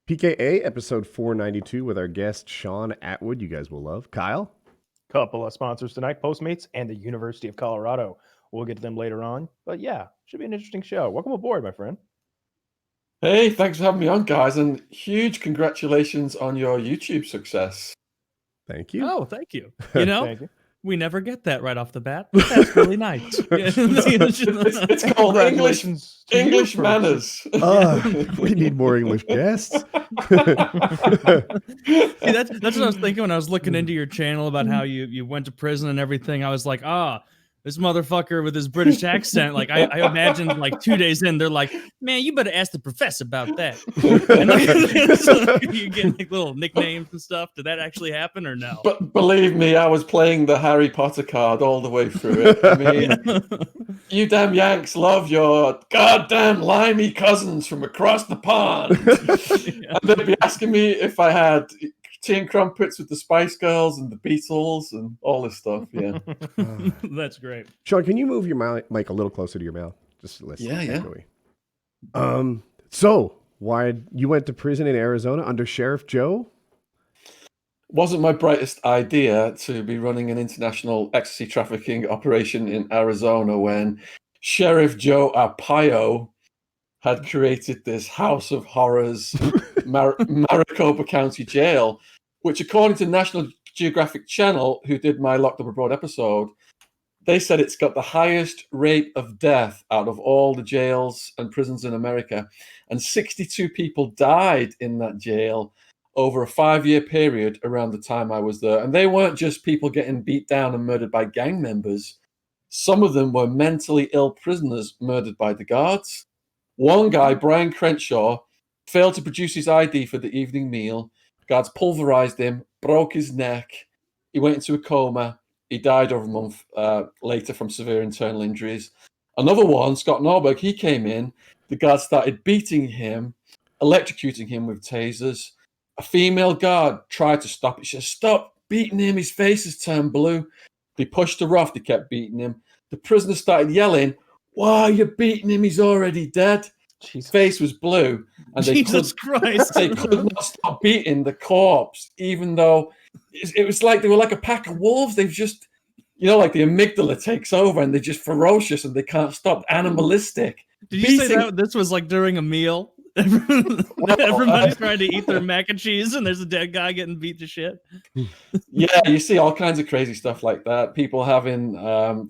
PKA episode 492 with our guest Shaun Attwood. You guys will love. Kyle? Couple of sponsors tonight, Postmates and the University of Colorado. We'll get to them later on. But yeah, should be an interesting show. Welcome aboard, my friend. Hey, thanks for having me on, guys, and huge congratulations on your YouTube success. Thank you. Oh, thank you. You know, Thank you. we never get that right off the bat. That's really nice. It's called English manners. We need more English guests. See, that's what I was thinking when I was looking into your channel about how you went to prison and everything. I was like, this motherfucker with his British accent. Like I imagined like 2 days in, they're like, man, you better ask the professor about that. And like, you get like little nicknames and stuff. Did that actually happen or no? But believe me, I was playing the Harry Potter card all the way through it. I mean, you damn Yanks love your goddamn limey cousins from across the pond. And they'd be asking me if I had tea and crumpets with the Spice Girls and the Beatles and all this stuff. Yeah. That's great. Shaun, can you move your mic a little closer to your mouth? Just listen. Yeah. So why you went to prison in Arizona under Sheriff Joe? Wasn't my brightest idea to be running an international ecstasy trafficking operation in Arizona when Sheriff Joe Arpaio had created this house of horrors, Maricopa County Jail, which, according to National Geographic Channel, who did my Locked Up Abroad episode, they said it's got the highest rate of death out of all the jails and prisons in America. And 62 people died in that jail over a 5-year period around the time I was there. And they weren't just people getting beat down and murdered by gang members. Some of them were mentally ill prisoners murdered by the guards. One guy, Brian Crenshaw, failed to produce his ID for the evening meal. Guards pulverized him, broke his neck. He went into a coma. He died over a month later from severe internal injuries. Another one, Scott Norberg, he came in. The guards started beating him, electrocuting him with tasers. A female guard tried to stop it. She said, "Stop beating him. His face has turned blue." They pushed her off. They kept beating him. The prisoner started yelling, "Why are you beating him? He's already dead." His face was blue. And they could not stop beating the corpse, even though it was like they were like a pack of wolves. They've just, like the amygdala takes over and they're just ferocious and they can't stop, animalistic. Did you say that this was like during a meal? Everybody's trying to eat their mac and cheese and there's a dead guy getting beat to shit. Yeah, you see all kinds of crazy stuff like that. People having,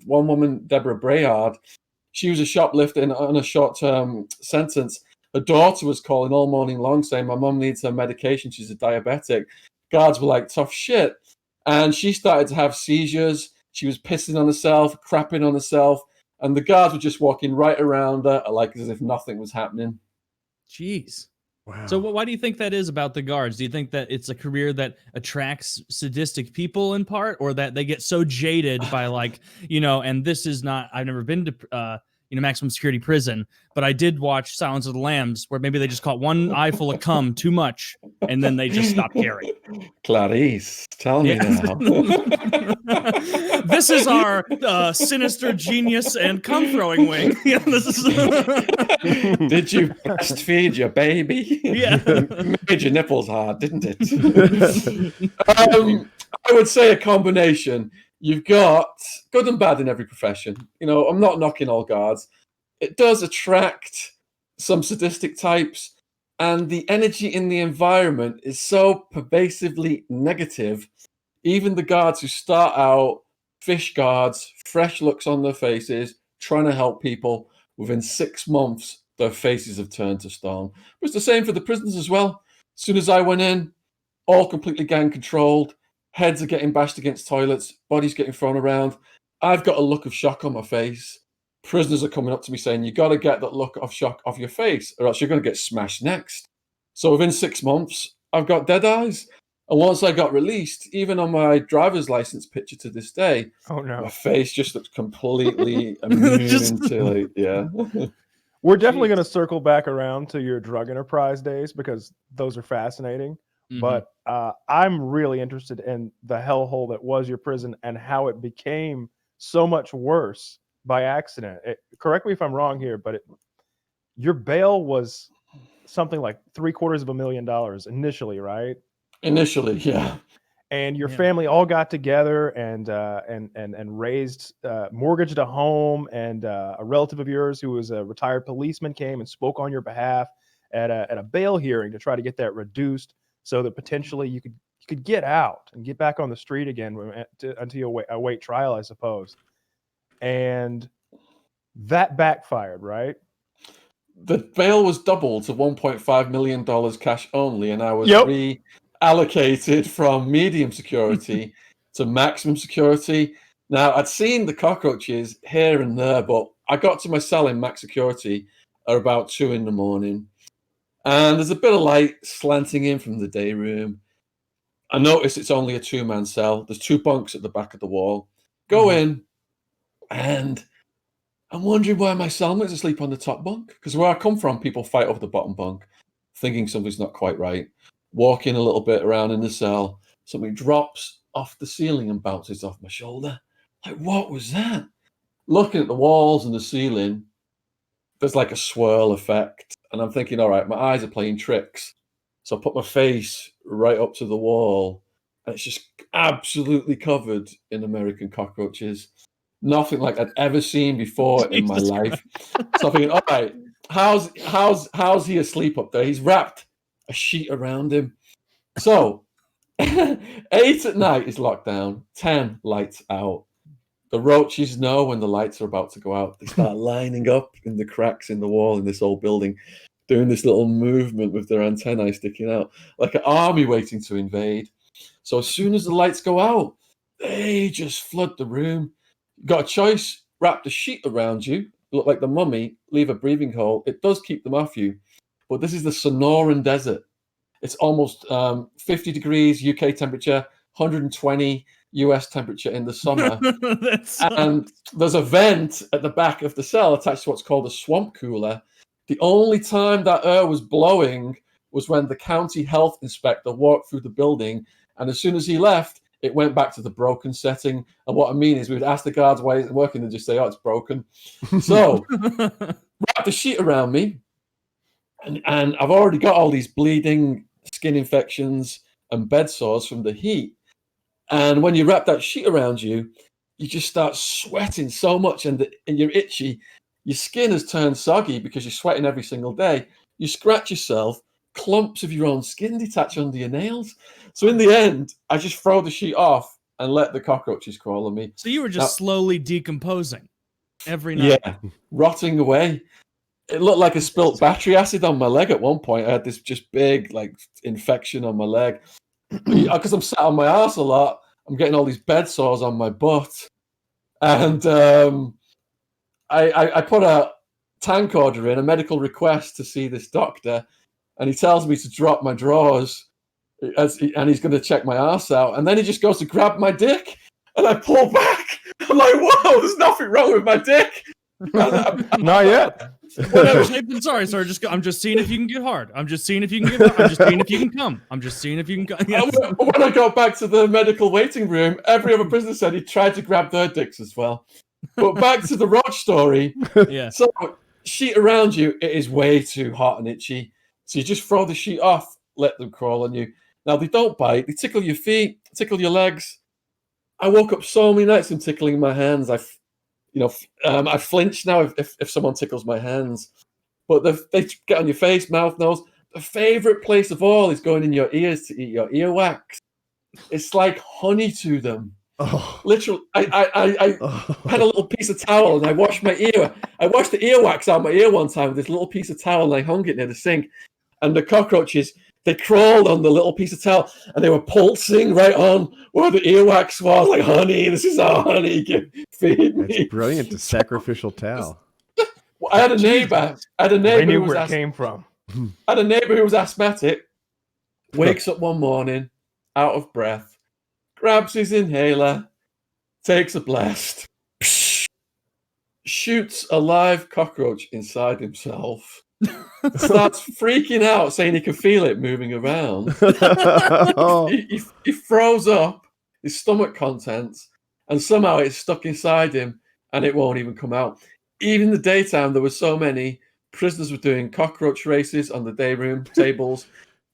one woman, Deborah Brayard, she was a shoplifter on a short-term sentence. Her daughter was calling all morning long saying, "My mum needs her medication. She's a diabetic." Guards were like, "Tough shit." And she started to have seizures. She was pissing on herself, crapping on herself. And the guards were just walking right around her like as if nothing was happening. Jeez. Wow. So why do you think that is about the guards? Do you think that it's a career that attracts sadistic people in part, or that they get so jaded by and this is not, I've never been to, maximum security prison, but I did watch Silence of the Lambs where maybe they just caught one eye full of cum too much and then they just stopped caring. Clarice, tell me now. This is our sinister genius and cum throwing wing. This is Did you breastfeed your baby? Yeah. Made your nipples hard, didn't it? I would say a combination. You've got good and bad in every profession. I'm not knocking all guards. It does attract some sadistic types, and the energy in the environment is so pervasively negative. Even the guards who start out fish guards, fresh looks on their faces, trying to help people, within 6 months, their faces have turned to stone. It's the same for the prisons as well. As soon as I went in, all completely gang controlled. Heads are getting bashed against toilets, bodies getting thrown around. I've got a look of shock on my face. Prisoners are coming up to me saying, "You got to get that look of shock off your face or else you're going to get smashed next." So within 6 months, I've got dead eyes. And once I got released, even on my driver's license picture to this day, my face just looks completely immune to it. We're definitely going to circle back around to your drug enterprise days because those are fascinating. Mm-hmm. But I'm really interested in the hellhole that was your prison and how it became so much worse by accident. Correct me if I'm wrong here, but your bail was something like $750,000 initially, right? Initially, yeah. And your Yeah. family all got together and raised, mortgaged a home, and a relative of yours who was a retired policeman came and spoke on your behalf at a bail hearing to try to get that reduced so that potentially you could get out and get back on the street again until you await trial, I suppose. And that backfired, right? The bail was doubled to $1.5 million cash only, and I was Yep. reallocated from medium security to maximum security. Now, I'd seen the cockroaches here and there, but I got to my cell in max security at about 2 in the morning. And there's a bit of light slanting in from the day room. I notice it's only a 2-man cell. There's 2 bunks at the back of the wall. Go in, and I'm wondering why my cellmate's asleep on the top bunk. Because where I come from, people fight over the bottom bunk, thinking something's not quite right. Walking a little bit around in the cell, something drops off the ceiling and bounces off my shoulder. Like, what was that? Looking at the walls and the ceiling, there's like a swirl effect. And I'm thinking, all right, my eyes are playing tricks. So I put my face right up to the wall, and it's just absolutely covered in American cockroaches. Nothing like I'd ever seen before in my life. So I'm thinking, all right, how's he asleep up there? He's wrapped a sheet around him. So 8 at night is locked down, 10 lights out. The roaches know when the lights are about to go out. They start lining up in the cracks in the wall in this old building, doing this little movement with their antennae sticking out, like an army waiting to invade. So as soon as the lights go out, they just flood the room. Got a choice: wrap the sheet around you, look like the mummy, leave a breathing hole. It does keep them off you, but this is the Sonoran Desert. It's almost 50 degrees UK temperature, 120 US temperature in the summer. And there's a vent at the back of the cell attached to what's called a swamp cooler. The only time that air was blowing was when the county health inspector walked through the building, and as soon as he left, it went back to the broken setting. And what I mean is we would ask the guards why it's working and just say, oh, it's broken. So wrap the sheet around me. And I've already got all these bleeding, skin infections, and bed sores from the heat. And when you wrap that sheet around you, you just start sweating so much, and you're itchy. Your skin has turned soggy because you're sweating every single day. You scratch yourself, clumps of your own skin detach under your nails. So in the end, I just throw the sheet off and let the cockroaches crawl on me. So you were just slowly decomposing every night. Yeah, rotting away. It looked like I spilt battery acid on my leg at one point. I had this just big like infection on my leg. Because I'm sat on my ass a lot, I'm getting all these bed sores on my butt. And I put a tank order in, a medical request to see this doctor, and he tells me to drop my drawers, and he's going to check my ass out. And then he just goes to grab my dick, and I pull back. I'm like, whoa, there's nothing wrong with my dick. Not yet. Sorry. I'm just seeing if you can get hard. I'm just seeing if you can get hard. I'm just seeing if you can come. I'm just seeing if you can come. Yes. When I got back to the medical waiting room, every other prisoner said he tried to grab their dicks as well. But back to the roach story. Yeah. So sheet around you, it is way too hot and itchy. So you just throw the sheet off, let them crawl on you. Now they don't bite. They tickle your feet, tickle your legs. I woke up so many nights from tickling my hands. I flinch now if someone tickles my hands. But they get on your face, mouth, nose. The favorite place of all is going in your ears to eat your earwax. It's like honey to them. Oh. Literally, I had a little piece of towel and I washed my ear. I washed the earwax out of my ear one time with this little piece of towel and I hung it near the sink. And the cockroaches, they crawled on the little piece of towel and they were pulsing right on where the earwax was. Like, honey, this is our honey. Feed me. That's brilliant. The sacrificial towel. I had a neighbor. They knew Who was where it came from. I had a neighbor who was asthmatic. Wakes up one morning, out of breath, grabs his inhaler, takes a blast, shoots a live cockroach inside himself, starts freaking out, saying he can feel it moving around. He throws up his stomach contents, and somehow it's stuck inside him, and it won't even come out. Even in the daytime, there were so many Prisoners were doing cockroach races on the day room tables,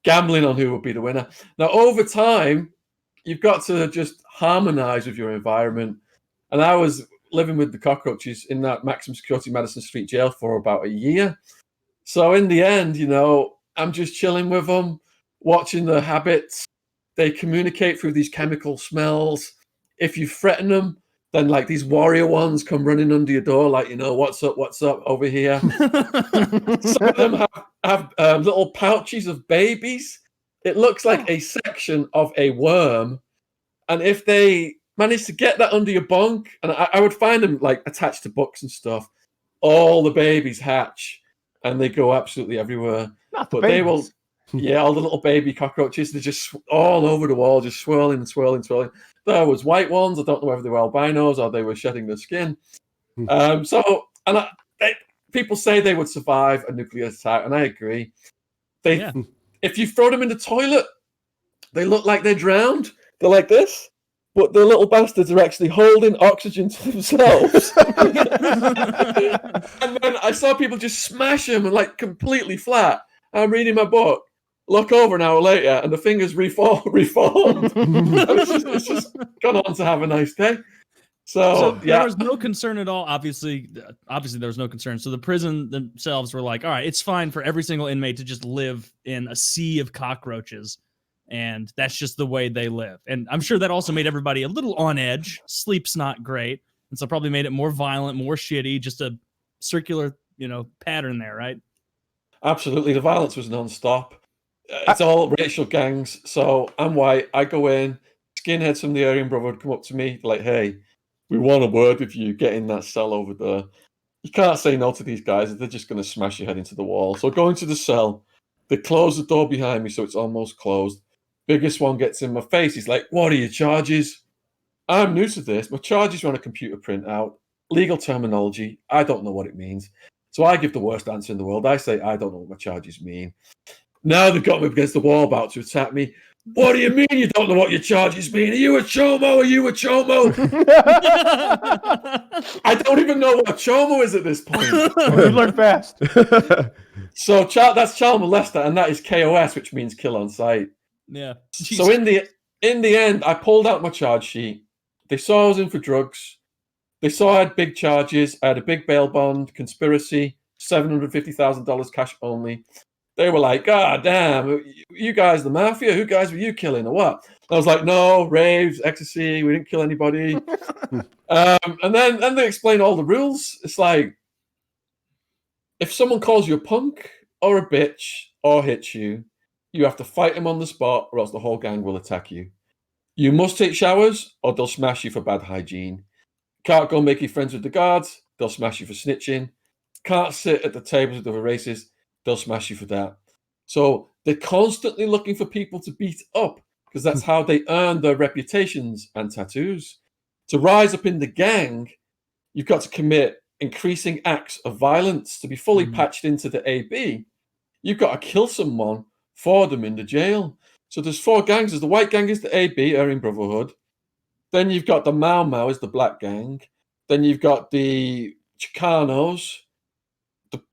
gambling on who would be the winner. Now, over time, you've got to just harmonize with your environment. And I was living with the cockroaches in that maximum security Madison Street jail for about a year. So in the end, I'm just chilling with them, watching their habits. They communicate through these chemical smells. If you threaten them, then like these warrior ones come running under your door, like, what's up over here. Some of them have little pouches of babies. It looks like a section of a worm. And if they manage to get that under your bunk, and I would find them like attached to books and stuff, all the babies hatch and they go absolutely everywhere. Not the But babies. they will, yeah, all the little baby cockroaches, they're just all over the wall, just swirling and swirling, swirling. There was white ones. I don't know whether they were albinos or they were shedding their skin. People say they would survive a nuclear attack, and I agree. If you throw them in the toilet, they look like they're drowned. They're like this, but the little bastards are actually holding oxygen to themselves. And then I saw people just smash them and like completely flat. I'm reading my book, look over an hour later, and the fingers reformed. it's just gone on to have a nice day. So yeah, there was no concern at all. Obviously there was no concern. So the prison themselves were like, all right, it's fine for every single inmate to just live in a sea of cockroaches. And that's just the way they live. And I'm sure that also made everybody a little on edge. Sleep's not great. And so probably made it more violent, more shitty, just a circular, pattern there, right? Absolutely. The violence was non-stop. It's all racial gangs. So I'm white. I go in. Skinheads from the Aryan Brotherhood come up to me like, hey, we want a word with you. Get in that cell over there. You can't say no to these guys. They're just going to smash your head into the wall. So go into the cell. They close the door behind me so it's almost closed. Biggest one gets in my face. He's like, what are your charges? I'm new to this. My charges are on a computer printout. Legal terminology. I don't know what it means. So I give the worst answer in the world. I say, I don't know what my charges mean. Now they've got me against the wall about to attack me. What do you mean you don't know what your charges mean? Are you a chomo? Are you a chomo? I don't even know what a chomo is at this point. You learn fast. So that's child molester, and that is KOS, which means kill on sight. Yeah. So in the end, I pulled out my charge sheet. They saw I was in for drugs. They saw I had big charges. I had a big bail bond, conspiracy, $750,000 cash only. They were like, God damn, you guys the Mafia? Who guys were you killing or what? I was like, no, raves, ecstasy, we didn't kill anybody. And then they explain all the rules. It's like, if someone calls you a punk or a bitch or hits you, you have to fight them on the spot or else the whole gang will attack you. You must take showers or they'll smash you for bad hygiene. Can't go make you friends with the guards, they'll smash you for snitching. Can't sit at the tables with other races, they'll smash you for that. So they're constantly looking for people to beat up because that's how they earn their reputations and tattoos. To rise up in the gang, you've got to commit increasing acts of violence to be fully patched into the AB. You've got to kill someone for them in the jail. So there's 4 gangs. There's the white gang is the AB, Aryan Brotherhood. Then you've got the Mau Mau is the black gang. Then you've got the Chicanos,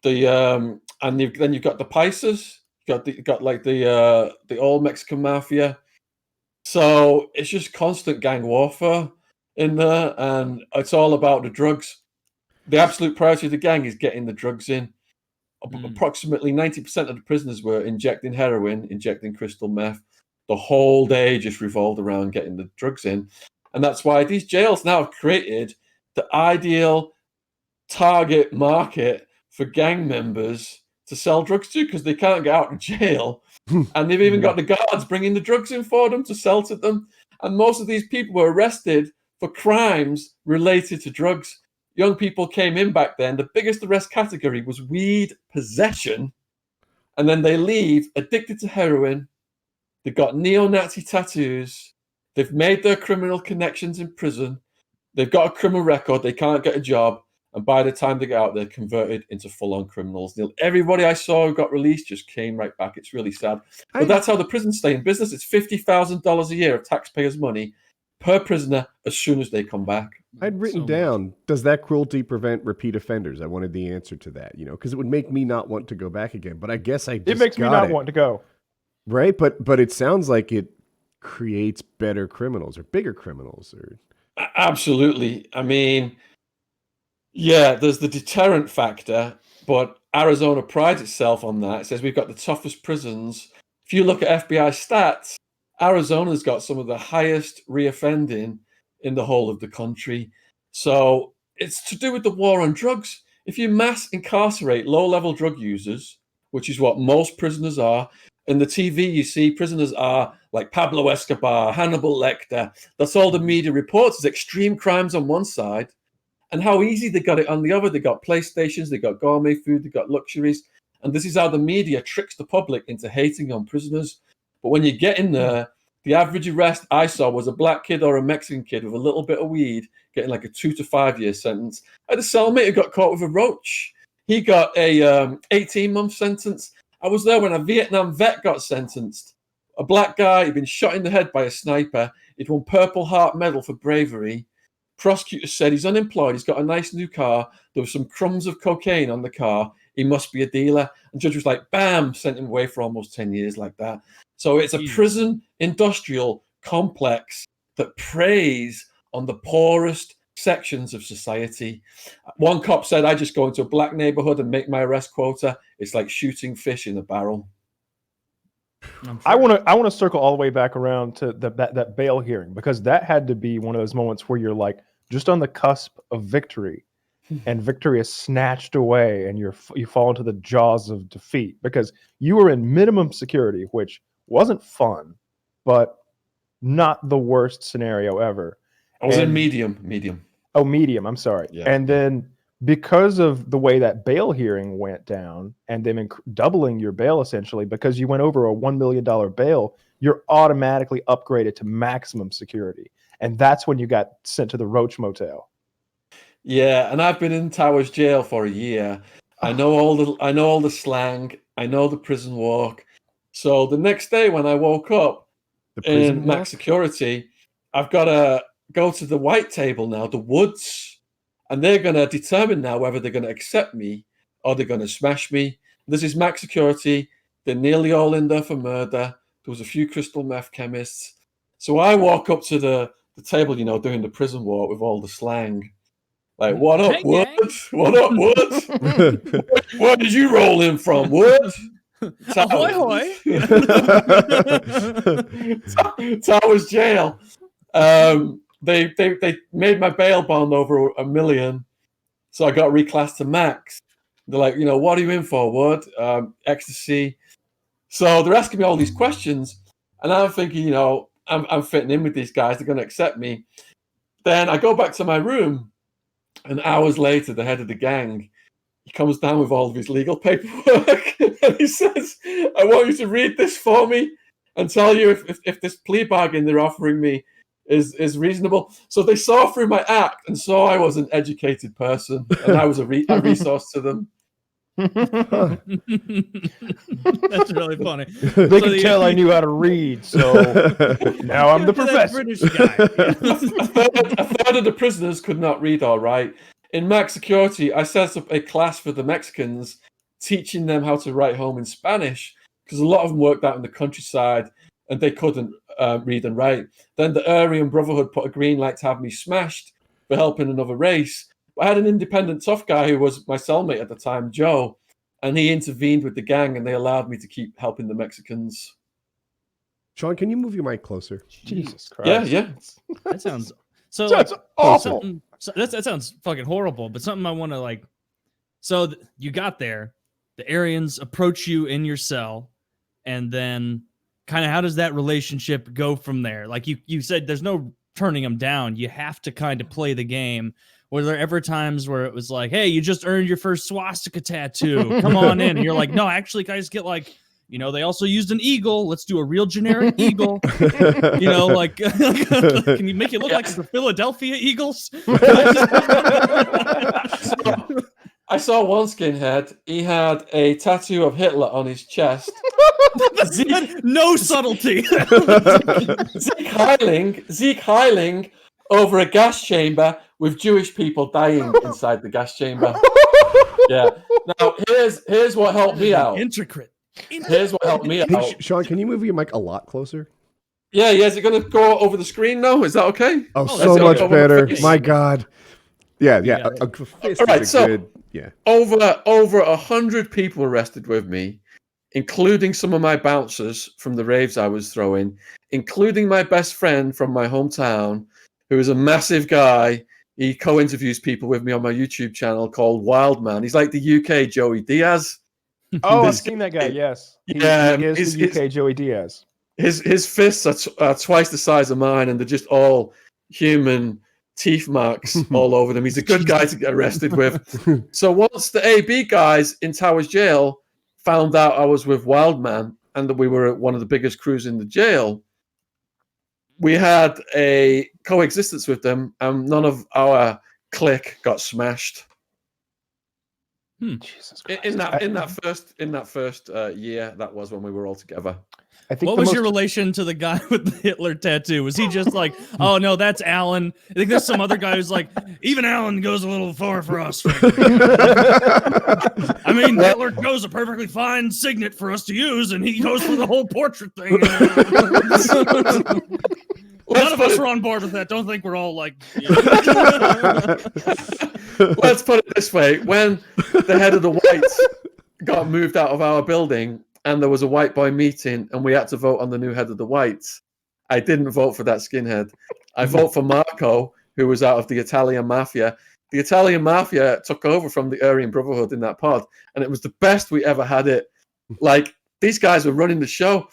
then you've got the Paisas. You've got the all Mexican Mafia. So it's just constant gang warfare in there, and it's all about the drugs. The absolute priority of the gang is getting the drugs in. Approximately 90% of the prisoners were injecting heroin, injecting crystal meth. The whole day just revolved around getting the drugs in. And that's why these jails now have created the ideal target market for gang members to sell drugs to because they can't get out of jail. And they've even got the guards bringing the drugs in for them to sell to them. And most of these people were arrested for crimes related to drugs. Young people came in back then. The biggest arrest category was weed possession. And then they leave addicted to heroin. They've got neo-Nazi tattoos. They've made their criminal connections in prison. They've got a criminal record. They can't get a job. And by the time they get out, they're converted into full-on criminals. Everybody I saw who got released just came right back. It's really sad. But that's how the prisons stay in business. It's $50,000 a year of taxpayers' money per prisoner as soon as they come back. I'd written down, does that cruelty prevent repeat offenders? I wanted the answer to that, because it would make me not want to go back again. But I guess I just It makes me not want to go. Right? But it sounds like it creates better criminals or bigger criminals. Absolutely. I mean, yeah, there's the deterrent factor, but Arizona prides itself on that. It says we've got the toughest prisons. If you look at FBI stats, Arizona's got some of the highest reoffending in the whole of the country. So it's to do with the war on drugs. If you mass incarcerate low-level drug users, which is what most prisoners are, in the TV you see prisoners are like Pablo Escobar, Hannibal Lecter. That's all the media reports is extreme crimes on one side and how easy they got it on the other. They got PlayStations, they got gourmet food, they got luxuries. And this is how the media tricks the public into hating on prisoners. But when you get in there, the average arrest I saw was a black kid or a Mexican kid with a little bit of weed getting like a 2 to 5 year sentence. I had a cellmate who got caught with a roach. He got a 18-month sentence. I was there when a Vietnam vet got sentenced. A black guy, he'd been shot in the head by a sniper. He'd won Purple Heart Medal for bravery. Prosecutor said he's unemployed. He's got a nice new car. There was some crumbs of cocaine on the car. He must be a dealer. And judge was like, bam, sent him away for almost 10 years like that. So it's a prison industrial complex that preys on the poorest sections of society. One cop said, I just go into a black neighborhood and make my arrest quota. It's like shooting fish in a barrel. Sure. I want to circle all the way back around to that bail hearing, because that had to be one of those moments where you're like just on the cusp of victory and victory is snatched away and you fall into the jaws of defeat because you were in minimum security, which wasn't fun, but not the worst scenario ever. I was in medium. Oh, medium. I'm sorry. Yeah. And then because of the way that bail hearing went down and them doubling your bail essentially, because you went over a $1 million bail, you're automatically upgraded to maximum security. And that's when you got sent to the Roach Motel. Yeah, and I've been in Towers Jail for a year. I know all the slang. I know the prison walk. So the next day when I woke up in max security, I've got to go to the white table now, the woods, and they're going to determine now whether they're going to accept me or they're going to smash me. This is max security. They're nearly all in there for murder. There was a few crystal meth chemists. So I walk up to the table, doing the prison walk with all the slang. Like, what up, Wood? What up, Wood? Where did you roll in from, Wood? Ahoy, hoy. Towers Jail. They made my bail bond over $1 million, so I got reclassed to max. They're like, what are you in for, Wood? Ecstasy. So they're asking me all these questions, and I'm thinking, I'm fitting in with these guys. They're going to accept me. Then I go back to my room, and hours later, the head of the gang, he comes down with all of his legal paperwork, and he says, I want you to read this for me and tell you if this plea bargain they're offering me is reasonable. So they saw through my act and saw I was an educated person, and I was a resource to them. That's really funny. They could tell I knew how to read, so now I'm the professor. British guy. A third of the prisoners could not read all right. In max security, I set up a class for the Mexicans, teaching them how to write home in Spanish, because a lot of them worked out in the countryside and they couldn't read and write. Then the Aryan Brotherhood put a green light to have me smashed for helping another race. I had an independent tough guy who was my cellmate at the time, Joe, and he intervened with the gang and they allowed me to keep helping the Mexicans. Sean, can you move your mic closer? Jesus Christ. Yeah. That sounds so. That's awful. That sounds fucking horrible. But something I want to So you got there, the Aryans approach you in your cell, and then kind of how does that relationship go from there? Like you said, there's no turning them down. You have to kind of play the game. Were there ever times where it was like, hey, you just earned your first swastika tattoo. Come on in. And you're like, no, actually, can I just get they also used an eagle. Let's do a real generic eagle. Can you make it look like the Philadelphia Eagles? I saw one skinhead. He had a tattoo of Hitler on his chest. No subtlety. Zeke Heiling over a gas chamber with Jewish people dying inside the gas chamber. Yeah. Now here's what helped me out. Intricate. Here's what helped me Hey, out. Shaun, can you move your mic a lot closer? Yeah. Is it going to go over the screen now? Is that okay? Oh, Oh, so that's much okay. better. Face. My God. Yeah. Yeah. A fist All right, is a so- good. Yeah. Over 100 people arrested with me, including some of my bouncers from the raves I was throwing, including my best friend from my hometown, who is a massive guy. He co-interviews people with me on my YouTube channel called Wildman. He's like the UK Joey Diaz. Oh, I've This seen that guy. Yes, Yeah, he is the UK Joey Diaz. His fists are twice the size of mine, and they're just all human teeth marks all over them. He's a good guy to get arrested with. So once the AB guys in Towers Jail found out I was with Wildman and that we were at one of the biggest crews in the jail, we had a coexistence with them, and none of our clique got smashed. Jesus Christ. In that first year, that was when we were all together. I think What the was most- your relation to the guy with the Hitler tattoo? Was he just like, oh no, that's Alan? I think there's some other guy who's like, even Alan goes a little far for us. I mean, Hitler chose a perfectly fine signet for us to use, and he goes for the whole portrait thing. None of us are on board with that. Don't think we're all like. Let's put it this way: when the head of the whites got moved out of our building, and there was a white boy meeting, and we had to vote on the new head of the whites, I didn't vote for that skinhead. I vote for Marco, who was out of the Italian Mafia. The Italian Mafia took over from the Aryan Brotherhood in that pod, and it was the best we ever had it. Like, these guys were running the show.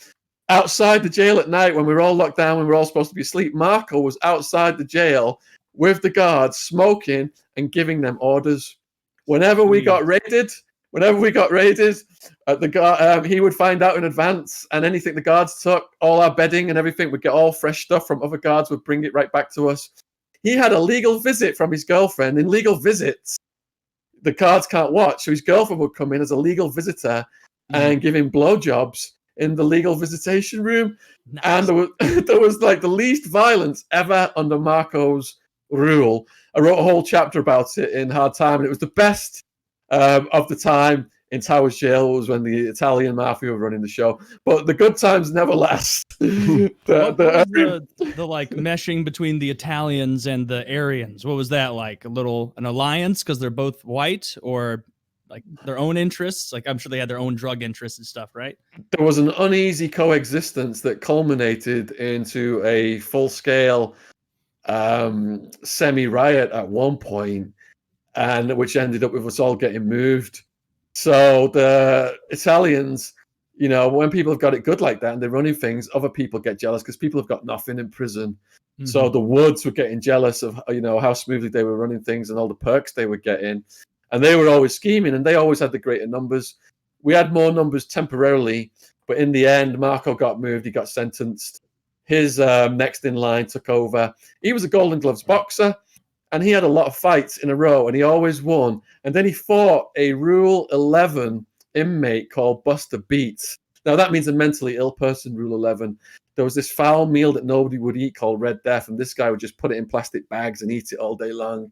Outside the jail at night, when we were all locked down, when we were all supposed to be asleep, Marco was outside the jail with the guards, smoking and giving them orders. Whenever we got raided, he would find out in advance, and anything the guards took, all our bedding and everything, would get all fresh stuff from other guards, would bring it right back to us. He had a legal visit from his girlfriend. In legal visits, the guards can't watch, so his girlfriend would come in as a legal visitor and give him blowjobs in the legal visitation room. Nice. And there was like the least violence ever under Marco's rule. I wrote a whole chapter about it in Hard Time, and it was the best of the time in Towers Jail was when the Italian Mafia were running the show. But the good times never last. What was the like meshing between the Italians and the Aryans? What was that like? An alliance because they're both white, or like their own interests? Like, I'm sure they had their own drug interests and stuff, right? There was an uneasy coexistence that culminated into a full-scale semi-riot at one point, and which ended up with us all getting moved. So the Italians, you know, when people have got it good like that and they're running things, other people get jealous because people have got nothing in prison. Mm-hmm. So the Woods were getting jealous of, you know, how smoothly they were running things and all the perks they were getting. And they were always scheming, and they always had the greater numbers. We had more numbers temporarily, but in the end, Marco got moved. He got sentenced. His next in line took over. He was a Golden Gloves boxer, and he had a lot of fights in a row, and he always won. And then he fought a Rule 11 inmate called Buster Beats. Now, that means a mentally ill person, Rule 11. There was this foul meal that nobody would eat called Red Death, and this guy would just put it in plastic bags and eat it all day long.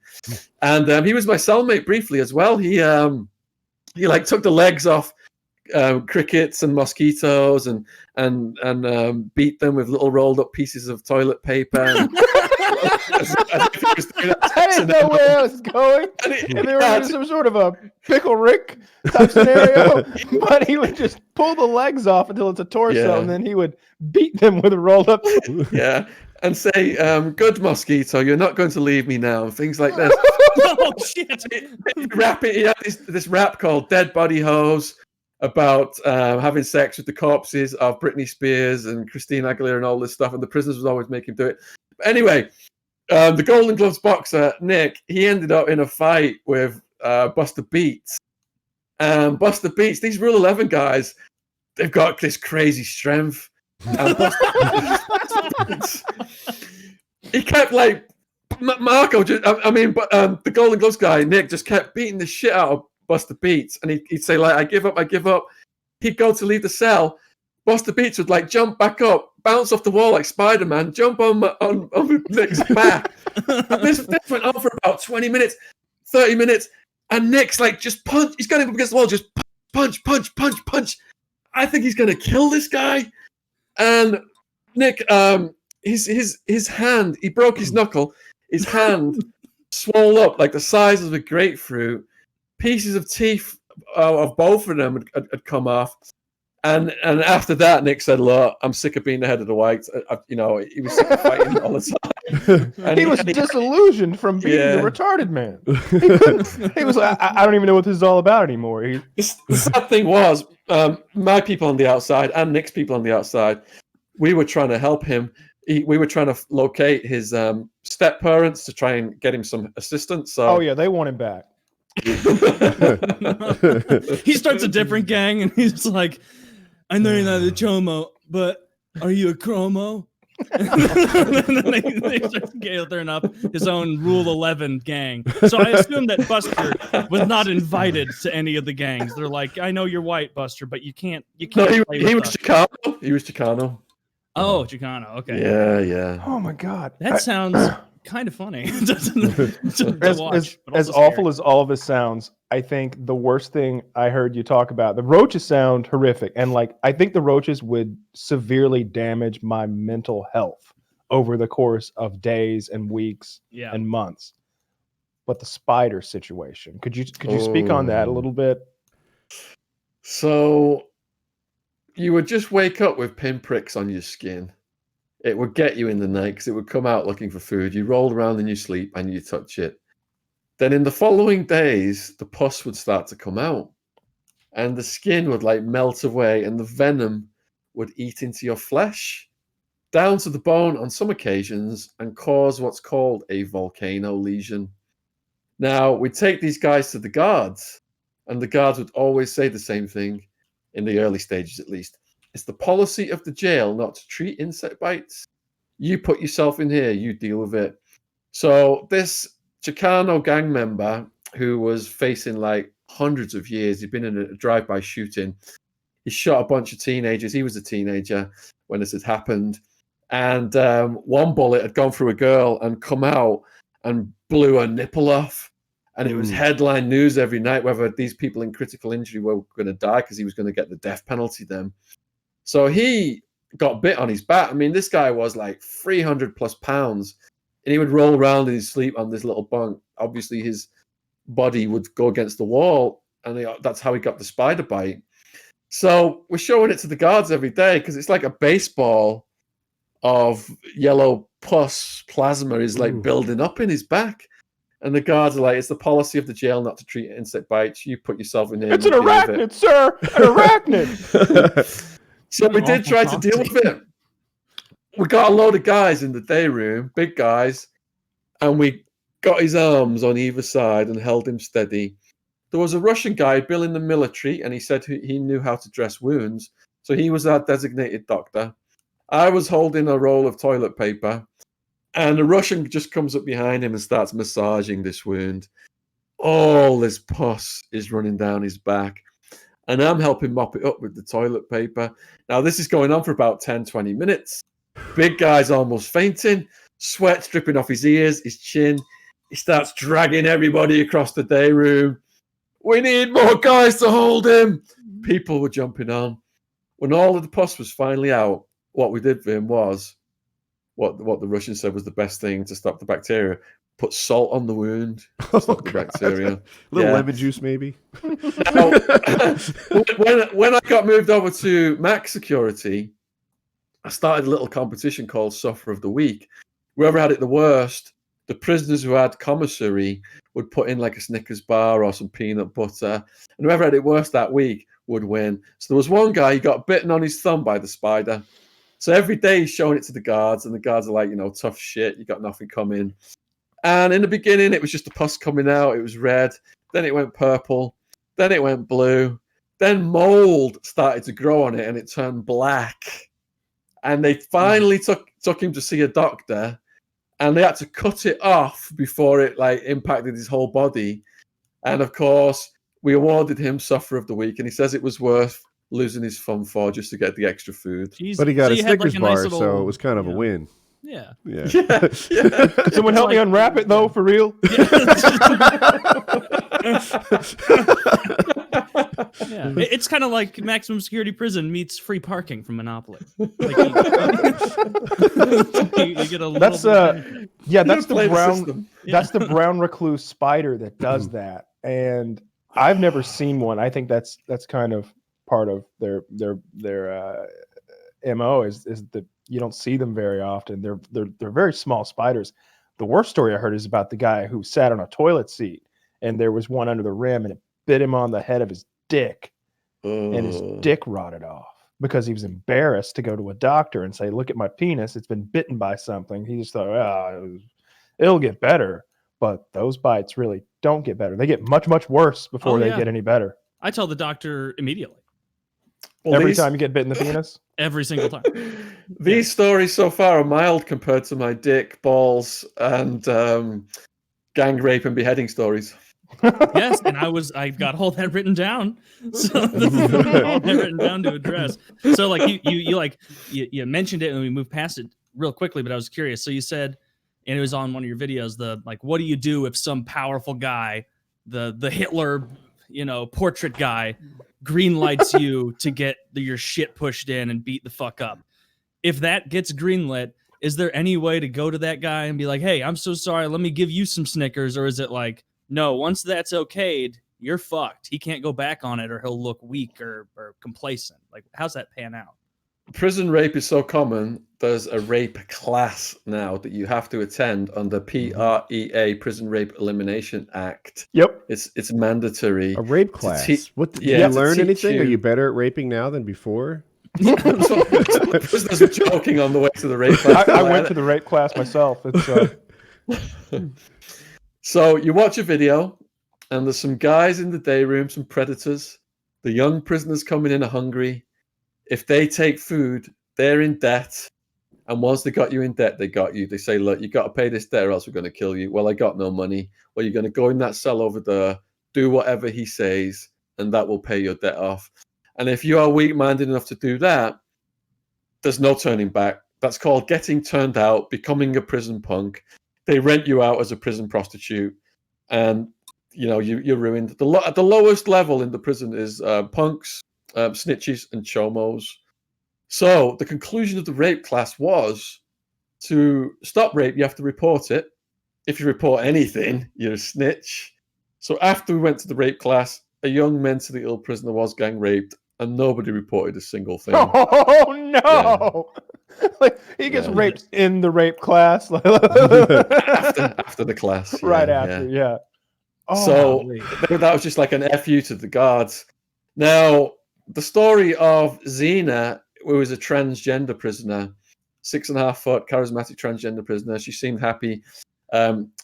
And he was my cellmate briefly as well. He like took the legs off crickets and mosquitoes and beat them with little rolled up pieces of toilet paper. I didn't know where I was going. And they were in some sort of a Pickle Rick type scenario, but he would just pull the legs off until it's a torso, and then he would beat them with a rolled up. Yeah, and say, "Good mosquito, you're not going to leave me now," and things like this. Oh shit! He had this rap called "Dead Body Hose" about having sex with the corpses of Britney Spears and Christina Aguilera and all this stuff, and the prisoners would always make him do it. But anyway, the Golden Gloves boxer Nick, he ended up in a fight with Buster Beats. Buster Beats, these Rule 11 guys, they've got this crazy strength. And Buster Beats, he kept like Marco. The Golden Gloves guy Nick just kept beating the shit out of Buster Beats, and he'd say like, I give up. He'd go to leave the cell. Buster Beats would like jump back up, bounce off the wall like Spider-Man, jump on Nick's back. And this went on for about 20 minutes, 30 minutes, and Nick's like just punch. He's got him up against the wall, just punch. I think he's gonna kill this guy. And Nick, his hand, he broke his knuckle. His hand swelled up like the size of a grapefruit. Pieces of teeth of both of them had come off. And after that, Nick said, "Look, I'm sick of being the head of the whites." He was sick of fighting all the time. And he was disillusioned from being a retarded man. He was like, I don't even know what this is all about anymore. The sad thing was, my people on the outside and Nick's people on the outside, we were trying to help him. We were trying to locate his step parents to try and get him some assistance. So, they want him back. He starts a different gang, and he's like, "I know you're not a chomo, but are you a chromo?" And then they start gathering up his own Rule 11 gang. So I assume that Buster was not invited to any of the gangs. They're like, "I know you're white, Buster, but you can't." No, he was Chicano. He was Chicano. Oh, Chicano. Okay. Yeah. Oh my God, that sounds kind of funny. As awful as all of this sounds, I think the worst thing I heard you talk about, the roaches sound horrific, and like I think the roaches would severely damage my mental health over the course of days and weeks and months. But the spider situation, could you speak on that a little bit? So you would just wake up with pinpricks on your skin. It would get you in the night because it would come out looking for food. You rolled around in your sleep and you touch it. Then in the following days, the pus would start to come out and the skin would like melt away and the venom would eat into your flesh down to the bone on some occasions and cause what's called a volcano lesion. Now, we'd take these guys to the guards and the guards would always say the same thing in the early stages, at least. It's the policy of the jail not to treat insect bites. You put yourself in here, you deal with it. So this Chicano gang member who was facing like hundreds of years, he'd been in a drive-by shooting. He shot a bunch of teenagers. He was a teenager when this had happened. And one bullet had gone through a girl and come out and blew her nipple off. And it was headline news every night whether these people in critical injury were going to die because he was going to get the death penalty then. So he got bit on his back. I mean, this guy was like 300 plus pounds and he would roll around in his sleep on this little bunk. Obviously, his body would go against the wall and that's how he got the spider bite. So we're showing it to the guards every day because it's like a baseball of yellow pus plasma is like building up in his back. And the guards are like, it's the policy of the jail not to treat insect bites. You put yourself in here. It's an arachnid, sir. An arachnid. So we did try to deal with it. We got a load of guys in the day room, big guys, and we got his arms on either side and held him steady. There was a Russian guy, Bill, in the military, and he said he knew how to dress wounds. So he was our designated doctor. I was holding a roll of toilet paper, and the Russian just comes up behind him and starts massaging this wound. All this pus is running down his back. And I'm helping mop it up with the toilet paper. Now, this is going on for about 10, 20 minutes. Big guy's almost fainting, sweat dripping off his ears, his chin. He starts dragging everybody across the day room. We need more guys to hold him. People were jumping on. When all of the pus was finally out, what we did for him was what the Russian said was the best thing to stop the bacteria. Put salt on the wound to stop the bacteria. A little lemon juice, maybe. Now, when I got moved over to Max Security, I started a little competition called Sufferer of the Week. Whoever had it the worst, the prisoners who had commissary would put in like a Snickers bar or some peanut butter, and whoever had it worst that week would win. So there was one guy, he got bitten on his thumb by the spider. So every day he's showing it to the guards, and the guards are like, tough shit, you got nothing coming. And in the beginning, it was just the pus coming out. It was red. Then it went purple. Then it went blue. Then mold started to grow on it, and it turned black. And they finally took him to see a doctor, and they had to cut it off before it like impacted his whole body. And of course, we awarded him Sufferer of the Week, and he says it was worth losing his fun for just to get the extra food. Jeez. But he got So a you had, Snickers like, a bar, nice little, so it was kind of you a know, win. Yeah. Yeah. Yeah. Could someone help me like- unwrap it though, for real? Yeah. It's kind of like maximum security prison meets free parking from Monopoly. Like you get a little That's bit of benefit. yeah, that's the Play brown. system. That's the brown recluse spider that does that, and I've never seen one. I think that's kind of part of their MO is that you don't see them very often. They're very small spiders. The worst story I heard is about the guy who sat on a toilet seat and there was one under the rim and it bit him on the head of his dick, and his dick rotted off because he was embarrassed to go to a doctor and say, "Look at my penis, it's been bitten by something." He just thought, it'll get better. But those bites really don't get better. They get much, much worse before they get any better. I tell the doctor immediately. Well, Every time you get bit in the penis? Every single time. These stories so far are mild compared to my dick, balls, and gang rape and beheading stories. Yes, and I got all that written down. So this is all that written down to address. So like you mentioned it and we moved past it real quickly, but I was curious. So you said, and it was on one of your videos, what do you do if some powerful guy, the Hitler, portrait guy, green lights you to get your shit pushed in and beat the fuck up? If that gets greenlit, is there any way to go to that guy and be like, "Hey, I'm so sorry, let me give you some Snickers," or is it like, no, once that's okayed, you're fucked. He can't go back on it or he'll look weak or complacent? Like, how's that pan out? Prison rape is so common, there's a rape class now that you have to attend under PREA, Prison Rape Elimination Act. Yep. It's mandatory. A rape class. Did you you learn anything? Are you better at raping now than before? Prisoners were joking on the way to the rape class. I went to the rape class myself. It's So you watch a video, and there's some guys in the day room, some predators. The young prisoners coming in are hungry. If they take food, they're in debt. And once they got you in debt, they got you. They say, "Look, you got to pay this debt or else we're going to kill you." "Well, I got no money." "Well, you're going to go in that cell over there, do whatever he says, and that will pay your debt off." And if you are weak-minded enough to do that, there's no turning back. That's called getting turned out, becoming a prison punk. They rent you out as a prison prostitute, and you're ruined. At the lowest level in the prison is punks, snitches, and chomos. So the conclusion of the rape class was, to stop rape, you have to report it. If you report anything, you're a snitch. So after we went to the rape class, a young mentally ill prisoner was gang raped, and nobody reported a single thing. oh no! Like he gets raped in the rape class. after the class, right after, yeah. Oh, so that was just like an FU to the guards. Now, the story of Xena, who was a transgender prisoner, 6.5 foot, charismatic transgender prisoner. She seemed happy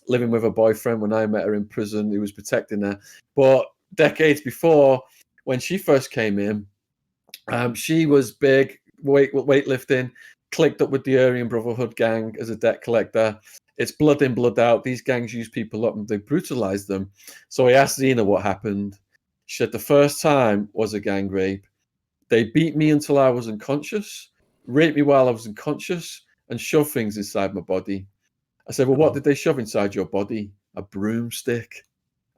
living with her boyfriend when I met her in prison, who was protecting her. But decades before, when she first came in, she was big, weightlifting, clicked up with the Aryan Brotherhood gang as a debt collector. It's blood in, blood out. These gangs use people up and they brutalize them. So I asked Xena what happened. She said the first time was a gang rape. They beat me until I was unconscious, raped me while I was unconscious, and shoved things inside my body. I said, "Well, what did they shove inside your body?" "A broomstick."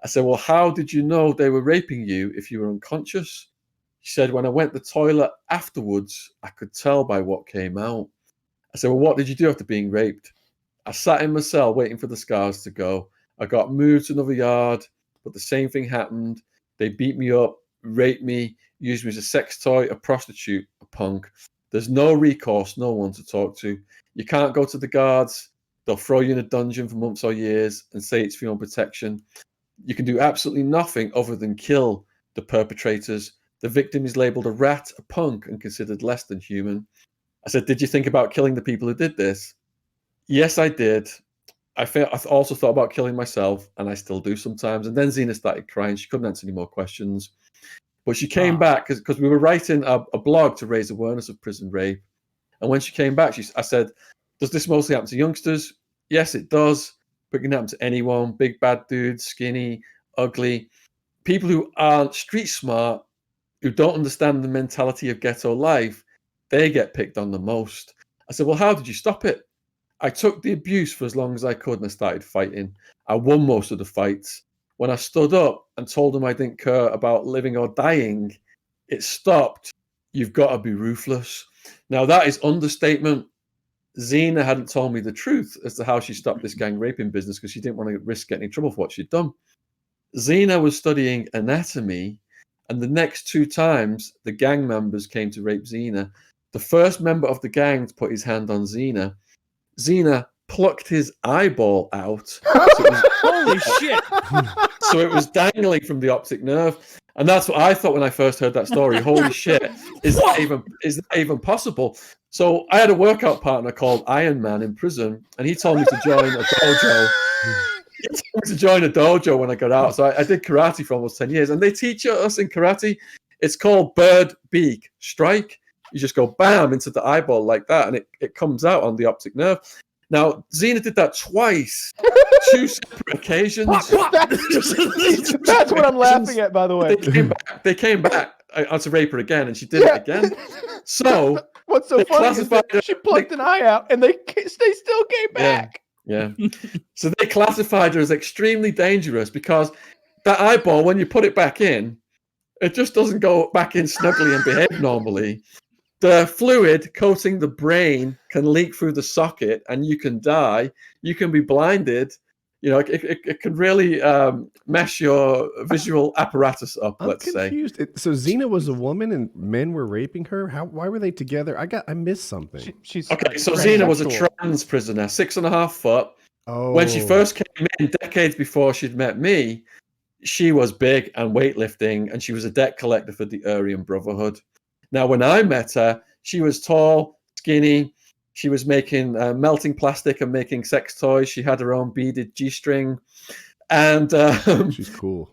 I said, "Well, how did you know they were raping you if you were unconscious?" She said, "When I went to the toilet afterwards, I could tell by what came out." I said, "Well, what did you do after being raped?" "I sat in my cell waiting for the scars to go. I got moved to another yard, but the same thing happened. They beat me up, raped me, used me as a sex toy, a prostitute, a punk. There's no recourse, no one to talk to. You can't go to the guards. They'll throw you in a dungeon for months or years and say it's for your own protection. You can do absolutely nothing other than kill the perpetrators. The victim is labeled a rat, a punk, and considered less than human." I said, "Did you think about killing the people who did this?" "Yes, I did. I also thought about killing myself, and I still do sometimes." And then Xena started crying. She couldn't answer any more questions. But she came back because we were writing a blog to raise awareness of prison rape. And when she came back, I said, "Does this mostly happen to youngsters?" "Yes, it does. But it can happen to anyone. Big bad dudes, skinny, ugly. people who aren't street smart, who don't understand the mentality of ghetto life, they get picked on the most. I said, well, how did you stop it? I took the abuse for as long as I could and I started fighting. I won most of the fights. When I stood up and told them I didn't care about living or dying, it stopped. You've got to be ruthless. Now, that is understatement. Xena hadn't told me the truth as to how she stopped this gang raping business because she didn't want to risk getting in trouble for what she'd done. Xena was studying anatomy, and the next 2 times the gang members came to rape Xena, the first member of the gang to put his hand on Xena plucked his eyeball out. Holy shit. So it was dangling from the optic nerve. And that's what I thought when I first heard that story. Holy shit, is that even possible? So I had a workout partner called Iron Man in prison, and he told me to join a dojo. He told me to join a dojo when I got out. So I did karate for almost 10 years. And they teach us in karate, it's called bird beak strike. You just go bam into the eyeball like that, and it comes out on the optic nerve. Now, Xena did that twice, 2 separate occasions. That's what I'm laughing at, by the way. They came back to rape her again, and she did it again. So what's so funny is that she plucked an eye out, and they still came back. Yeah. So they classified her as extremely dangerous because that eyeball, when you put it back in, it just doesn't go back in snugly and behave normally. The fluid coating the brain can leak through the socket, and you can die. You can be blinded. You know, it can really mess your visual apparatus up. I'm confused. So Xena was a woman, and men were raping her. Why were they together? I missed something. She's okay. So Xena was a trans prisoner, 6.5 foot. Oh. When she first came in, decades before she'd met me, she was big and weightlifting, and she was a debt collector for the Aryan Brotherhood. Now, when I met her, she was tall, skinny. She was making melting plastic and making sex toys. She had her own beaded G-string. And she's cool.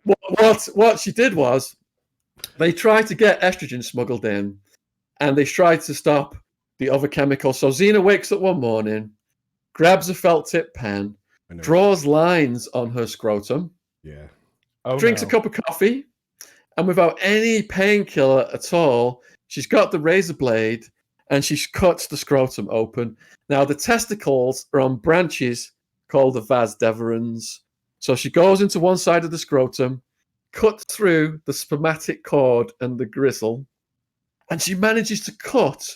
What she did was they tried to get estrogen smuggled in, and they tried to stop the other chemicals. So Xena wakes up one morning, grabs a felt tip pen, draws lines on her scrotum, drinks a cup of coffee, and without any painkiller at all, she's got the razor blade and she cuts the scrotum open. Now, the testicles are on branches called the vas deferens. So she goes into one side of the scrotum, cuts through the spermatic cord and the gristle, and she manages to cut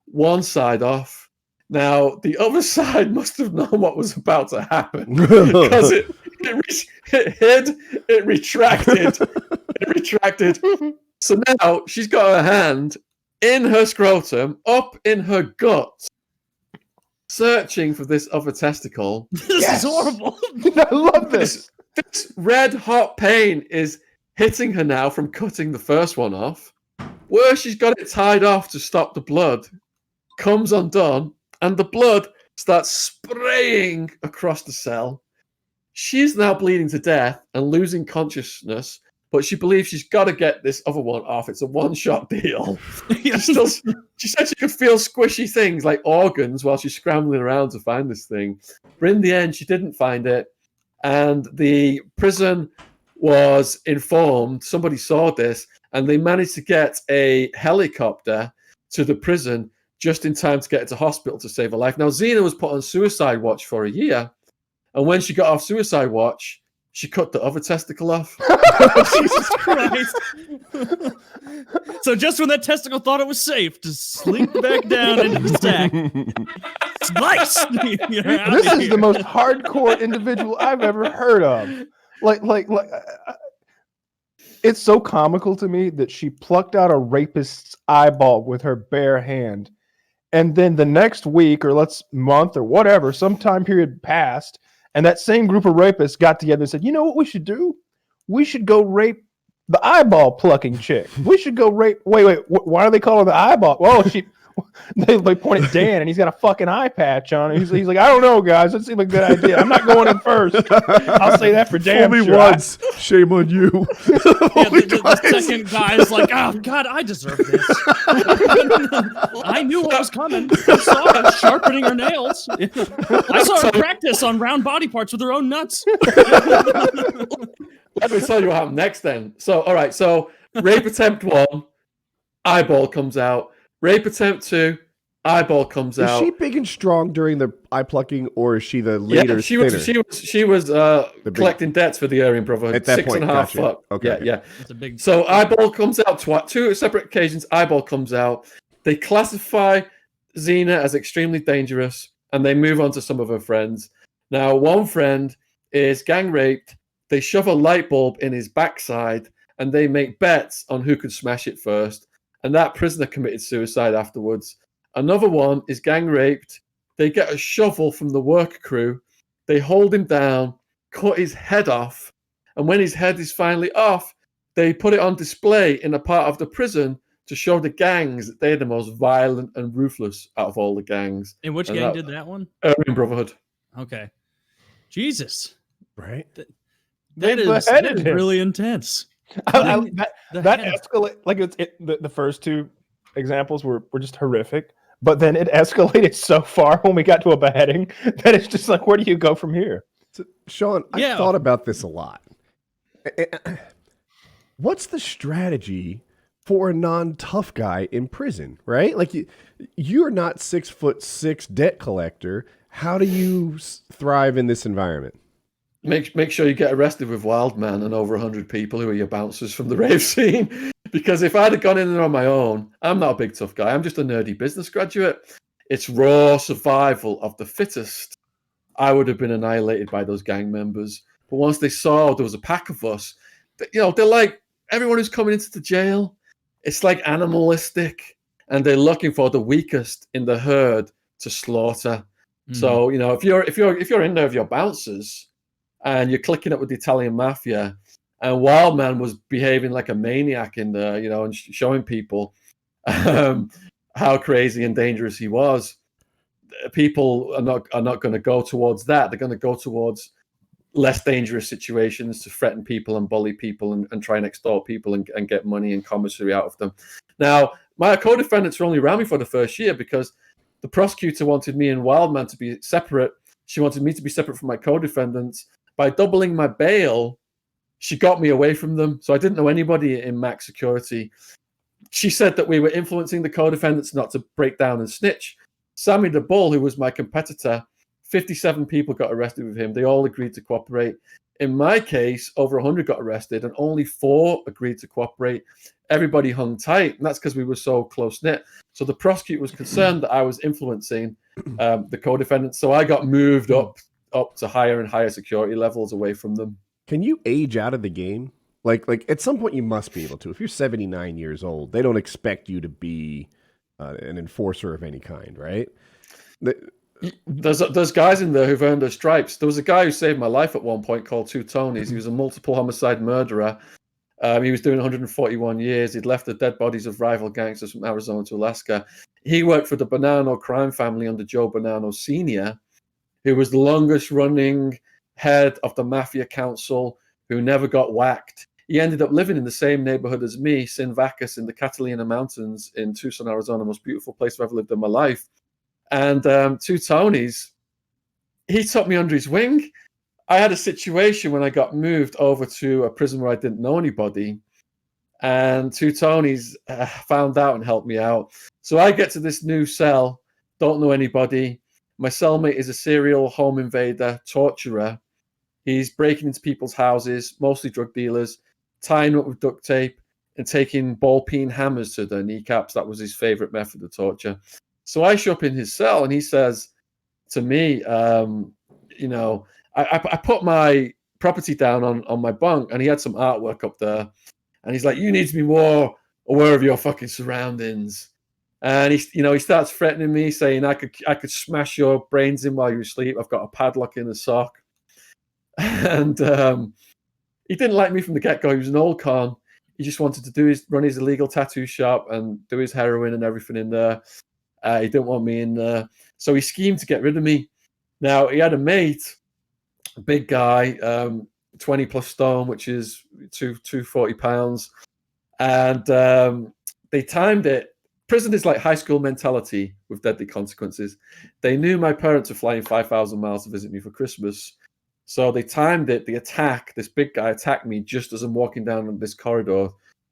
one side off. Now, the other side must have known what was about to happen because it hid, it retracted. So now she's got her hand in her scrotum, up in her gut, searching for this other testicle. This is horrible. I love this. This red hot pain is hitting her now from cutting the first one off. Where she's got it tied off to stop the blood comes undone, and the blood starts spraying across the cell. She's now bleeding to death and losing consciousness, but she believes she's got to get this other one off. It's a one-shot deal. She said she could feel squishy things like organs while she's scrambling around to find this thing. But in the end, she didn't find it. And the prison was informed. Somebody saw this, and they managed to get a helicopter to the prison just in time to get her to hospital to save her life. Now, Xena was put on suicide watch for a year. And when she got off suicide watch, she cut the other testicle off. Jesus Christ. So just when that testicle thought it was safe to slink back down into the sack. Slice! This is the most hardcore individual I've ever heard of. Like, it's so comical to me that she plucked out a rapist's eyeball with her bare hand. And then the next week or month or whatever, some time period passed, and that same group of rapists got together and said, you know what we should do? We should go rape the eyeball plucking chick. We should go rape. Wait. Why are they calling the eyeball? Well, they point at Dan, and he's got a fucking eye patch on. He's like, I don't know, guys. That seems like a good idea. I'm not going in first. I'll say that for damn Only sure. once. Shame on you. The second guy is like, oh, God, I deserve this. I knew what was coming. I saw her sharpening her nails. I saw her practice on round body parts with her own nuts. Let me tell you what happened next then. So, all right. So, rape attempt 1, eyeball comes out. Rape attempt 2, eyeball comes Is out. she big and strong during the eye plucking, or is she the later she thinner? she was collecting debts for the Aryan Brotherhood. At that 6.5 point, foot. gotcha. Okay. Yeah. It's a big. So eyeball comes out 2 separate occasions. Eyeball comes out. They classify Xena as extremely dangerous, and they move on to some of her friends. Now, one friend is gang raped. They shove a light bulb in his backside, and they make bets on who could smash it first. And that prisoner committed suicide afterwards. Another one is gang raped. They get a shovel from the work crew. They hold him down, cut his head off, and when his head is finally off, they put it on display in a part of the prison to show the gangs that they're the most violent and ruthless out of all the gangs. And which gang did that one? Aryan Brotherhood. Okay. Jesus. Right? That is really intense. That escalate like the first 2 examples were just horrific, but then it escalated so far when we got to a beheading that it's just like, where do you go from here? So, Shaun, I've thought about this a lot. What's the strategy for a non-tough guy in prison, right? Like you're not 6'6" debt collector. How do you thrive in this environment? Make sure you get arrested with Wildman and over 100 people who are your bouncers from the rave scene. Because if I'd have gone in there on my own, I'm not a big tough guy. I'm just a nerdy business graduate. It's raw survival of the fittest. I would have been annihilated by those gang members. But once they saw there was a pack of us, they're like everyone who's coming into the jail. It's like animalistic, and they're looking for the weakest in the herd to slaughter. So if you're in there with your bouncers, and you're clicking up with the Italian Mafia, and Wildman was behaving like a maniac in there, and showing people how crazy and dangerous he was. People are not going to go towards that. They're going to go towards less dangerous situations to threaten people and bully people and try and extort people and get money and commissary out of them. Now, my co-defendants were only around me for the first year because the prosecutor wanted me and Wildman to be separate. She wanted me to be separate from my co-defendants. By doubling my bail, she got me away from them. So I didn't know anybody in max security. She said that we were influencing the co-defendants not to break down and snitch. Sammy the Bull, who was my competitor, 57 people got arrested with him. They all agreed to cooperate. In my case, over 100 got arrested and only 4 agreed to cooperate. Everybody hung tight, and that's because we were so close-knit. So the prosecutor was concerned that I was influencing the co-defendants. So I got moved up to higher and higher security levels away from them. Can you age out of the game? Like at some point you must be able to. If you're 79 years old, they don't expect you to be an enforcer of any kind, right? There's guys in there who've earned their stripes. There was a guy who saved my life at one point called Two Tonys. He was a multiple homicide murderer. He was doing 141 years. He'd left the dead bodies of rival gangsters from Arizona to Alaska. He worked for the Bonanno crime family under Joe Bonanno Sr., who was the longest running head of the Mafia Council, who never got whacked. He ended up living in the same neighborhood as me, Sin Vacas, in the Catalina Mountains in Tucson, Arizona, most beautiful place I've ever lived in my life. And Two Tonys, he took me under his wing. I had a situation when I got moved over to a prison where I didn't know anybody, and Two Tonys found out and helped me out. So I get to this new cell, don't know anybody. My cellmate is a serial home invader, torturer. He's breaking into people's houses, mostly drug dealers, tying up with duct tape and taking ball-peen hammers to their kneecaps. That was his favorite method of torture. So I show up in his cell, and he says to me, I put my property down on my bunk, and he had some artwork up there. And he's like, you need to be more aware of your fucking surroundings. And he starts threatening me, saying I could smash your brains in while you sleep. I've got a padlock in the sock. And he didn't like me from the get-go. He was an old con. He just wanted to run his illegal tattoo shop and do his heroin and everything in there. He didn't want me in there. So he schemed to get rid of me. Now, he had a mate, a big guy, 20-plus stone, which is 240 pounds. And they timed it. Prison is like high school mentality with deadly consequences. They knew my parents were flying 5,000 miles to visit me for Christmas. So they timed it. This big guy attacked me just as I'm walking down this corridor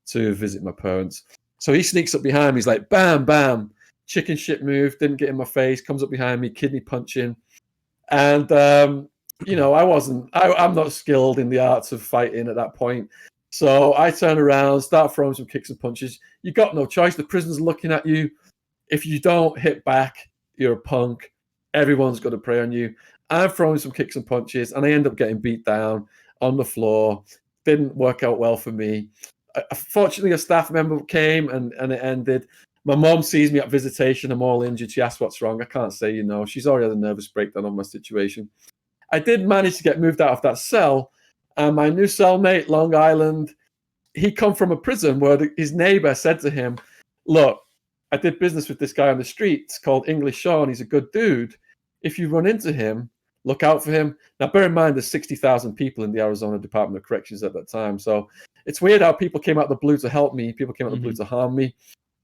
to visit my parents. So he sneaks up behind me. He's like, bam, bam, chicken shit move. Didn't get in my face. Comes up behind me, kidney punching. And, I'm not skilled in the arts of fighting at that point. So I turn around, start throwing some kicks and punches. You got no choice. The prisoner's looking at you. If you don't hit back, you're a punk. Everyone's got to prey on you. I'm throwing some kicks and punches, and I end up getting beat down on the floor. Didn't work out well for me. Fortunately, a staff member came, and it ended. My mom sees me at visitation. I'm all injured. She asks what's wrong. I can't say, She's already had a nervous breakdown on my situation. I did manage to get moved out of that cell. And my new cellmate, Long Island, he come from a prison where his neighbor said to him, look, I did business with this guy on the streets called English Shaun. He's a good dude. If you run into him, look out for him. Now, bear in mind, there's 60,000 people in the Arizona Department of Corrections at that time. So it's weird how people came out the blue to help me. People came out the blue to harm me.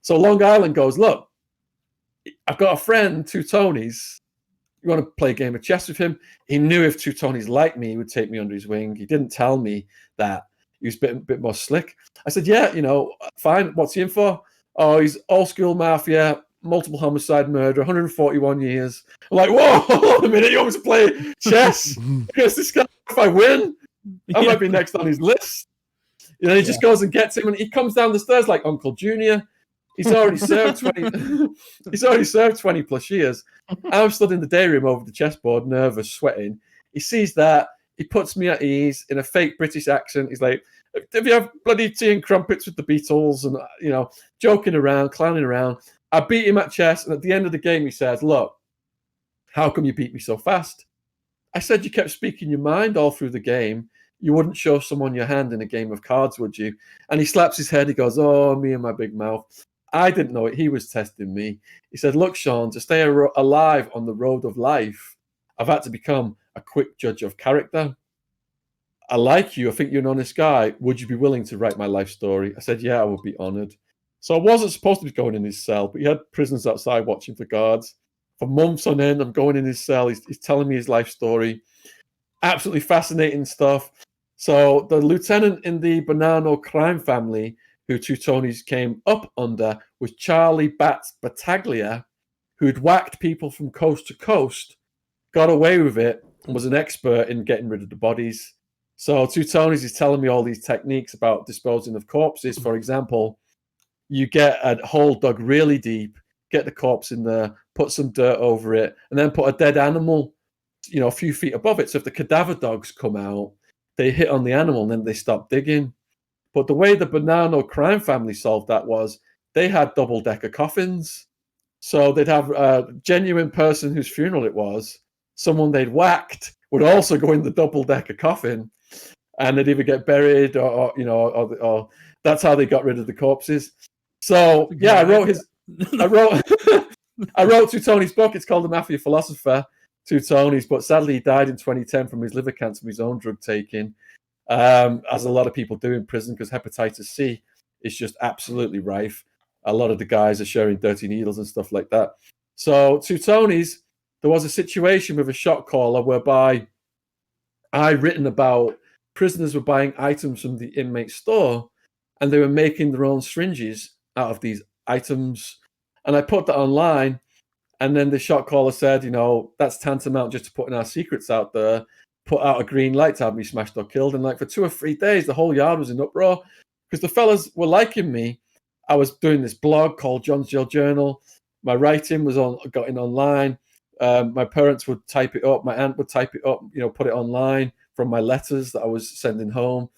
So Long Island goes, look, I've got a friend, Two Tonys. You want to play a game of chess with him? He knew if Two Tonys liked me, he would take me under his wing. He didn't tell me that. He was a bit more slick. I said, yeah, fine. What's he in for? Oh, he's old school mafia, multiple homicide murder, 141 years. I'm like, whoa, hold on a minute. You want me to play chess against this guy? If I win, I might be next on his list. He just goes and gets him, and he comes down the stairs like Uncle Junior. He's already served 20. He's already served 20 plus years. I'm stood in the day room over the chessboard, nervous, sweating. He sees that. He puts me at ease in a fake British accent. He's like, "Have you have bloody tea and crumpets with the Beatles?" And joking around, clowning around. I beat him at chess, and at the end of the game, he says, "Look, how come you beat me so fast?" I said, "You kept speaking your mind all through the game. You wouldn't show someone your hand in a game of cards, would you?" And he slaps his head. He goes, "Oh, me and my big mouth." I didn't know it. He was testing me. He said, "Look, Shaun, to stay alive on the road of life, I've had to become a quick judge of character. I like you. I think you're an honest guy. Would you be willing to write my life story?" I said, "Yeah, I would be honored." So I wasn't supposed to be going in his cell, but he had prisoners outside watching for guards. For months on end, I'm going in his cell. He's telling me his life story. Absolutely fascinating stuff. So the lieutenant in the Bonanno crime family who Two Tonys came up under was Charlie Bats Battaglia, who'd whacked people from coast to coast, got away with it, and was an expert in getting rid of the bodies. So Two Tonys is telling me all these techniques about disposing of corpses. For example, you get a hole dug really deep, get the corpse in there, put some dirt over it, and then put a dead animal, a few feet above it. So if the cadaver dogs come out, they hit on the animal and then they stop digging. But the way the Bonanno crime family solved that was they had double-decker coffins. So they'd have a genuine person whose funeral it was, someone they'd whacked would also go in the double-decker coffin, and they'd either get buried or that's how they got rid of the corpses. So yeah, I wrote Two Tonys' book. It's called The Mafia Philosopher, Two Tonys, but sadly he died in 2010 from his liver cancer from his own drug taking. As a lot of people do in prison, because hepatitis C is just absolutely rife. A lot of the guys are sharing dirty needles and stuff like that. So Two Tonys, there was a situation with a shot caller whereby I'd written about prisoners were buying items from the inmate store and they were making their own syringes out of these items. And I put that online, and then the shot caller said, that's tantamount just to putting our secrets out there. Put out a green light to have me smashed or killed. And for 2 or 3 days, the whole yard was in uproar because the fellas were liking me. I was doing this blog called John's Jail Journal. My writing was got in online. My parents would type it up. My aunt would type it up, put it online from my letters that I was sending home.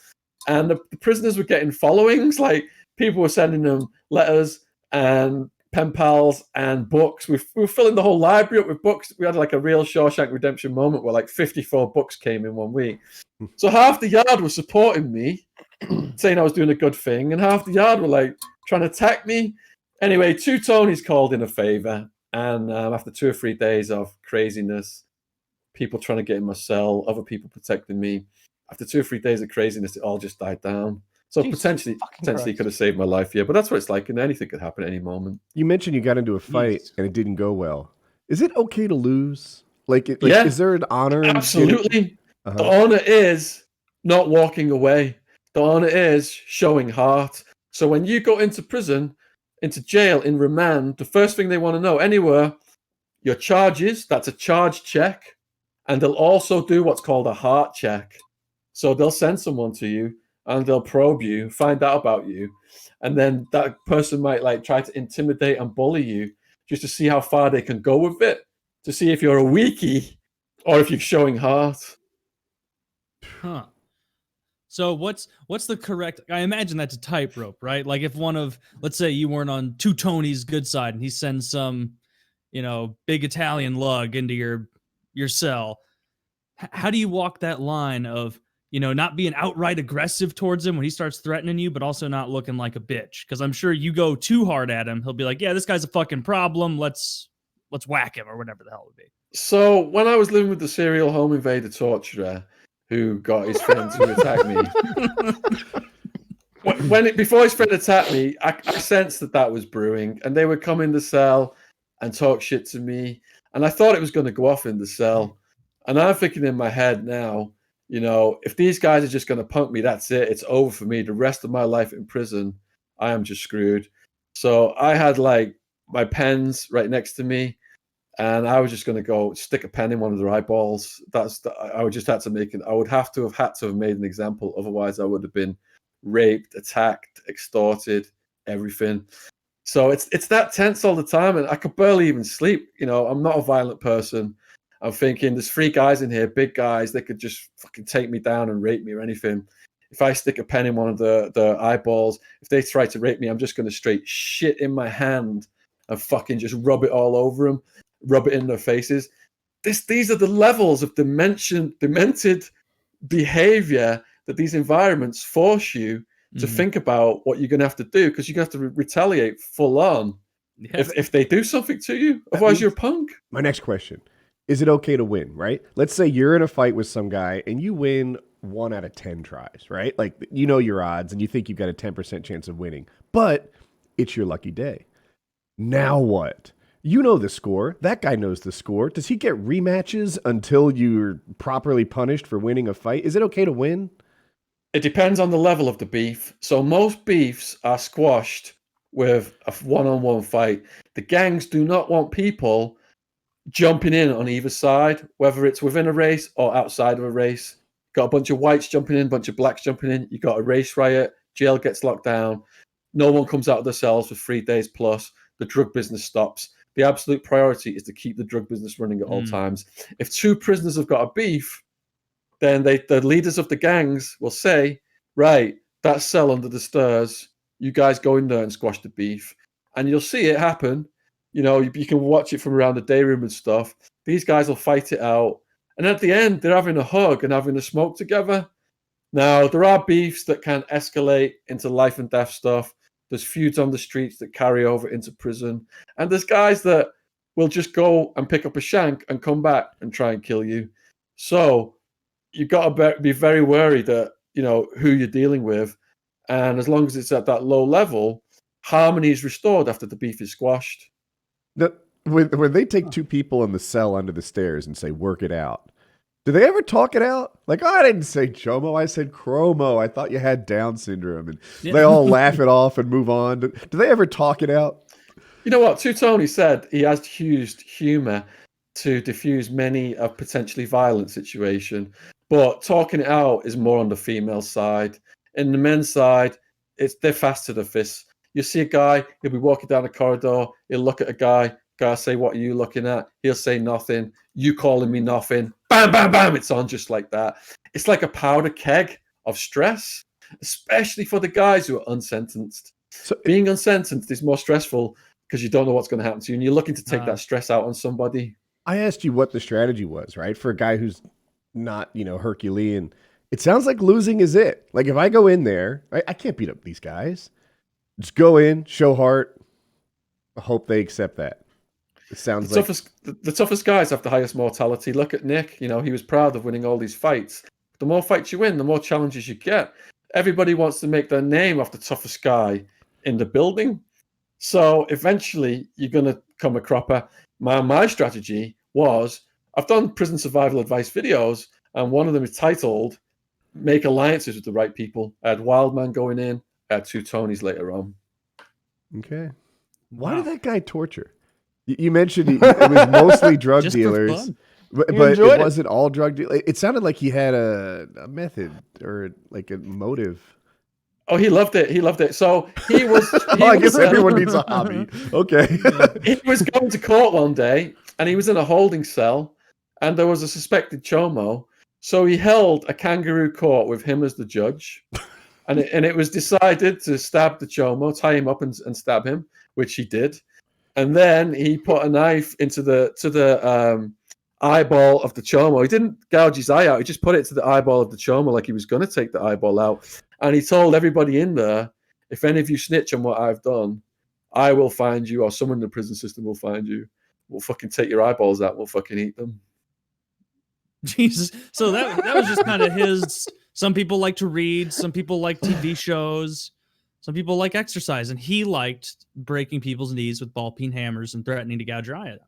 And the prisoners were getting followings. Like people were sending them letters and pen pals and books. We were filling the whole library up with books. We had like a real Shawshank Redemption moment where like 54 books came in 1 week. So half the yard was supporting me, saying I was doing a good thing, and half the yard were like trying to attack me. Anyway, Two Tonys called in a favor, and after 2 or 3 days of craziness, people trying to get in my cell, other people protecting me, after 2 or 3 days of craziness, it all just died down. So potentially could have saved my life, yeah. But that's what it's like, and anything could happen at any moment. You mentioned you got into a fight and it didn't go well. Is it okay to lose? Is there an honor? Absolutely. The honor is not walking away. The honor is showing heart. So when you go into prison, into jail, in remand, the first thing they want to know anywhere, your charges, that's a charge check. And they'll also do what's called a heart check. So they'll send someone to you and they'll probe you, find out about you. And then that person might like try to intimidate and bully you just to see how far they can go with it, to see if you're a weakie or if you're showing heart. Huh. So what's the correct? I imagine that's a tightrope, right? Like if one of, let's say you weren't on Two Tony's good side, and he sends some, big Italian lug into your cell. How do you walk that line of not being outright aggressive towards him when he starts threatening you, but also not looking like a bitch? Because I'm sure you go too hard at him, he'll be like, "Yeah, this guy's a fucking problem. Let's whack him," or whatever the hell it would be. So when I was living with the serial home invader torturer who got his friend to attack me, before his friend attacked me, I sensed that was brewing, and they would come in the cell and talk shit to me, and I thought it was going to go off in the cell. And I'm thinking in my head now, if these guys are just going to punk me, that's it. It's over for me. The rest of my life in prison, I am just screwed. So I had like my pens right next to me, and I was just going to go stick a pen in one of their eyeballs. I would just had to make it. I would have to have made an example. Otherwise, I would have been raped, attacked, extorted, everything. So it's that tense all the time, and I could barely even sleep. I'm not a violent person. I'm thinking there's 3 guys in here, big guys. They could just fucking take me down and rape me or anything. If I stick a pen in one of the eyeballs, if they try to rape me, I'm just going to straight shit in my hand and fucking just rub it all over them, rub it in their faces. These are the levels of demented behavior that these environments force you to think about what you're going to have to do, because you're going to have to retaliate full on if they do something to you. Otherwise, you're a punk. My next question. Is it okay to win, right? Let's say you're in a fight with some guy and you win 1 out of 10 tries, right? Like, your odds and you think you've got a 10% chance of winning, but it's your lucky day. Now what? You know the score. That guy knows the score. Does he get rematches until you're properly punished for winning a fight? Is it okay to win? It depends on the level of the beef. So most beefs are squashed with a one-on-one fight. The gangs do not want people jumping in on either side, whether it's within a race or outside of a race. Got a bunch of whites jumping in, a bunch of blacks jumping in. You got a race riot, jail gets locked down. No one comes out of their cells for 3 days plus. The drug business stops. The absolute priority is to keep the drug business running at all times. If 2 prisoners have got a beef, then the leaders of the gangs will say, right, that cell under the stairs, you guys go in there and squash the beef. And you'll see it happen. You can watch it from around the day room and stuff. These guys will fight it out. And at the end, they're having a hug and having a smoke together. Now, there are beefs that can escalate into life and death stuff. There's feuds on the streets that carry over into prison. And there's guys that will just go and pick up a shank and come back and try and kill you. So you've got to be very wary that, who you're dealing with. And as long as it's at that low level, harmony is restored after the beef is squashed. When they take 2 people in the cell under the stairs and say, work it out, do they ever talk it out? Like, I didn't say Chomo, I said Chromo. I thought you had Down syndrome. And they all laugh it off and move on. Do they ever talk it out? You know what? Two Tony said he has used humor to diffuse many a potentially violent situation. But talking it out is more on the female side. In the men's side, they're fast to the fists. You see a guy, he'll be walking down a corridor, he'll look at a guy say, what are you looking at? He'll say nothing. You calling me nothing. Bam, bam, bam. It's on just like that. It's like a powder keg of stress, especially for the guys who are unsentenced. So being unsentenced is more stressful because you don't know what's going to happen to you, and you're looking to take that stress out on somebody. I asked you what the strategy was, right? For a guy who's not, Herculean. It sounds like losing is it. Like if I go in there, I can't beat up these guys. Just go in, show heart. I hope they accept that. It sounds the toughest guys have the highest mortality. Look at Nick. He was proud of winning all these fights. The more fights you win, the more challenges you get. Everybody wants to make their name off the toughest guy in the building. So eventually you're going to come a cropper. My strategy was, I've done prison survival advice videos, And one of them is titled Make Alliances with the Right People. I had Wildman going in. I had 2 Tonys later on. Okay. Why Wow. did that guy torture? You mentioned it was mostly drug Just for dealers, fun. but He enjoyed it it. wasn't all drug dealers. It sounded like he had a method or like a motive. Oh, he loved it. He loved it. So he was. He I guess was, everyone needs a hobby. Okay. he was going to court one day, and he was in a holding cell, and there was a suspected chomo. So he held a kangaroo court with him as the judge, and it was decided to stab the chomo, tie him up, and stab him, which he did. And then he put a knife into the eyeball of the chomo. He didn't gouge his eye out. He just put it to the eyeball of the chomo like he was going to take the eyeball out. And he told everybody in there, if any of you snitch on what I've done, I will find you, or someone in the prison system will find you. We'll fucking take your eyeballs out. We'll fucking eat them. Jesus. So that was just kind of his. Some people like to read. Some people like TV shows. Some people like exercise, and he liked breaking people's knees with ball peen hammers and threatening to gouge your eye out.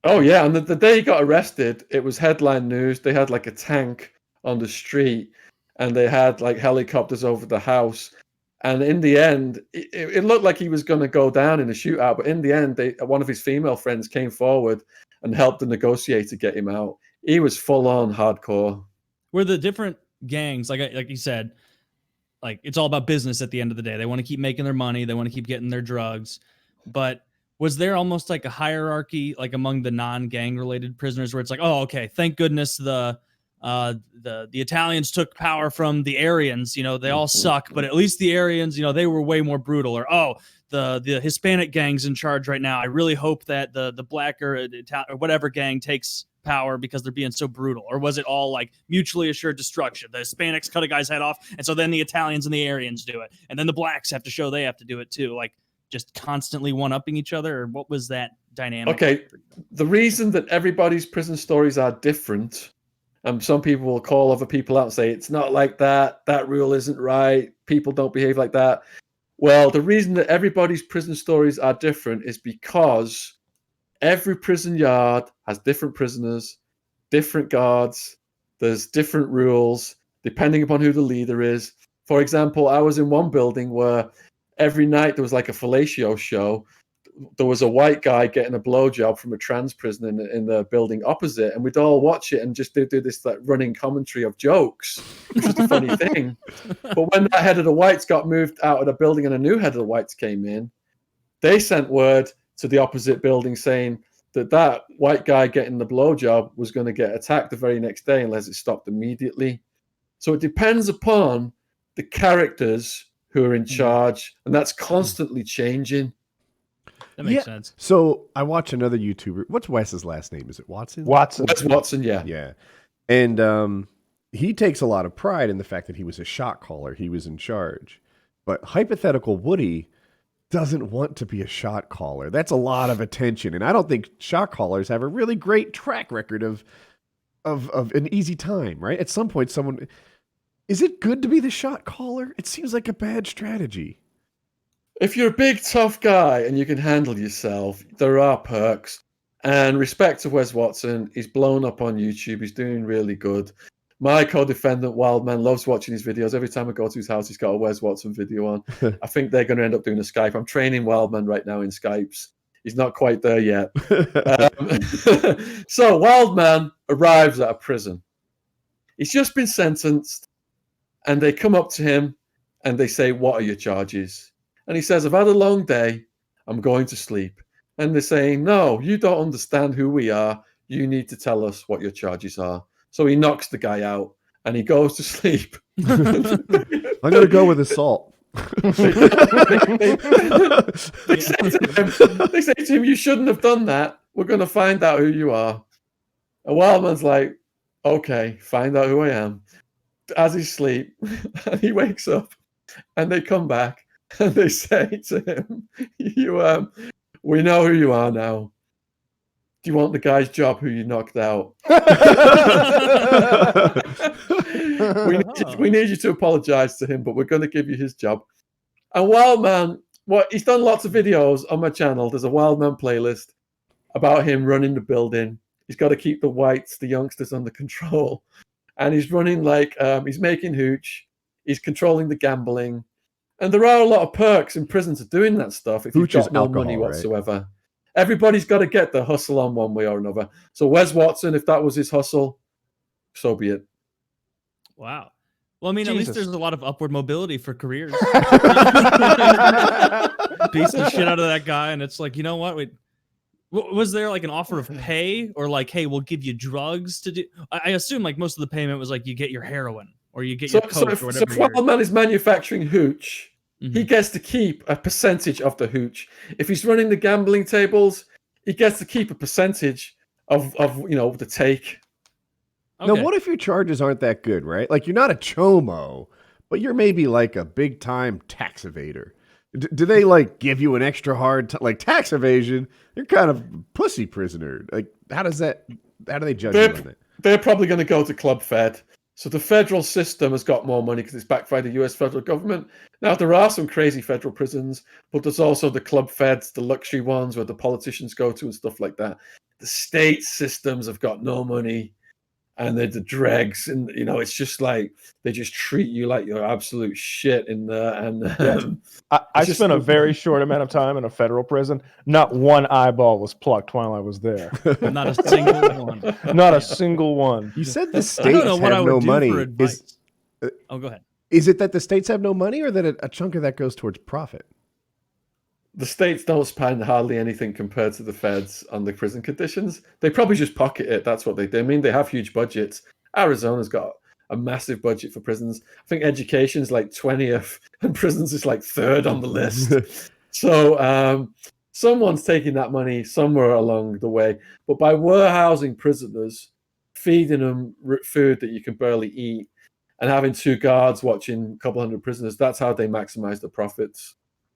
Oh yeah, and the day he got arrested, it was headline news. They had like a tank on the street, and they had like helicopters over the house. And in the end, it looked like he was going to go down in a shootout. But in the end, one of his female friends came forward and helped the negotiator get him out. He was full on hardcore. Where the different gangs, like you said, like it's all about business at the end of the day. They want to keep making their money. They want to keep getting their drugs. But was there almost like a hierarchy, like among the non-gang related prisoners, where it's like, oh, okay, thank goodness the Italians took power from the Aryans. You know, they all suck, but at least the Aryans, you know, they were way more brutal. Or the Hispanic gang's in charge right now. I really hope that the black or whatever gang takes power because they're being so brutal. Or was it all like mutually assured destruction? The Hispanics cut a guy's head off, and so then the Italians and the Aryans do it, and then the blacks have to show they have to do it too. Like just constantly one-upping each other, or what was that dynamic? Okay, the reason that everybody's prison stories are different, and some people will call other people out and say it's not like that, that rule isn't right, people don't behave like that. Well, the reason that everybody's prison stories are different is because every prison yard has different prisoners, different guards, there's different rules depending upon who the leader is. For example, I was in one building where every night there was like a fellatio show. There was a white guy getting a blowjob from a trans prisoner in the building opposite, and we'd all watch it and just do this like running commentary of jokes, which was the funny thing. But when that head of the whites got moved out of the building and a new head of the whites came in, they sent word to the opposite building saying that white guy getting the blowjob was going to get attacked the very next day unless it stopped immediately. So it depends upon the characters who are in charge, and that's constantly changing. That makes sense. So I watch another YouTuber. What's Wes's last name? Is it Watson? Wes Watson, yeah. Yeah. And he takes a lot of pride in the fact that he was a shot caller. He was in charge. But hypothetical Woody doesn't want to be a shot caller. That's a lot of attention. And I don't think shot callers have a really great track record of an easy time, right? At some point, someone... Is it good to be the shot caller? It seems like a bad strategy. If you're a big, tough guy and you can handle yourself, there are perks. And respect to Wes Watson, he's blown up on YouTube. He's doing really good. My co-defendant, Wildman, loves watching his videos. Every time I go to his house, he's got a Wes Watson video on. I think they're going to end up doing a Skype. I'm training Wildman right now in Skypes. He's not quite there yet. So Wildman arrives at a prison. He's just been sentenced. And they come up to him and they say, "What are your charges?" And he says, "I've had a long day. I'm going to sleep." And they're saying, "No, you don't understand who we are. You need to tell us what your charges are." So he knocks the guy out and he goes to sleep. I'm going to go with assault. They say to him, "You shouldn't have done that. We're going to find out who you are." And Wildman's like, "Okay, find out who I am." As he sleep, and he wakes up, and they come back and they say to him, "We know who you are now. Do you want the guy's job who you knocked out?" we need you to apologize to him, but we're going to give you his job. And Wildman, he's done lots of videos on my channel. There's a Wildman playlist about him running the building. He's got to keep the whites, the youngsters, under control. and he's running like he's making hooch, he's controlling the gambling, and there are a lot of perks in prison to doing that stuff if Hooch you've is got no alcohol, money right? whatsoever. Everybody's got to get the hustle on one way or another. So Wes Watson, if that was his hustle, so be it. Wow. Well, I mean, at least Jesus. there's a lot of upward mobility for careers. Beats the shit out of that guy, and it's like, you know what? Wait, was there like an offer of pay, or like, hey, we'll give you drugs to do? I assume like most of the payment was like you get your heroin or you get your coke or whatever. If Wildman is manufacturing hooch, Mhm. he gets to keep a percentage of the hooch. If he's running the gambling tables, he gets to keep a percentage of the take. Okay. Now, what if your charges aren't that good, right? Like, you're not a chomo, but you're maybe like a big time tax evader. Do they like give you an extra hard like tax evasion? You're kind of pussy prisoner. Like, how do they judge you on that? They're probably going to go to Club Fed. So the federal system has got more money because it's backed by the US federal government. Now, there are some crazy federal prisons, but there's also the Club Feds, the luxury ones where the politicians go to and stuff like that. The state systems have got no money, and they're the dregs, and it's just like they just treat you like you're absolute shit in there. And I spent a very short amount of time in a federal prison. Not one eyeball was plucked while I was there. Not a single one. Not a single one. You said the I states don't know what I have would no do money. for advice. Oh, go ahead. Is it that the states have no money, or that a chunk of that goes towards profit? the states don't spend hardly anything compared to the feds on the prison conditions. They probably just pocket it. That's what they do. I mean, they have huge budgets. Arizona's got a massive budget for prisons. I think education is like 20th and prisons is like 3rd on the list. So someone's taking that money somewhere along the way. But by warehousing prisoners, feeding them food that you can barely eat, and having 2 guards watching a couple hundred prisoners, that's how they maximize the profits.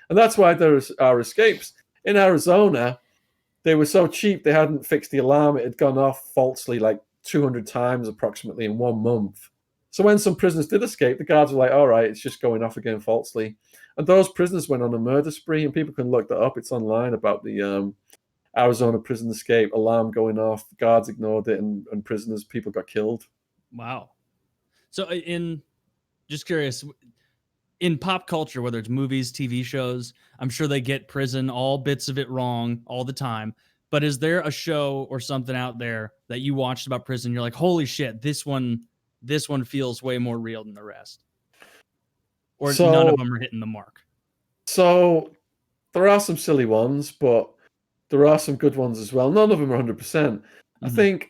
And that's why there are escapes. In Arizona, they were so cheap, they hadn't fixed the alarm. It had gone off falsely like 200 times approximately in 1 month. So when some prisoners did escape, the guards were like, all right, it's just going off again falsely. And those prisoners went on a murder spree, and people can look that up. It's online about the Arizona prison escape, alarm going off, guards ignored it, and prisoners, people got killed. Wow. So just curious, in pop culture, whether it's movies, TV shows, I'm sure they get prison, all bits of it wrong all the time. But is there a show or something out there that you watched about prison? You're like, holy shit, this one feels way more real than the rest. Or none of them are hitting the mark. So there are some silly ones, but there are some good ones as well. None of them are 100%. Mm-hmm. I think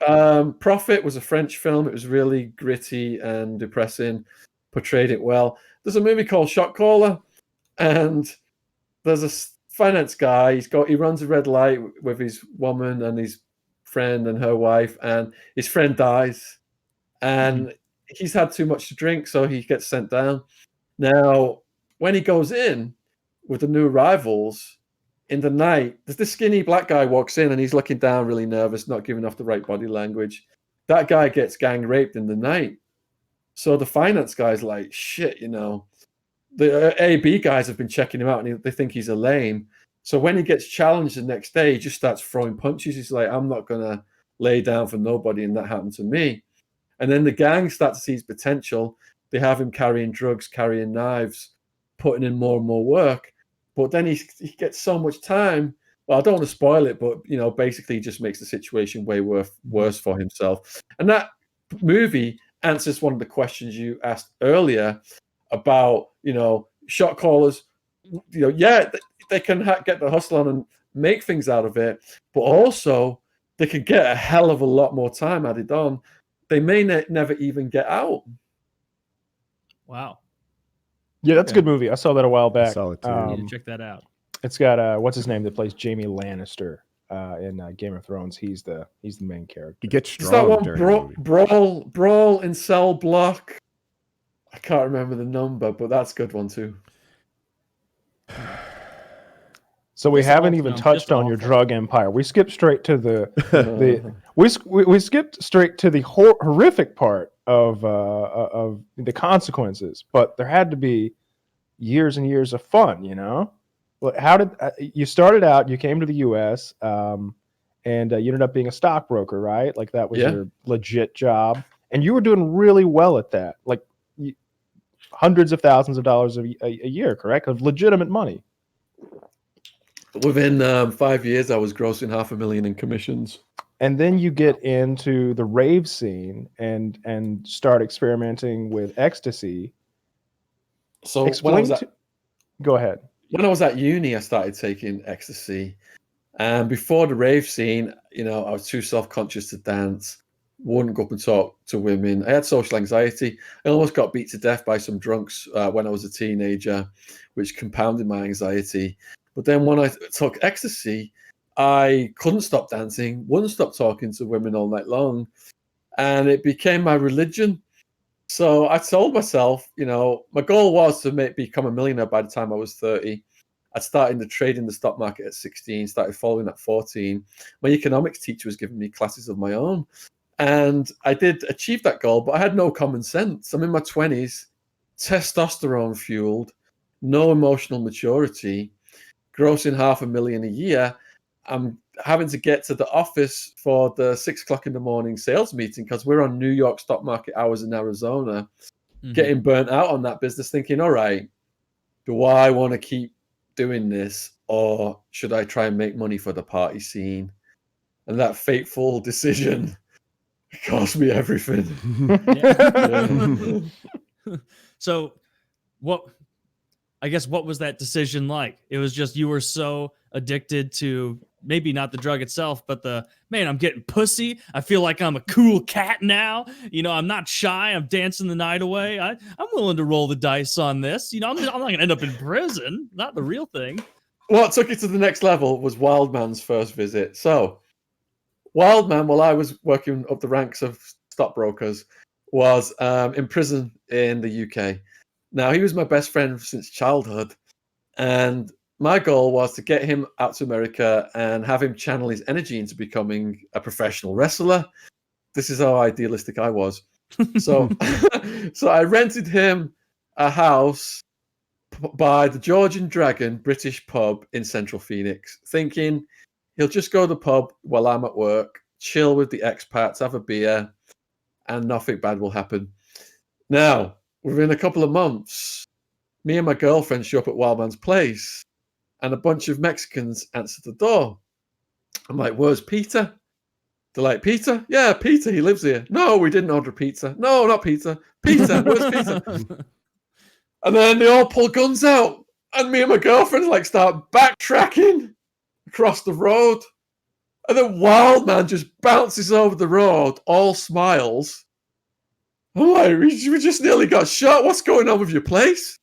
Prophet was a French film. It was really gritty and depressing, portrayed it well. There's a movie called Shot Caller, and there's a finance guy. He runs a red light with his woman and his friend and her wife, and his friend dies, and he's had too much to drink, so he gets sent down. Now, when he goes in with the new arrivals in the night, there's this skinny black guy walks in, and he's looking down, really nervous, not giving off the right body language. That guy gets gang raped in the night. So the finance guy's like, shit, the AB guys have been checking him out, and they think he's a lame. So when he gets challenged the next day, he just starts throwing punches. He's like, I'm not going to lay down for nobody, and that happened to me. And then the gang start to see his potential. They have him carrying drugs, carrying knives, putting in more and more work. But then he gets so much time. Well, I don't want to spoil it, but, basically he just makes the situation way worse for himself. And that movie answers one of the questions you asked earlier about, shot callers. They can get the hustle on and make things out of it, but also they can get a hell of a lot more time added on. They may never even get out. Wow. Yeah, that's a good movie. I saw that a while back. Check that out. It's got what's his name that plays Jaime Lannister in Game of Thrones. He's the main character. He gets strong. Is that one brawl in cell block? I can't remember the number, but that's a good one too. So we haven't even touched on your drug empire. We skipped straight to we skipped straight to the horrific part of the consequences. But there had to be years and years of fun, How did you started out? You came to the U.S. And you ended up being a stockbroker, right? Like that was your legit job. and you were doing really well at that, like hundreds of thousands of dollars a year, correct? Of legitimate money. Within 5 years, I was grossing $500,000 in commissions. And then you get into the rave scene and start experimenting with ecstasy. So Go ahead. When I was at uni, I started taking ecstasy. And before the rave scene, I was too self-conscious to dance, wouldn't go up and talk to women. I had social anxiety. I almost got beat to death by some drunks when I was a teenager, which compounded my anxiety. But then when I took ecstasy, I couldn't stop dancing, wouldn't stop talking to women all night long. And it became my religion. So I told myself, my goal was to become a millionaire by the time I was 30. I started to trade in the stock market at 16, started following at 14. My economics teacher was giving me classes of my own. And I did achieve that goal, but I had no common sense. I'm in my 20s, testosterone fueled, no emotional maturity, grossing $500,000 a year. I'm having to get to the office for the 6 o'clock in the morning sales meeting because we're on New York stock market hours in Arizona, getting burnt out on that business, thinking, all right, do I want to keep doing this or should I try and make money for the party scene? And that fateful decision cost me everything. So what was that decision like? It was just you were so addicted to maybe not the drug itself, but I'm getting pussy. I feel like I'm a cool cat now. I'm not shy. I'm dancing the night away. I'm willing to roll the dice on this. I'm not going to end up in prison. Not the real thing. What took it to the next level was Wildman's first visit. So Wildman, while I was working up the ranks of stockbrokers, was in prison in the UK. Now, he was my best friend since childhood. And my goal was to get him out to America and have him channel his energy into becoming a professional wrestler. This is how idealistic I was. So, so I rented him a house by the George and Dragon British pub in Central Phoenix, thinking he'll just go to the pub while I'm at work, chill with the expats, have a beer, and nothing bad will happen. Now, within a couple of months, me and my girlfriend show up at Wildman's place, and a bunch of Mexicans answer the door. I'm like, where's Peter? They're like, Peter? Yeah, Peter, he lives here. No, we didn't order pizza. No, not pizza. Peter, where's Peter? And then they all pull guns out, and me and my girlfriend start backtracking across the road. And then Wildman just bounces over the road, all smiles. I'm like, we just nearly got shot. What's going on with your place?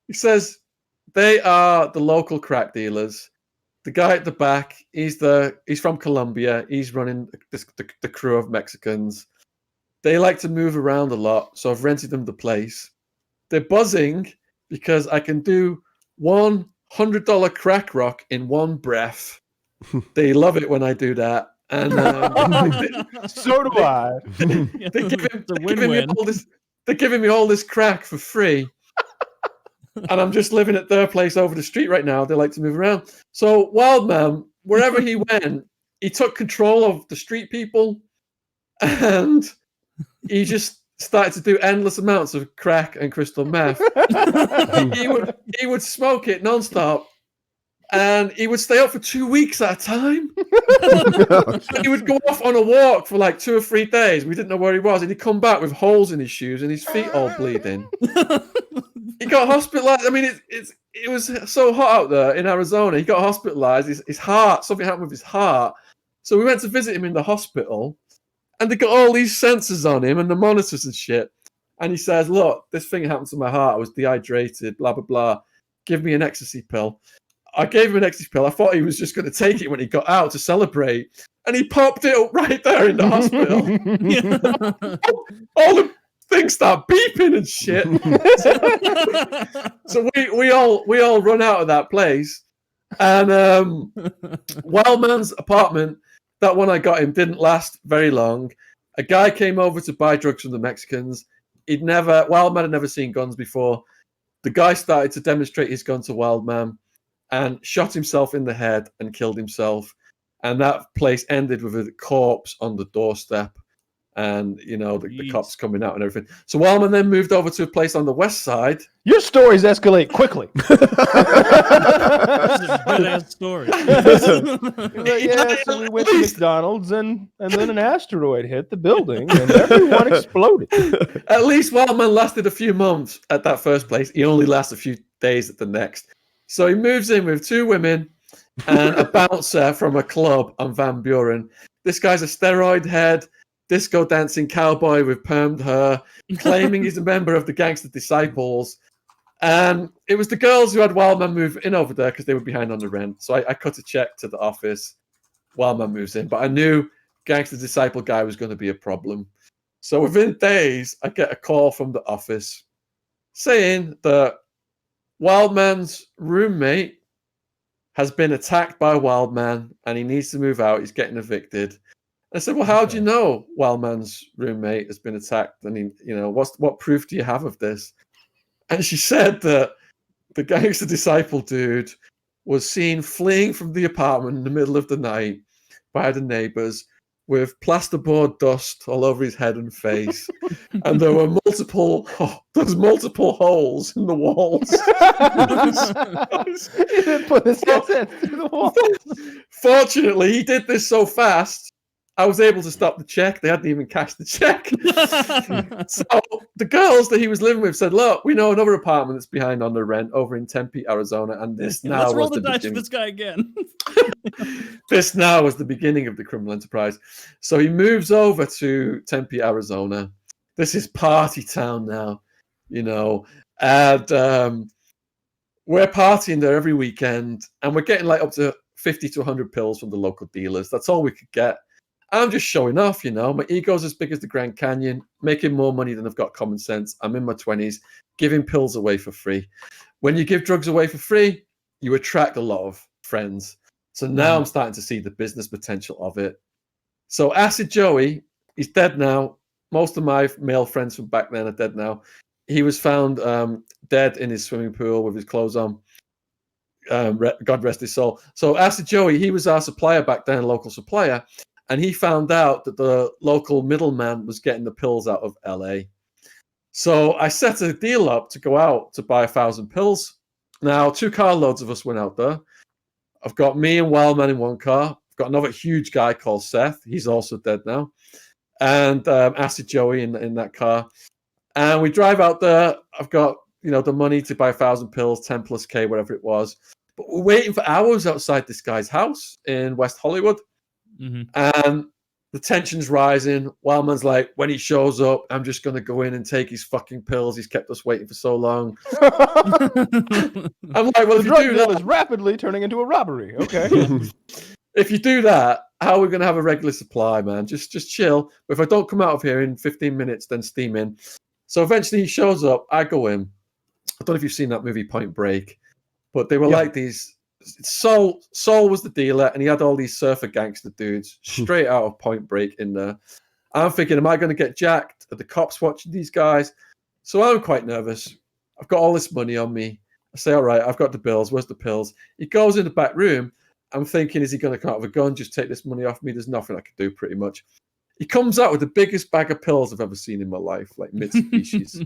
He says, they are the local crack dealers. The guy at the back, he's from Colombia. He's running the crew of Mexicans. They like to move around a lot, so I've rented them the place. They're buzzing because I can do $100 crack rock in one breath. They love it when I do that. And so do I. They're giving me all this crack for free. And I'm just living at their place over the street right now. They like to move around. So Wildman, wherever he went, he took control of the street people, and he just started to do endless amounts of crack and crystal meth. he would smoke it nonstop, and he would stay up for 2 weeks at a time. He would go off on a walk for 2 or 3 days. We didn't know where he was, and he'd come back with holes in his shoes and his feet all bleeding. He got hospitalized. I mean, it was so hot out there in Arizona. He got hospitalized. His heart, something happened with his heart. So we went to visit him in the hospital, and they got all these sensors on him and the monitors and shit. And he says, look, this thing happened to my heart. I was dehydrated, blah, blah, blah. Give me an ecstasy pill. I gave him an ecstasy pill. I thought he was just going to take it when he got out to celebrate. And he popped it up right there in the hospital. All the things start beeping and shit. So we all run out of that place. And Wildman's apartment, that one I got him, didn't last very long. A guy came over to buy drugs from the Mexicans. Wildman had never seen guns before. The guy started to demonstrate his gun to Wildman and shot himself in the head and killed himself. And that place ended with a corpse on the doorstep. and the cops coming out and everything. So Wildman then moved over to a place on the west side. Your stories escalate quickly. That's a good ass story. So we went to McDonald's and then an asteroid hit the building and everyone exploded. At least Wildman lasted a few months at that first place. He only lasted a few days at the next. So he moves in with 2 women and a bouncer from a club on Van Buren. This guy's a steroid head, disco dancing cowboy with permed hair, claiming he's a member of the Gangster Disciples. And it was the girls who had Wildman move in over there because they were behind on the rent. So I cut a check to the office. Wildman moves in. But I knew Gangster Disciple guy was going to be a problem. So within days, I get a call from the office saying that Wildman's roommate has been attacked by Wildman and he needs to move out. He's getting evicted. I said, well, how do you know Wildman's roommate has been attacked? I mean, what proof do you have of this? And she said that the Gangster Disciple dude was seen fleeing from the apartment in the middle of the night by the neighbors with plasterboard dust all over his head and face. And there were multiple holes in the walls. He didn't put his head through the wall. Fortunately, he did this so fast, I was able to stop the check. They hadn't even cashed the check. So the girls that he was living with said, look, we know another apartment that's behind on the rent over in Tempe, Arizona. And this now Let's roll was the dice for beginning. this guy again. This now was the beginning of the criminal enterprise. So he moves over to Tempe, Arizona. This is party town now, and we're partying there every weekend, and we're getting like up to 50 to 100 pills from the local dealers. That's all we could get. I'm just showing off, My ego's as big as the Grand Canyon, making more money than I've got common sense. I'm in my 20s, giving pills away for free. When you give drugs away for free, you attract a lot of friends. So now I'm starting to see the business potential of it. So Acid Joey, he's dead now. Most of my male friends from back then are dead now. He was found dead in his swimming pool with his clothes on. God rest his soul. So Acid Joey, he was our supplier back then, local supplier. And he found out that the local middleman was getting the pills out of LA. So I set a deal up to go out to buy 1,000 pills. Now, 2 carloads of us went out there. I've got me and Wildman in one car. I've got another huge guy called Seth. He's also dead now. And Acid Joey in that car. And we drive out there. I've got, the money to buy 1,000 pills, 10 plus K, whatever it was. But we're waiting for hours outside this guy's house in West Hollywood. Mm-hmm. And the tension's rising. Wildman's like, when he shows up, I'm just going to go in and take his fucking pills. He's kept us waiting for so long. I'm like, well, the drug deal is rapidly turning into a robbery. Okay. If you do that, how are we going to have a regular supply, man? Just chill. But if I don't come out of here in 15 minutes, then steam in. So eventually he shows up. I go in. I don't know if you've seen that movie Point Break, but they were like these. Sol was the dealer, and he had all these surfer gangster dudes straight out of Point Break in there. I'm thinking, am I going to get jacked? Are the cops watching these guys? So I'm quite nervous. I've got all this money on me. I say, all right, I've got the bills. Where's the pills? He goes in the back room. I'm thinking, is he going to come out with a gun, just take this money off me? There's nothing I can do, pretty much. He comes out with the biggest bag of pills I've ever seen in my life, like mid-species.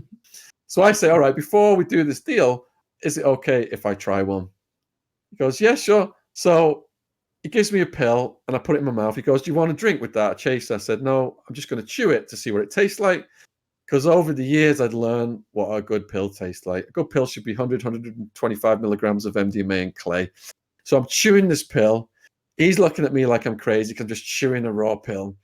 So I say, all right, before we do this deal, is it okay if I try one? He goes, yeah, sure. So he gives me a pill and I put it in my mouth. He goes, do you want a drink with that? A chaser? I said, no, I'm just going to chew it to see what it tastes like. Because over the years, I'd learned what a good pill tastes like. A good pill should be 100, 125 milligrams of MDMA and clay. So I'm chewing this pill. He's looking at me like I'm crazy because I'm just chewing a raw pill.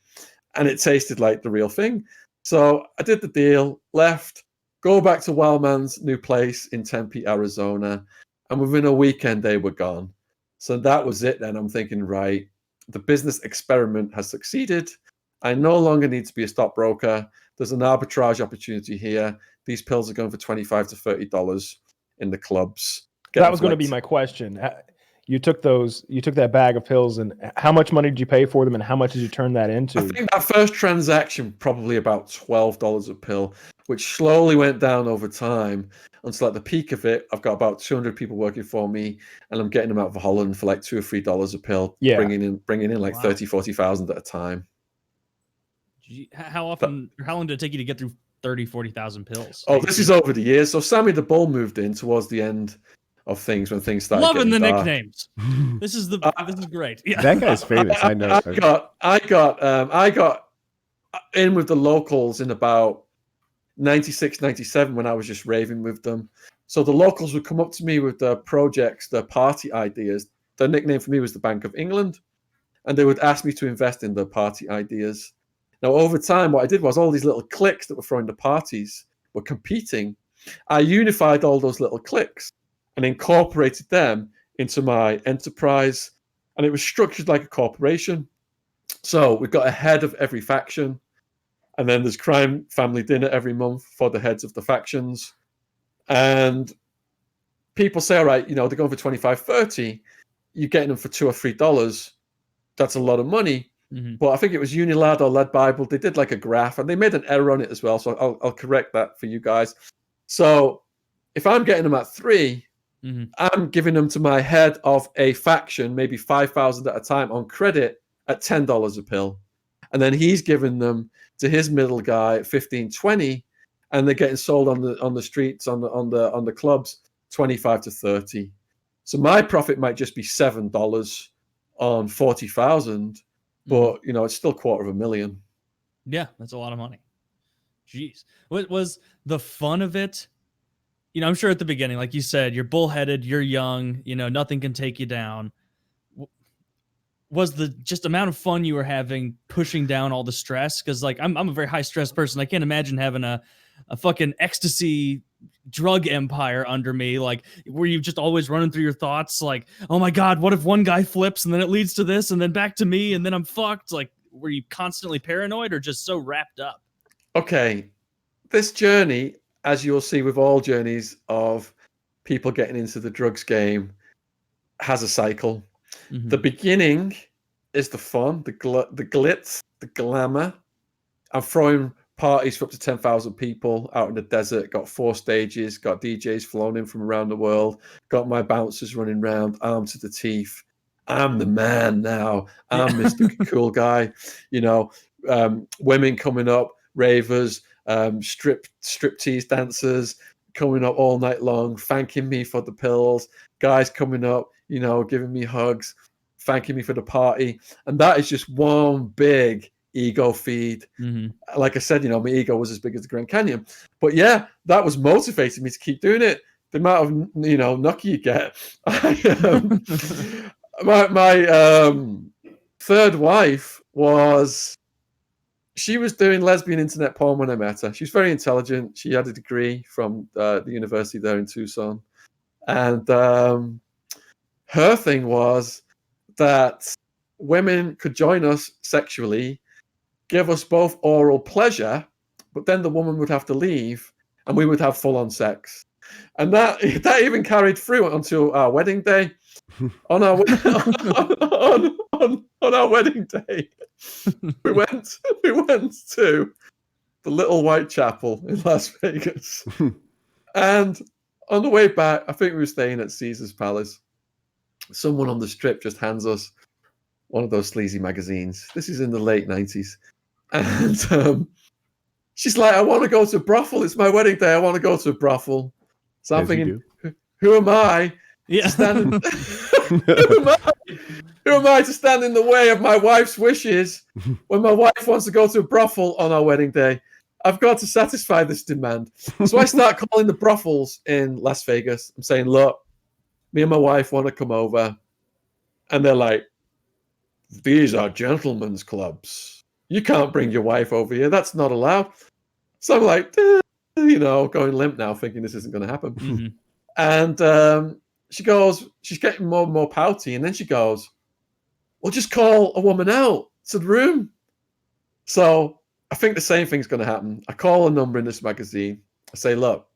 And it tasted like the real thing. So I did the deal, left, go back to Wildman's new place in Tempe, Arizona. And within a weekend, they were gone. So that was it then. I'm thinking, right, the business experiment has succeeded. I no longer need to be a stockbroker. There's an arbitrage opportunity here. These pills are going for $25 to $30 in the clubs. That was going to be my question. You took that bag of pills, and how much money did you pay for them, and how much did you turn that into? I think that first transaction, probably about $12 a pill, which slowly went down over time until at the peak of it, I've got about 200 people working for me, and I'm getting them out of Holland for like $2 or $3 a pill, bringing in like 30, 40,000 at a time. How often, how long did it take you to get through 40,000 pills? Oh, this is over the years. So Sammy the Bull moved in towards the end of things when things started Loving the getting dark. nicknames. This is great. Yeah. That guy's famous. I know. I got in with the locals in about 96, 97 when I was just raving with them. So the locals would come up to me with their projects, their party ideas. Their nickname for me was the Bank of England. And they would ask me to invest in their party ideas. Now, over time, what I did was all these little cliques that were throwing the parties were competing. I unified all those little cliques and incorporated them into my enterprise. And it was structured like a corporation. So we've got a head of every faction. And then there's crime family dinner every month for the heads of the factions. And people say, all right, they're going for 25, 30. You're getting them for $2 or $3. That's a lot of money. Mm-hmm. But I think it was Unilad or Lead Bible. They did like a graph and they made an error on it as well. So I'll correct that for you guys. So if I'm getting them at 3, mm-hmm. I'm giving them to my head of a faction, maybe 5,000 at a time on credit at $10 a pill. And then he's giving them to his middle guy at 15, 20, and they're getting sold on the streets, on the clubs, 25 to 30. So my profit might just be $7 on 40,000, but it's still $250,000. Yeah, that's a lot of money. Jeez. What was the fun of it? I'm sure at the beginning, like you said, you're bullheaded, you're young, nothing can take you down. Was the just amount of fun you were having pushing down all the stress? Because like I'm a very high stress person. I can't imagine having a fucking ecstasy drug empire under me. Like, were you just always running through your thoughts like, oh my God, what if one guy flips and then it leads to this and then back to me and then I'm fucked? Like, were you constantly paranoid or just so wrapped up? Okay. This journey, as you'll see with all journeys of people getting into the drugs game, has a cycle. Mm-hmm. The beginning is the fun, the glitz, the glamour. I'm throwing parties for up to 10,000 people out in the desert, got 4 stages, got DJs flown in from around the world, got my bouncers running around, armed to the teeth. I'm the man now. I'm Mr. Cool Guy. Women coming up, ravers, striptease dancers coming up all night long, thanking me for the pills. Guys coming up, giving me hugs, thanking me for the party. And that is just one big ego feed. Mm-hmm. Like I said, my ego was as big as the Grand Canyon. But yeah, that was motivating me to keep doing it. The amount of, knucky you get. My third wife she was doing lesbian internet porn when I met her. She was very intelligent. She had a degree from the university there in Tucson. And her thing was that women could join us sexually, give us both oral pleasure, but then the woman would have to leave and we would have full-on sex. And that even carried through until our wedding day. On our on our wedding day, we went to the Little White Chapel in Las Vegas. And on the way back, I think we were staying at Caesar's Palace. Someone on the strip just hands us one of those sleazy magazines. This is in the late 90s. And she's like, I want to go to a brothel. It's my wedding day. I want to go to a brothel. So I'm thinking, who am I? Yeah. Who am I to stand in the way of my wife's wishes when my wife wants to go to a brothel on our wedding day? I've got to satisfy this demand. So I start calling the brothels in Las Vegas. I'm saying, look, me and my wife want to come over. And they're like, these are gentlemen's clubs. You can't bring your wife over here. That's not allowed. So I'm like, going limp now, thinking this isn't going to happen. Mm-hmm. And she goes, she's getting more and more pouty. And then she goes, well, just call a woman out to the room. So I think the same thing's going to happen. I call a number in this magazine. I say, look,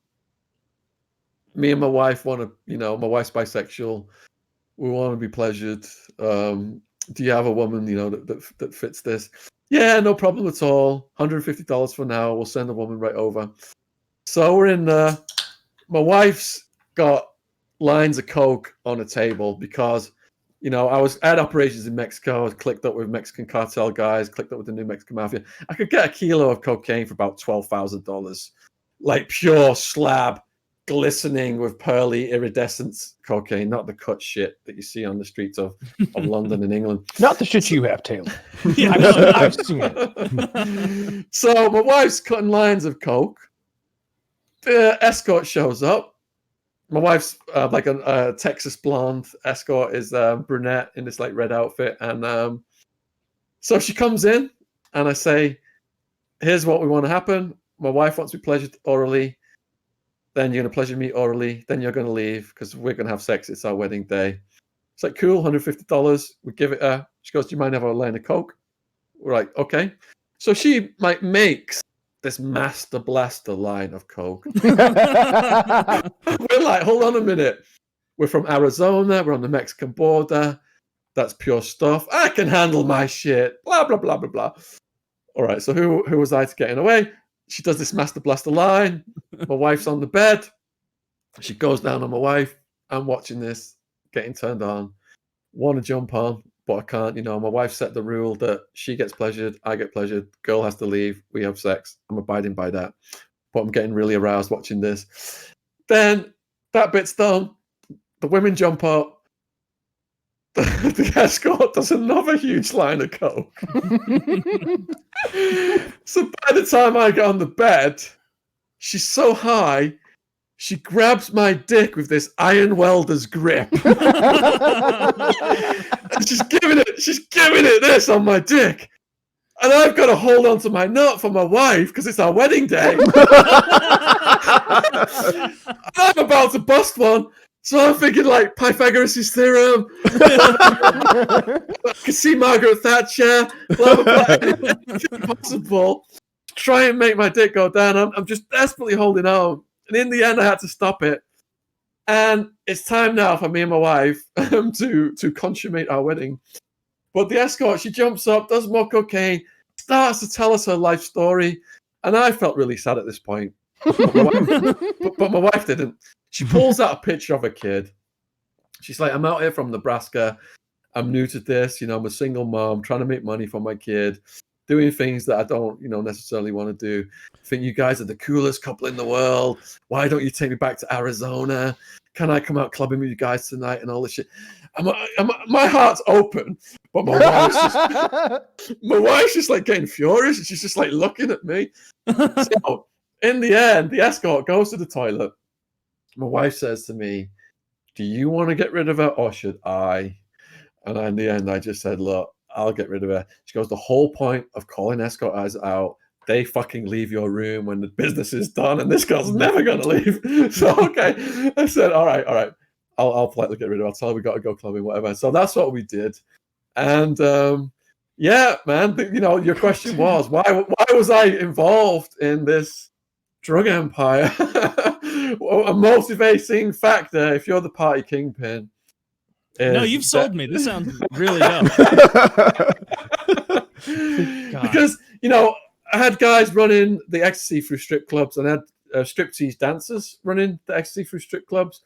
me and my wife want to, my wife's bisexual. We want to be pleasured. Do you have a woman, that fits this? Yeah, no problem at all. $150 for now. We'll send a woman right over. So we're in there. My wife's got lines of coke on a table because You know, I had operations in Mexico. I was clicked up with Mexican cartel guys, clicked up with the New Mexican Mafia. I could get a kilo of cocaine for about $12,000, like pure slab, glistening with pearly iridescence cocaine, not the cut shit that you see on the streets of London and England. Not the shit you have, Taylor. Yeah, I've seen it. So my wife's cutting lines of coke. The escort shows up. My wife's like a Texas blonde. Escort is brunette in this like red outfit, and so she comes in, and I say, "Here's what we want to happen. My wife wants to be pleasured orally. Then you're going to pleasure me orally. Then you're going to leave because we're going to have sex. It's our wedding day." It's like, cool, $150. We give it her. She goes, "Do you mind having a line of coke?" We're like, okay. So she like makes this Master Blaster line of coke. We're like, hold on a minute. We're from Arizona. We're on the Mexican border. That's pure stuff. I can handle my shit. Blah, blah, blah, blah, blah. All right, so who was I to get in the way? She does this Master Blaster line. My wife's on the bed. She goes down on my wife. I'm watching this, getting turned on. Want to jump on, but I can't. You know, my wife set the rule that she gets pleasured, I get pleasured. Girl has to leave. We have sex. I'm abiding by that. But I'm getting really aroused watching this. Then that bit's done. The women jump up. The escort does another huge line of coke. So by the time I get on the bed, she's so high, she grabs my dick with this iron welder's grip. And she's giving it this on my dick. And I've got to hold on to my nut for my wife because it's our wedding day. I'm about to bust one. So I'm thinking like Pythagoras' theorem. I can see Margaret Thatcher. Blah, blah, blah. It's impossible. Try and make my dick go down. I'm just desperately holding on. And in the end, I had to stop it. And it's time now for me and my wife to consummate our wedding. But the escort, she jumps up, does more cocaine, starts to tell us her life story. And I felt really sad at this point. But my wife didn't. She pulls out a picture of a kid. She's like, I'm out here from Nebraska. I'm new to this. You know, I'm a single mom trying to make money for my kid, doing things that I don't, necessarily want to do. I think you guys are the coolest couple in the world. Why don't you take me back to Arizona? Can I come out clubbing with you guys tonight and all this shit? My heart's open, but my wife's just like getting furious. And she's just like looking at me. So in the end, the escort goes to the toilet. My wife says to me, do you want to get rid of her or should I? And in the end, I just said, look, I'll get rid of her. She goes, the whole point of calling escort eyes out, they fucking leave your room when the business is done, and this girl's never going to leave. So, okay. I said, all right. I'll politely get rid of her. I'll tell her we got to go clubbing, whatever. So that's what we did. And yeah, man, your question was, why was I involved in this drug empire? A motivating factor, if you're the party kingpin. No, you've sold me. This sounds really dope. Because, I had guys running the ecstasy through strip clubs, and I had striptease dancers running the ecstasy through strip clubs.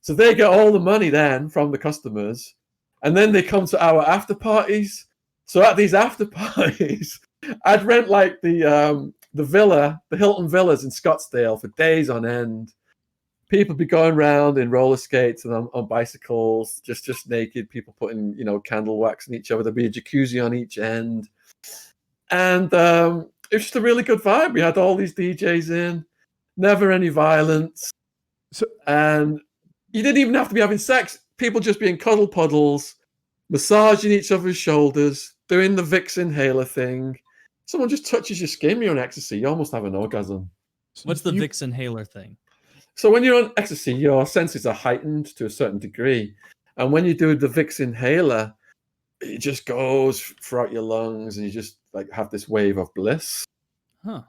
So they get all the money then from the customers, and then they come to our after parties. So at these after parties, I'd rent like the Hilton Villas in Scottsdale for days on end. People be going around in roller skates and on bicycles, just naked. People putting, candle wax on each other. There'd be a jacuzzi on each end. And it was just a really good vibe. We had all these DJs in, never any violence. And you didn't even have to be having sex. People just being cuddle puddles, massaging each other's shoulders, doing the Vicks inhaler thing. Someone just touches your skin, you're on ecstasy. You almost have an orgasm. What's the Vicks inhaler thing? So when you're on ecstasy, your senses are heightened to a certain degree. And when you do the Vicks inhaler, it just goes throughout your lungs and you just like have this wave of bliss. Huh.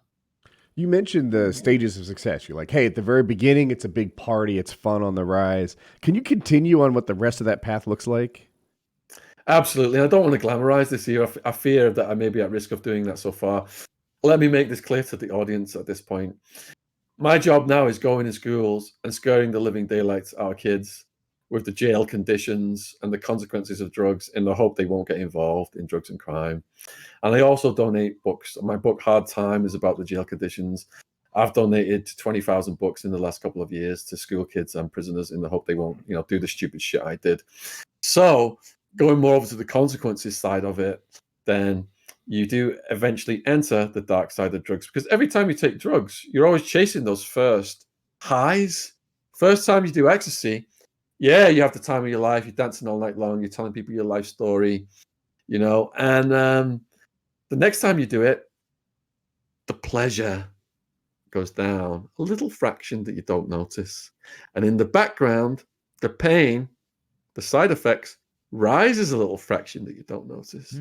You mentioned the stages of success. You're like, hey, at the very beginning, it's a big party. It's fun on the rise. Can you continue on what the rest of that path looks like? Absolutely. I don't want to glamorize this here. I fear that I may be at risk of doing that so far. Let me make this clear to the audience at this point. My job now is going to schools and scaring the living daylights out of kids with the jail conditions and the consequences of drugs in the hope they won't get involved in drugs and crime. And I also donate books. My book, Hard Time, is about the jail conditions. I've donated 20,000 books in the last couple of years to school kids and prisoners in the hope they won't, do the stupid shit I did. So going more over to the consequences side of it, then you do eventually enter the dark side of drugs, because every time you take drugs, you're always chasing those first highs. First time you do ecstasy, yeah, you have the time of your life. You're dancing all night long. You're telling people your life story, and the next time you do it, the pleasure goes down a little fraction that you don't notice. And in the background, the pain, the side effects, rises a little fraction that you don't notice.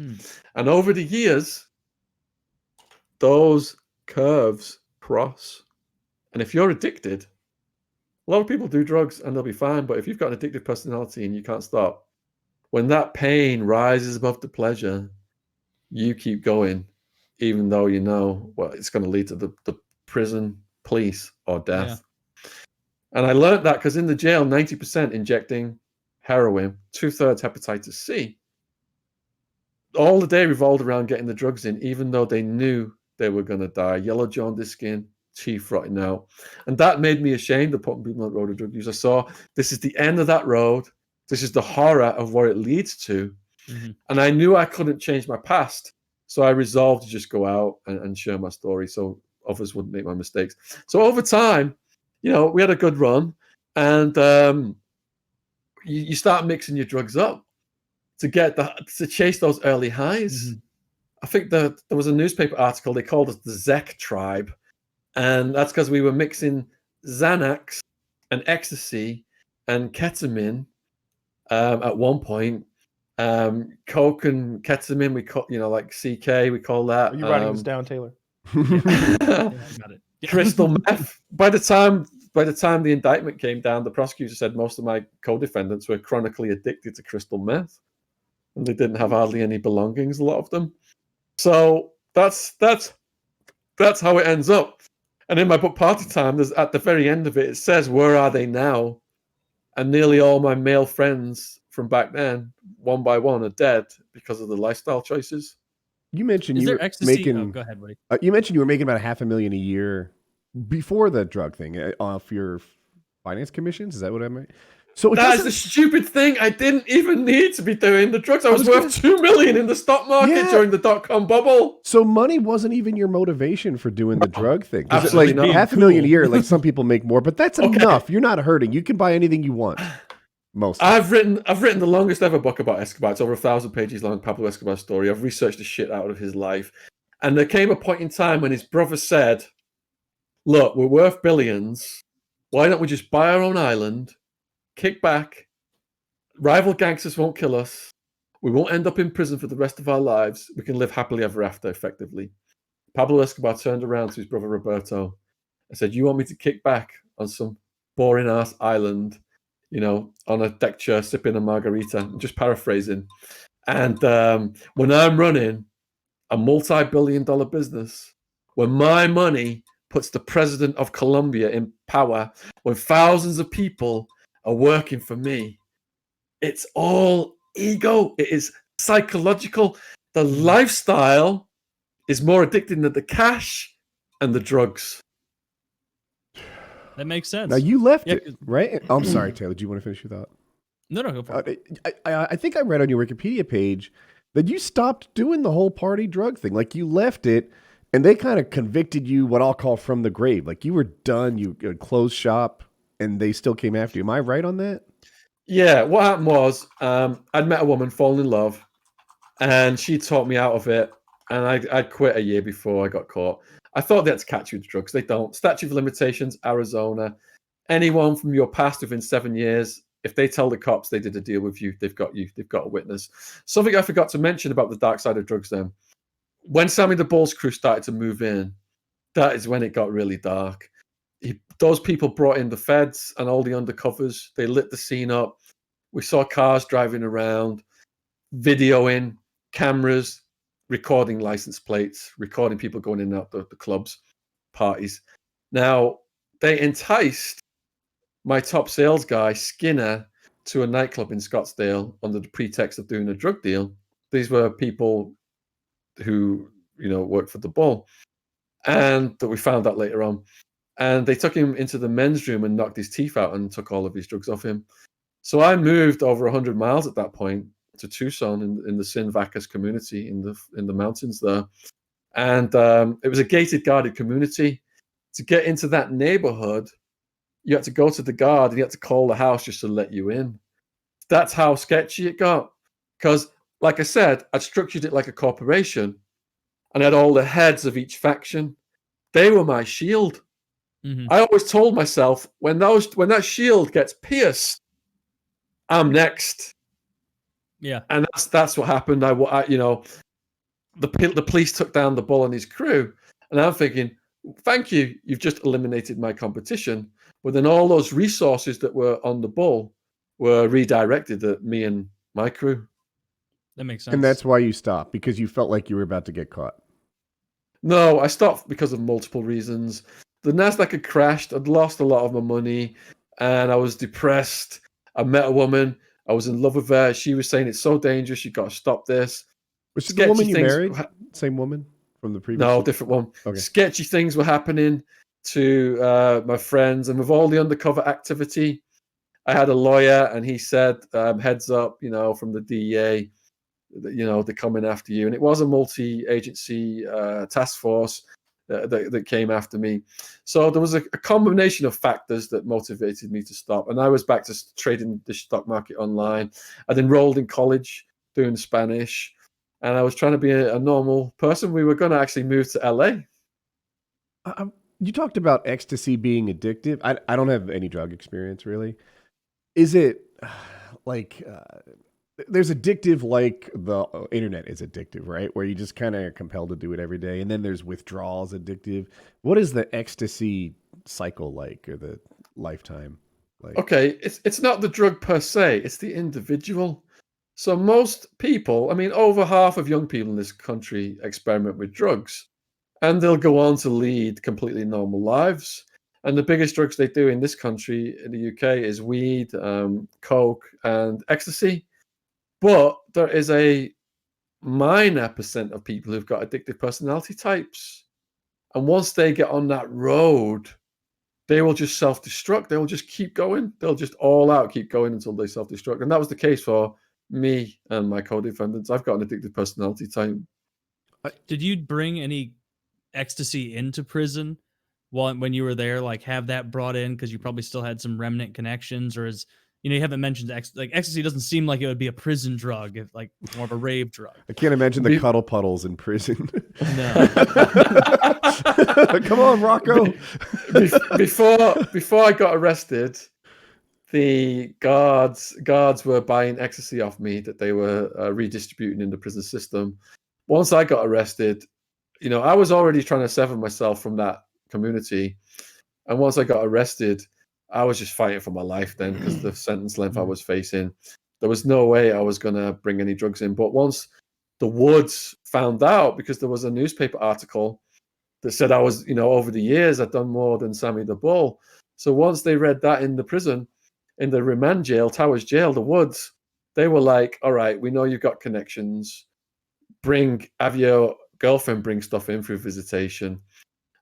And over the years, those curves cross. And if you're addicted, a lot of people do drugs and they'll be fine. But if you've got an addictive personality and you can't stop, when that pain rises above the pleasure, you keep going, even though you know it's going to lead to the prison, police, or death. Yeah. And I learned that because in the jail, 90% injecting heroin, 2/3 hepatitis C. All the day revolved around getting the drugs in, even though they knew they were going to die. Yellow jaundice skin, teeth rotting out. And that made me ashamed of putting people on the road of drug use. I saw this is the end of that road. This is the horror of what it leads to. And I knew I couldn't change my past. So I resolved to just go out and share my story so others wouldn't make my mistakes. So over time, we had a good run. And you start mixing your drugs up to chase those early highs. I think there was a newspaper article, they called us the Zek tribe. And that's because we were mixing Xanax and ecstasy and ketamine at one point. Coke and ketamine, we call, like CK, we call that. Are you writing this down, Taylor? Yeah, I got it. Crystal meth. By the time the indictment came down, the prosecutor said most of my co-defendants were chronically addicted to crystal meth, and they didn't have hardly any belongings, a lot of them. So that's how it ends up. And in my book Party Time, there's at the very end of it, it says, where are they now? And nearly all my male friends from back then, one by one, are dead because of the lifestyle choices. You mentioned you were making. Go ahead, buddy. You mentioned you were making about $500,000 a year before the drug thing off your finance commissions. Is that what I meant? So that's the stupid thing. I didn't even need to be doing the drugs. I was worth $2 million in the stock market during the .com bubble. So money wasn't even your motivation for doing the drug thing. Absolutely like $500,000 a year. Like some people make more, but that's enough. You're not hurting. You can buy anything you want. Most. I've written the longest ever book about Escobar. It's over 1,000 pages long. Pablo Escobar's story. I've researched the shit out of his life, and there came a point in time when his brother said, "Look, we're worth billions. Why don't we just buy our own island, kick back? Rival gangsters won't kill us. We won't end up in prison for the rest of our lives. We can live happily ever after." Effectively, Pablo Escobar turned around to his brother Roberto and said, "You want me to kick back on some boring ass island? On a deck chair, sipping a margarita," I'm just paraphrasing. And when I'm running a multi-billion-dollar business, when my money puts the president of Colombia in power, when thousands of people are working for me, it's all ego. It is psychological. The lifestyle is more addicting than the cash and the drugs. That makes sense. Now you left it, right? I'm sorry, Taylor. Do you want to finish your thought? No, go for it. I think I read on your Wikipedia page that you stopped doing the whole party drug thing. Like you left it, and they kind of convicted you, what I'll call from the grave. Like you were done. You closed shop, and they still came after you. Am I right on that? Yeah. What happened was, I'd met a woman, fallen in love, and she taught me out of it. And I'd quit a year before I got caught. I thought they had to catch you with drugs. They don't. Statute of limitations, Arizona. Anyone from your past within 7 years, if they tell the cops they did a deal with you, they've got you. They've got a witness. Something I forgot to mention about the dark side of drugs then. When Sammy the Bull's crew started to move in, that is when it got really dark. Those people brought in the feds and all the undercovers. They lit the scene up. We saw cars driving around, videoing, cameras, recording license plates, recording people going in and out the clubs, parties. Now, they enticed my top sales guy, Skinner, to a nightclub in Scottsdale under the pretext of doing a drug deal. These were people who, worked for the Bull, and that we found out later on. And they took him into the men's room and knocked his teeth out and took all of his drugs off him. So I moved over 100 miles at that point to Tucson in the Sin Vacas community in the mountains there. And it was a gated, guarded community. To get into that neighborhood, you had to go to the guard and you had to call the house just to let you in. That's how sketchy it got. Because, like I said, I'd structured it like a corporation and I had all the heads of each faction. They were my shield. Mhm. I always told myself, when that shield gets pierced, I'm next. Yeah. And that's what happened. The police took down the Bull and his crew, and I'm thinking, thank you, you've just eliminated my competition. But then all those resources that were on the Bull were redirected at me and my crew. That makes sense. And that's why you stopped, because you felt like you were about to get caught. No, I stopped because of multiple reasons. The NASDAQ had crashed. I'd lost a lot of my money, and I was depressed. I met a woman. I was in love with her. She was saying it's so dangerous. You got to stop this. Was she the woman you married? Same woman from the previous? No, different one. Okay. Sketchy things were happening to my friends, and with all the undercover activity, I had a lawyer, and he said, "Heads up, from the DEA, they're coming after you." And it was a multi-agency task force that came after me. So there was a combination of factors that motivated me to stop. And I was back to trading the stock market online. I'd enrolled in college doing Spanish, and I was trying to be a normal person. We were going to actually move to LA. You talked about ecstasy being addictive. I don't have any drug experience, really. Is it like... there's addictive, like the internet is addictive, right? Where you just kind of are compelled to do it every day. And then there's withdrawals addictive. What is the ecstasy cycle like, or the lifetime like? Okay, it's not the drug per se, it's the individual. So most people, over half of young people in this country experiment with drugs, and they'll go on to lead completely normal lives. And the biggest drugs they do in this country, in the UK, is weed, coke, and ecstasy. But there is a minor percent of people who've got addictive personality types. And once they get on that road, they will just self-destruct. They will just keep going. They'll just all out keep going until they self-destruct. And that was the case for me and my co-defendants. I've got an addictive personality type. Did you bring any ecstasy into prison when you were there? Like, have that brought in because you probably still had some remnant connections, or you haven't mentioned ecstasy doesn't seem like it would be a prison drug, like more of a rave drug. I can't imagine the cuddle puddles in prison. No. Come on, Rocco. Before I got arrested, the guards were buying ecstasy off me that they were redistributing in the prison system. Once I got arrested, I was already trying to sever myself from that community. And once I got arrested, I was just fighting for my life then, because the sentence length I was facing, there was no way I was going to bring any drugs in. But once the Woods found out, because there was a newspaper article that said I was, over the years, I'd done more than Sammy the Bull. So once they read that in the prison, in the remand jail, Towers Jail, the Woods, they were like, all right, we know you've got connections. Have your girlfriend bring stuff in through visitation.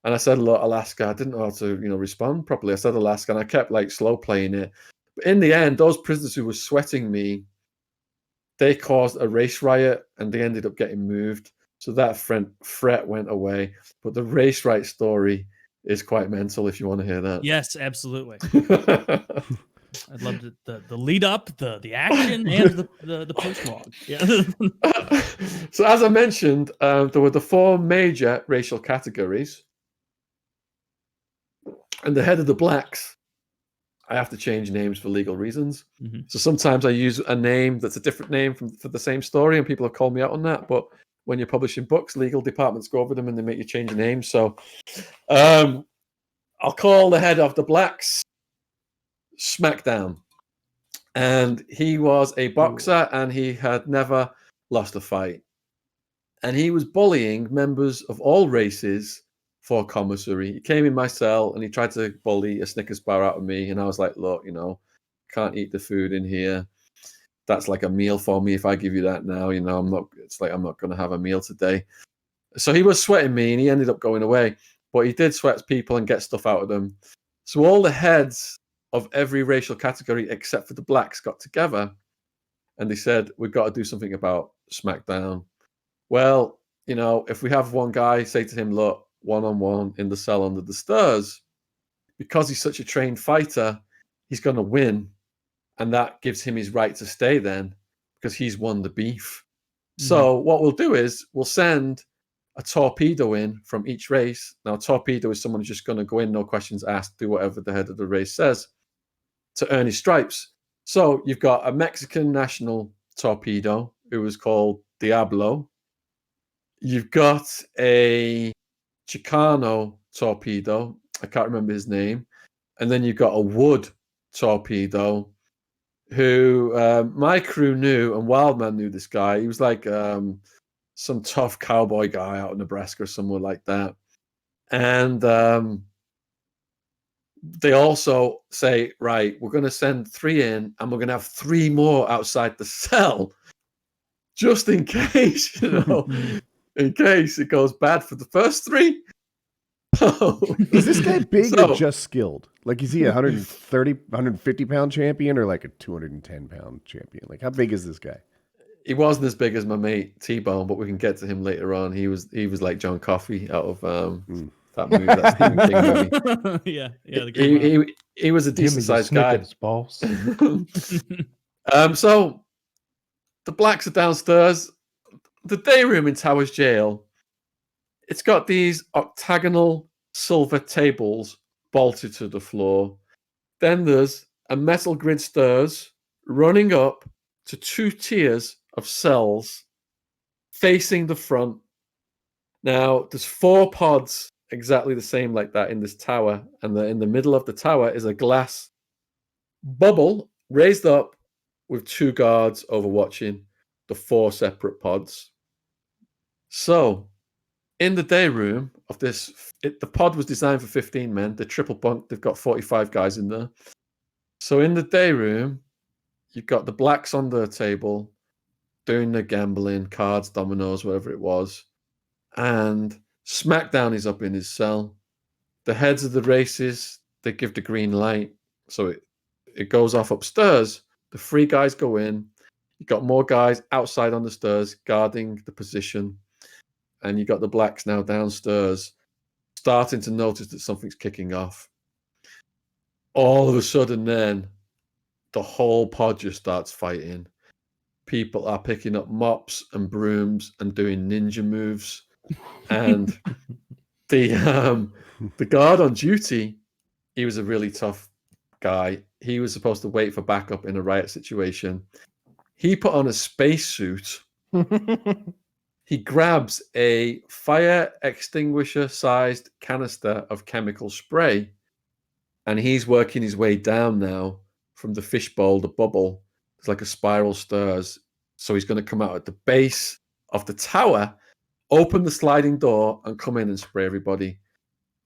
And I said, look, Alaska. I didn't know how to, respond properly. I said Alaska, and I kept slow playing it. But in the end, those prisoners who were sweating me, they caused a race riot, and they ended up getting moved. So that threat went away. But the race riot story is quite mental, if you want to hear that. Yes, absolutely. I'd love the lead up, the action, and the post-log. Yeah. So as I mentioned, there were the 4 major racial categories. And the head of the blacks, I have to change names for legal reasons. Mm-hmm. So sometimes I use a name that's a different name for the same story, and people have called me out on that. But when you're publishing books, legal departments go over them and they make you change your name. So I'll call the head of the blacks Smackdown. And he was a boxer, and he had never lost a fight. And he was bullying members of all races for commissary. He came in my cell and he tried to bully a Snickers bar out of me. And I was like, look, can't eat the food in here. That's like a meal for me. If I give you that now, you know, I'm not going to have a meal today. So he was sweating me, and he ended up going away. But he did sweat people and get stuff out of them. So all the heads of every racial category except for the blacks got together, and they said, we've got to do something about SmackDown. Well, you know, if we have one guy say to him, look, one-on-one in the cell under the stairs, because he's such a trained fighter, he's going to win. And that gives him his right to stay then, because he's won the beef. Mm-hmm. So what we'll do is we'll send a torpedo in from each race. Now, a torpedo is someone who's just going to go in, no questions asked, do whatever the head of the race says to earn his stripes. So you've got a Mexican national torpedo who was called Diablo. You've got a Chicano torpedo. I can't remember his name. And then you've got a Wood torpedo who my crew knew, and Wildman knew this guy. He was like some tough cowboy guy out in Nebraska or somewhere like that. And they also say, right, we're going to send 3 in, and we're going to have 3 more outside the cell, just in case, you know, in case it goes bad for the first 3. Is this guy big or just skilled? Like, is he a 130, 150 pound champion or like a 210 pound champion? Like, how big is this guy? He wasn't as big as my mate T-Bone, but we can get to him later on. He was like John Coffey out of that movie, that Stephen King movie. Yeah. He was a decent sized guy. Boss. So the blacks are downstairs. The day room in Towers Jail, it's got these octagonal silver tables bolted to the floor. Then there's a metal grid stairs running up to 2 tiers of cells facing the front. Now, there's 4 pods exactly the same like that in this tower, and in the middle of the tower is a glass bubble raised up with 2 guards overwatching the 4 separate pods. So, in the day room of this, the pod was designed for 15 men. The triple bunk, they've got 45 guys in there. So in the day room, you've got the blacks on the table doing the gambling, cards, dominoes, whatever it was. And SmackDown is up in his cell. The heads of the races, they give the green light. So it goes off upstairs. The 3 guys go in. You've got more guys outside on the stairs guarding the position. And you got the blacks now downstairs starting to notice that something's kicking off. All of a sudden then, the whole pod just starts fighting. People are picking up mops and brooms and doing ninja moves. And the guard on duty, he was a really tough guy. He was supposed to wait for backup in a riot situation. He put on a spacesuit. He grabs a fire extinguisher-sized canister of chemical spray, and he's working his way down now from the fishbowl, the bubble. It's like a spiral stairs. So he's going to come out at the base of the tower, open the sliding door, and come in and spray everybody.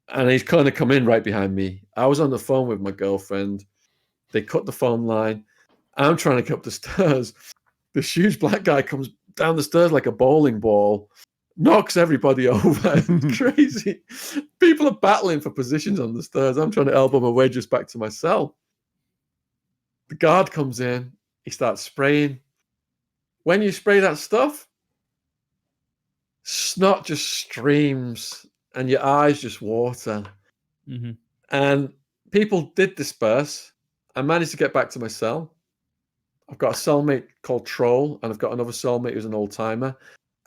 And he's kind of come in right behind me. I was on the phone with my girlfriend. They cut the phone line. I'm trying to get up the stairs. This huge black guy comes down the stairs like a bowling ball, knocks everybody over. It's crazy. People are battling for positions on the stairs. I'm trying to elbow my way just back to my cell. The guard comes in. He starts spraying. When you spray that stuff, snot just streams and your eyes just water. Mm-hmm. And people did disperse. I managed to get back to my cell. I've got a cellmate called Troll, and I've got another cellmate who's an old-timer.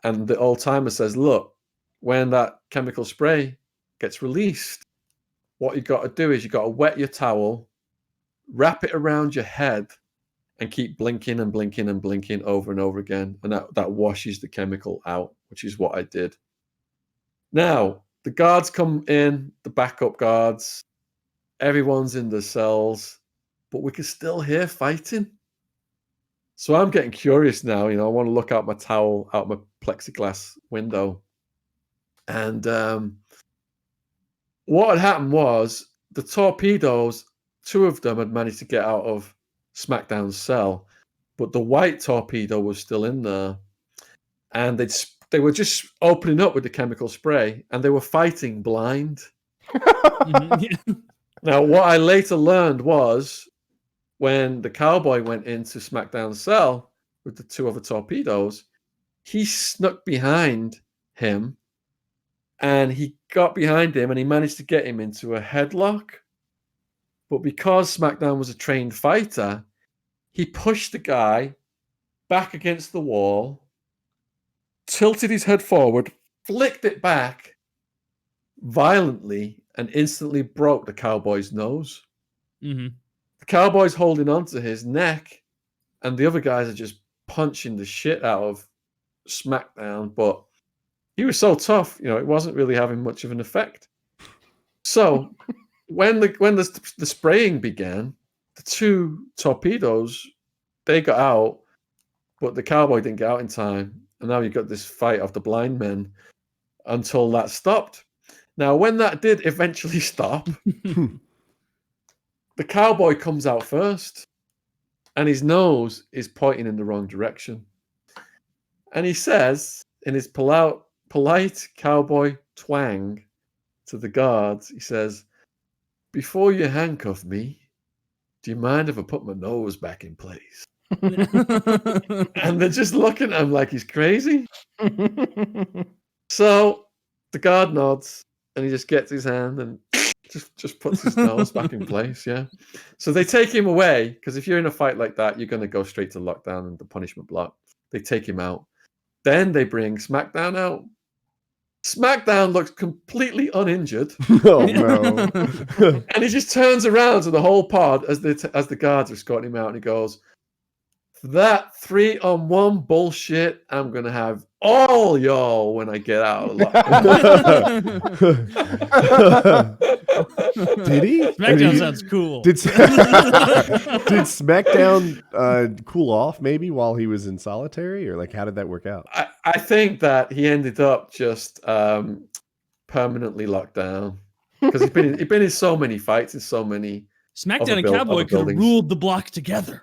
And the old-timer says, look, when that chemical spray gets released, what you've got to do is you've got to wet your towel, wrap it around your head, and keep blinking and blinking and blinking over and over again. And that washes the chemical out, which is what I did. Now, the guards come in, the backup guards. Everyone's in the cells, but we can still hear fighting. So I'm getting curious now. You know, I want to look out my towel, out my plexiglass window. And what had happened was the torpedoes, 2 of them had managed to get out of SmackDown's cell, but the white torpedo was still in there, and they were just opening up with the chemical spray, and they were fighting blind. Now, what I later learned was when the cowboy went into SmackDown's cell with the 2 other torpedoes, he snuck behind him, and he got behind him, and he managed to get him into a headlock. But because SmackDown was a trained fighter, he pushed the guy back against the wall, tilted his head forward, flicked it back violently, and instantly broke the cowboy's nose. Mm-hmm. The cowboy's holding onto his neck, and the other guys are just punching the shit out of SmackDown. But he was so tough, it wasn't really having much of an effect. So when the spraying began, the 2 torpedoes, they got out, but the cowboy didn't get out in time. And now you've got this fight of the blind men until that stopped. Now, when that did eventually stop, the cowboy comes out first, and his nose is pointing in the wrong direction. And he says, in his polite cowboy twang to the guards, he says, "Before you handcuff me, do you mind if I put my nose back in place?" And they're just looking at him like he's crazy. So the guard nods, and he just gets his hand and just puts his nose back in place. Yeah. So they take him away, because if you're in a fight like that, you're going to go straight to lockdown and the punishment block. They take him out. Then they bring SmackDown out. SmackDown looks completely uninjured. Oh no! And he just turns around to the whole pod as the guards are escorting him out, and he goes, "For that 3-on-1 bullshit, I'm gonna have all y'all when I get out of Did he? SmackDown sounds cool. Did SmackDown cool off maybe while he was in solitary, or like how did that work out? I think that he ended up just permanently locked down, because he'd been in so many fights and so many. SmackDown and Cowboy could have ruled the block together.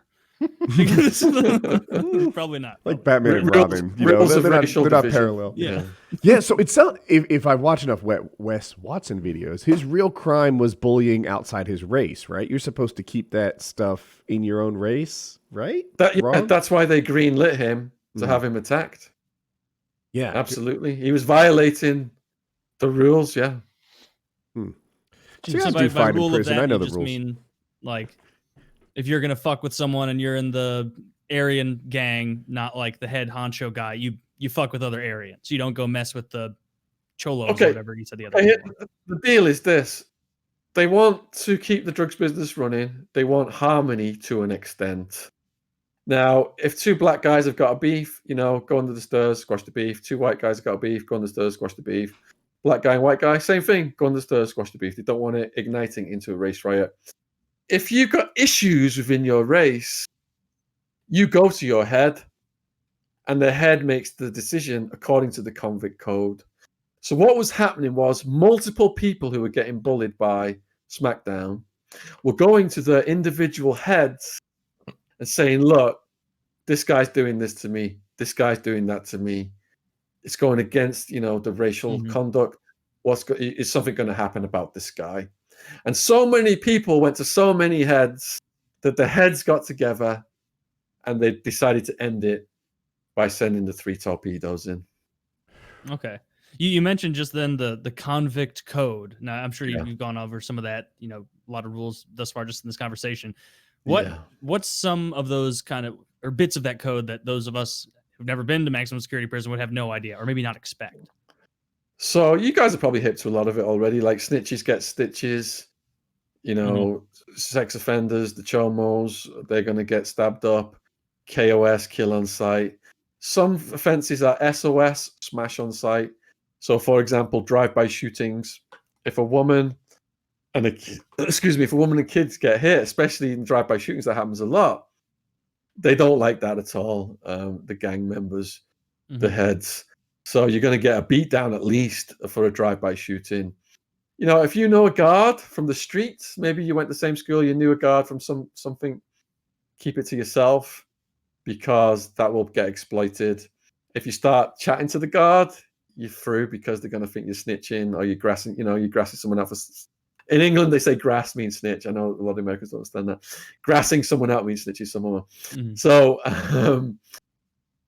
Probably not. Like Batman and Rules- Robin. rules of They're racial not division. parallel. Yeah. Yeah, so it's if I watch enough Wes Watson videos, his real crime was bullying outside his race, right? You're supposed to keep that stuff in your own race, right? Wrong? That's why they greenlit him to have him attacked. Yeah, Absolutely. He was violating the rules, yeah. So So you have to by do fine in rule of prison. that, I know you the just rules. mean like if you're gonna fuck with someone and you're in the Aryan gang, not like the head honcho guy, you fuck with other Aryans. You don't go mess with the cholos Okay. or whatever you said the other Okay, day. the deal is this. They want to keep the drugs business running. They want harmony to an extent. Now, if 2 black guys have got a beef, go under the stairs, squash the beef. 2 white guys have got a beef, go under the stairs, squash the beef. Black guy and white guy, same thing, go under the stairs, squash the beef. They don't want it igniting into a race riot. If you've got issues within your race, you go to your head, and the head makes the decision according to the Convict Code. So what was happening was multiple people who were getting bullied by SmackDown were going to their individual heads and saying, "Look, this guy's doing this to me. This guy's doing that to me. It's going against, the racial conduct. Is something going to happen about this guy?" And so many people went to so many heads that the heads got together and they decided to end it by sending the 3 torpedoes in. Okay. You mentioned just then the Convict Code. Now I'm sure Yeah. you've gone over some of that, a lot of rules thus far just in this conversation. Yeah. What's some of those kind of or bits of that code that those of us who've never been to maximum security prison would have no idea or maybe not expect? So you guys are probably hip to a lot of it already. Like snitches get stitches, sex offenders, the chomos, they're going to get stabbed up. KOS, kill on sight. Some offenses are SOS, smash on sight. So, for example, drive-by shootings. If a woman and kids get hit, especially in drive-by shootings, that happens a lot. They don't like that at all. The gang members, the heads. So you're going to get a beat down at least for a drive-by shooting. If you know a guard from the streets, maybe you went to the same school, you knew a guard from something, keep it to yourself because that will get exploited. If you start chatting to the guard, you're through because they're going to think you're snitching or you're grassing, you're grassing someone out. In England, they say grass means snitch. I know a lot of Americans don't understand that. Grassing someone out means snitching someone. Mm-hmm. So,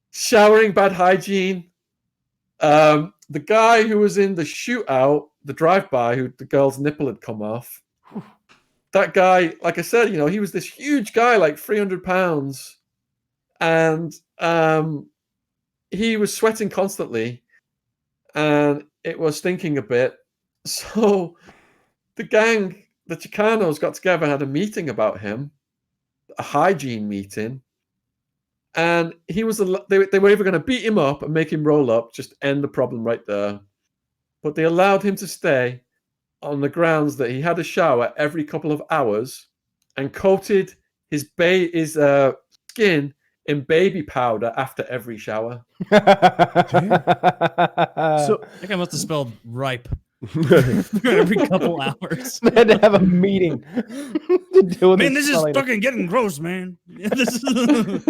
showering, bad hygiene. The guy who was in the shootout, the drive-by, who the girl's nipple had come off, that guy, like I said, he was this huge guy, like 300 pounds. And he was sweating constantly. And it was stinking a bit. So the gang, the Chicanos, got together, had a meeting about him, a hygiene meeting. And they were either going to beat him up and make him roll up, just end the problem right there. But they allowed him to stay on the grounds that he had a shower every couple of hours and coated his skin in baby powder after every shower. So I think I must have spelled ripe. Every couple hours. They had to have a meeting to deal with man, this is fucking getting gross, man.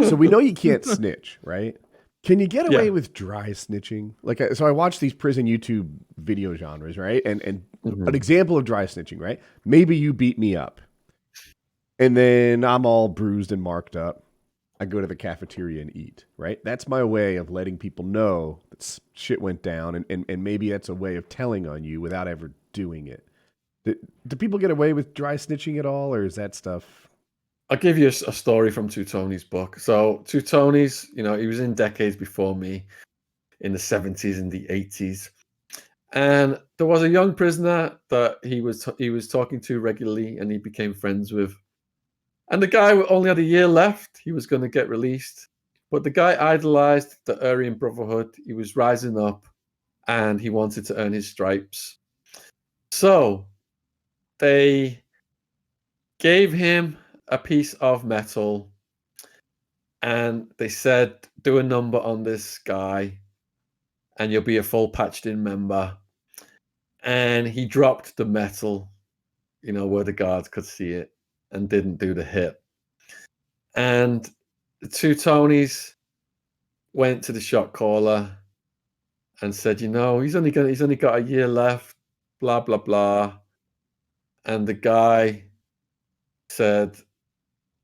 So we know you can't snitch, right? Can you get away with dry snitching? So I watch these prison YouTube video genres, right? And an example of dry snitching, right? Maybe you beat me up. And then I'm all bruised and marked up. I go to the cafeteria and eat, right? That's my way of letting people know that shit went down, and maybe that's a way of telling on you without ever doing it. Do people get away with dry snitching at all, or is that stuff? I'll give you a story from Two Tony's book. So Two Tony's, he was in decades before me, in the 70s and the 80s. And there was a young prisoner that he was talking to regularly, and he became friends with. And the guy only had a year left. He was going to get released. But the guy idolized the Aryan Brotherhood. He was rising up, and he wanted to earn his stripes. So they gave him a piece of metal, and they said, do a number on this guy, and you'll be a full patched-in member. And he dropped the metal, where the guards could see it, and didn't do the hit. And the Two Tonys went to the shot caller and said, he's only got a year left, blah, blah, blah. And the guy said,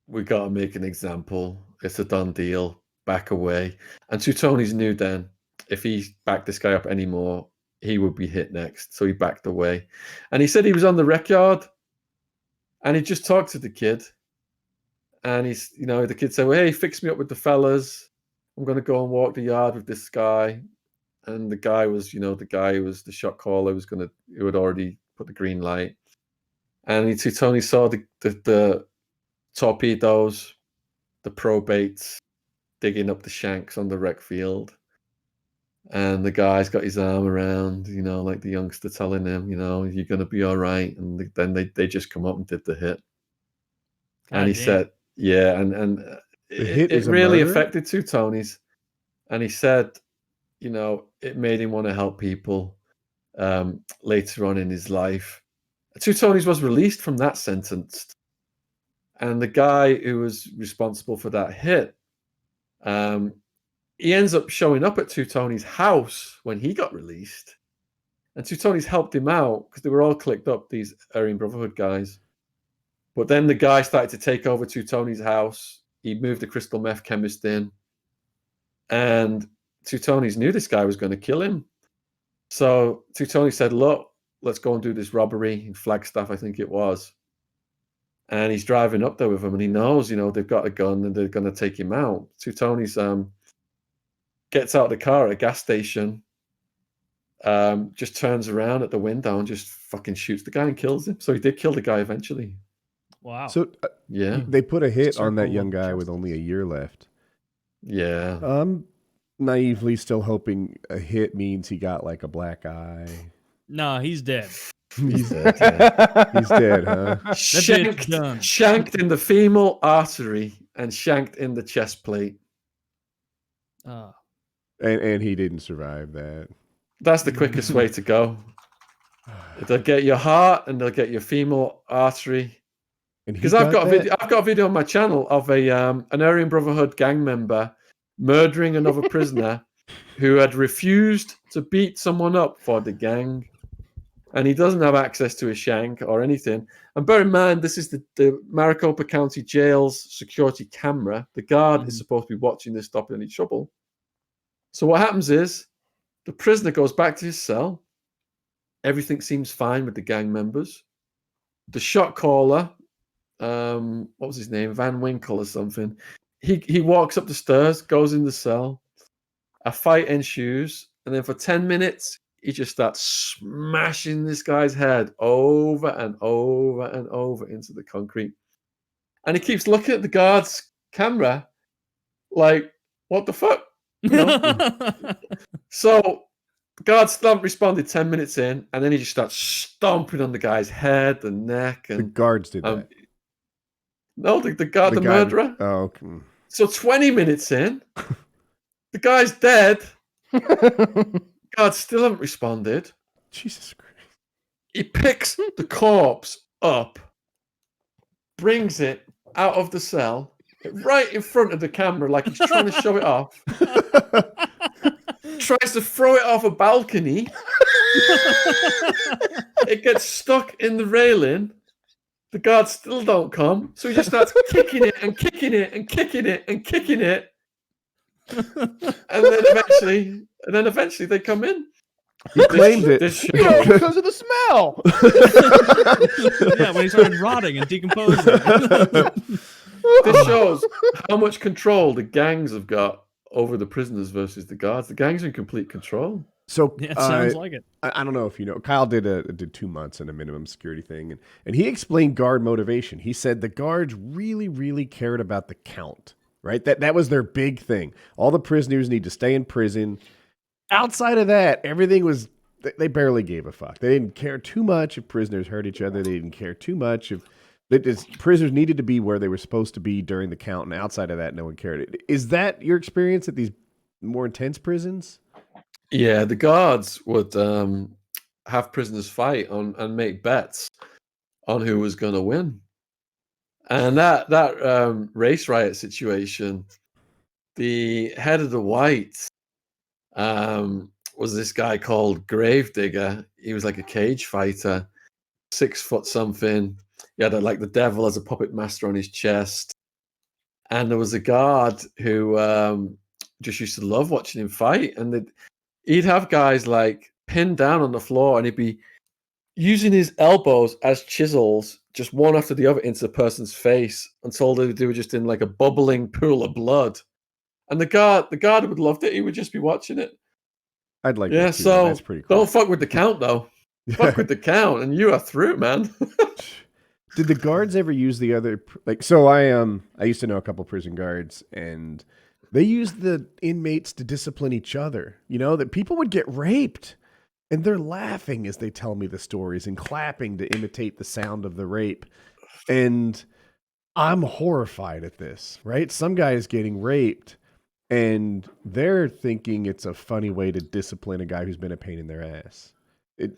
we got to make an example. It's a done deal. Back away. And Two Tonys knew then, if he backed this guy up anymore, he would be hit next. So he backed away. And he said he was on the rec yard. And he just talked to the kid. And the kid said, well, hey, fix me up with the fellas. I'm going to go and walk the yard with this guy. And the guy was, the guy who was the shot caller who had already put the green light. And Two Tony saw the torpedoes, the probates digging up the shanks on the rec field. And the guy's got his arm around, like the youngster telling him, you're going to be all right. And then they just come up and did the hit. And he said, yeah, and it really affected Two Tonys. And he said, it made him want to help people later on in his life. Two Tonys was released from that sentence. And the guy who was responsible for that hit, he ends up showing up at Two Tonys' house when he got released. And Two Tonys helped him out because they were all clicked up, these Aryan Brotherhood guys. But then the guy started to take over Two Tonys' house. He moved the crystal meth chemist in. And Two Tonys knew this guy was going to kill him. So Two Tonys said, look, let's go and do this robbery in Flagstaff, I think it was. And he's driving up there with him, and he knows, they've got a gun and they're going to take him out. Two Tonys gets out of the car at a gas station, just turns around at the window and just fucking shoots the guy and kills him. So he did kill the guy eventually. Wow. So yeah, they put a hit on that young guy with only a year left. Yeah. I'm naively still hoping a hit means he got like a black eye. No, he's dead. He's dead. Yeah. He's dead, huh? Shanked in the femoral artery and shanked in the chest plate. And he didn't survive that. That's the quickest way to go. They'll get your heart and they'll get your femoral artery And he Because I've got that? a video on my channel of an Aryan Brotherhood gang member murdering another prisoner who had refused to beat someone up for the gang, and he doesn't have access to a shank or anything. And bear in mind, this is the Maricopa County Jail's security camera. The guard is supposed to be watching this, stopping any trouble. So what happens is the prisoner goes back to his cell. Everything seems fine with the gang members. The shot caller, what was his name? Van Winkle or something. He walks up the stairs, goes in the cell. A fight ensues, and then for 10 minutes, he just starts smashing this guy's head over and over and over into the concrete. And he keeps looking at the guard's camera like, what the fuck? You know? So the guard still haven't responded 10 minutes in, and then he just starts stomping on the guy's head and neck. And the guards did that. No, the guard, the murderer. Oh, okay. So 20 minutes in, the guy's dead. God still haven't responded. Jesus Christ. He picks the corpse up, brings it out of the cell, right in front of the camera, like he's trying to show it off. Tries to throw it off a balcony. It gets stuck in the railing. The guards still don't come, so he just starts kicking it and kicking it and kicking it and kicking it. And then eventually they come in. He claimed it. Because of the smell. Yeah, when he started rotting and decomposing. This shows how much control the gangs have got over the prisoners versus the guards. The gangs are in complete control. So Yeah, it sounds like it. I don't know if you know. Kyle did 2 months in a minimum security thing, and he explained guard motivation. He said the guards really, really cared about the count. Right? That was their big thing. All the prisoners need to stay in prison. Outside of that, everything was, they barely gave a fuck. They didn't care too much if prisoners hurt each other. They didn't care too much if prisoners needed to be where they were supposed to be during the count. And outside of that, no one cared. Is that your experience at these more intense prisons? Yeah, the guards would have prisoners fight and make bets on who was going to win. And that race riot situation, the head of the whites was this guy called Gravedigger. He was like a cage fighter, 6 foot something. He had like the devil as a puppet master on his chest. And there was a guard who just used to love watching him fight. And he'd have guys like pinned down on the floor, and he'd be using his elbows as chisels, just one after the other, into the person's face until they were just in like a bubbling pool of blood. And the guard would loved it. He would just be watching it. I'd like yeah, that too, so that's pretty cool. Don't fuck with the count though. Fuck with the count, and you are through, man. Did the guards ever use the other, like? So I used to know a couple prison guards, and they used the inmates to discipline each other. You know, that people would get raped, and they're laughing as they tell me the stories and clapping to imitate the sound of the rape. And I'm horrified at this, right? Some guy is getting raped, and they're thinking it's a funny way to discipline a guy who's been a pain in their ass. Is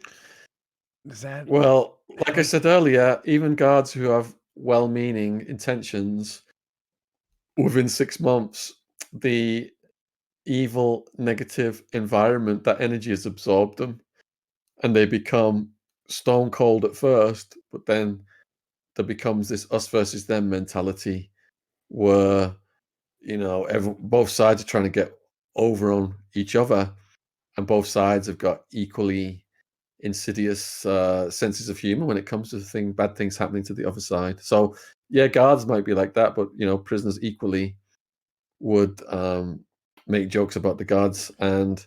that... Well, like I said earlier, even guards who have well-meaning intentions, within 6 months, the evil, negative environment, that energy has absorbed them, and they become stone cold at first, but then there becomes this us versus them mentality where, you know, both sides are trying to get over on each other, and both sides have got equally insidious senses of humor when it comes to bad things happening to the other side. So yeah, guards might be like that, but you know, prisoners equally would make jokes about the guards. And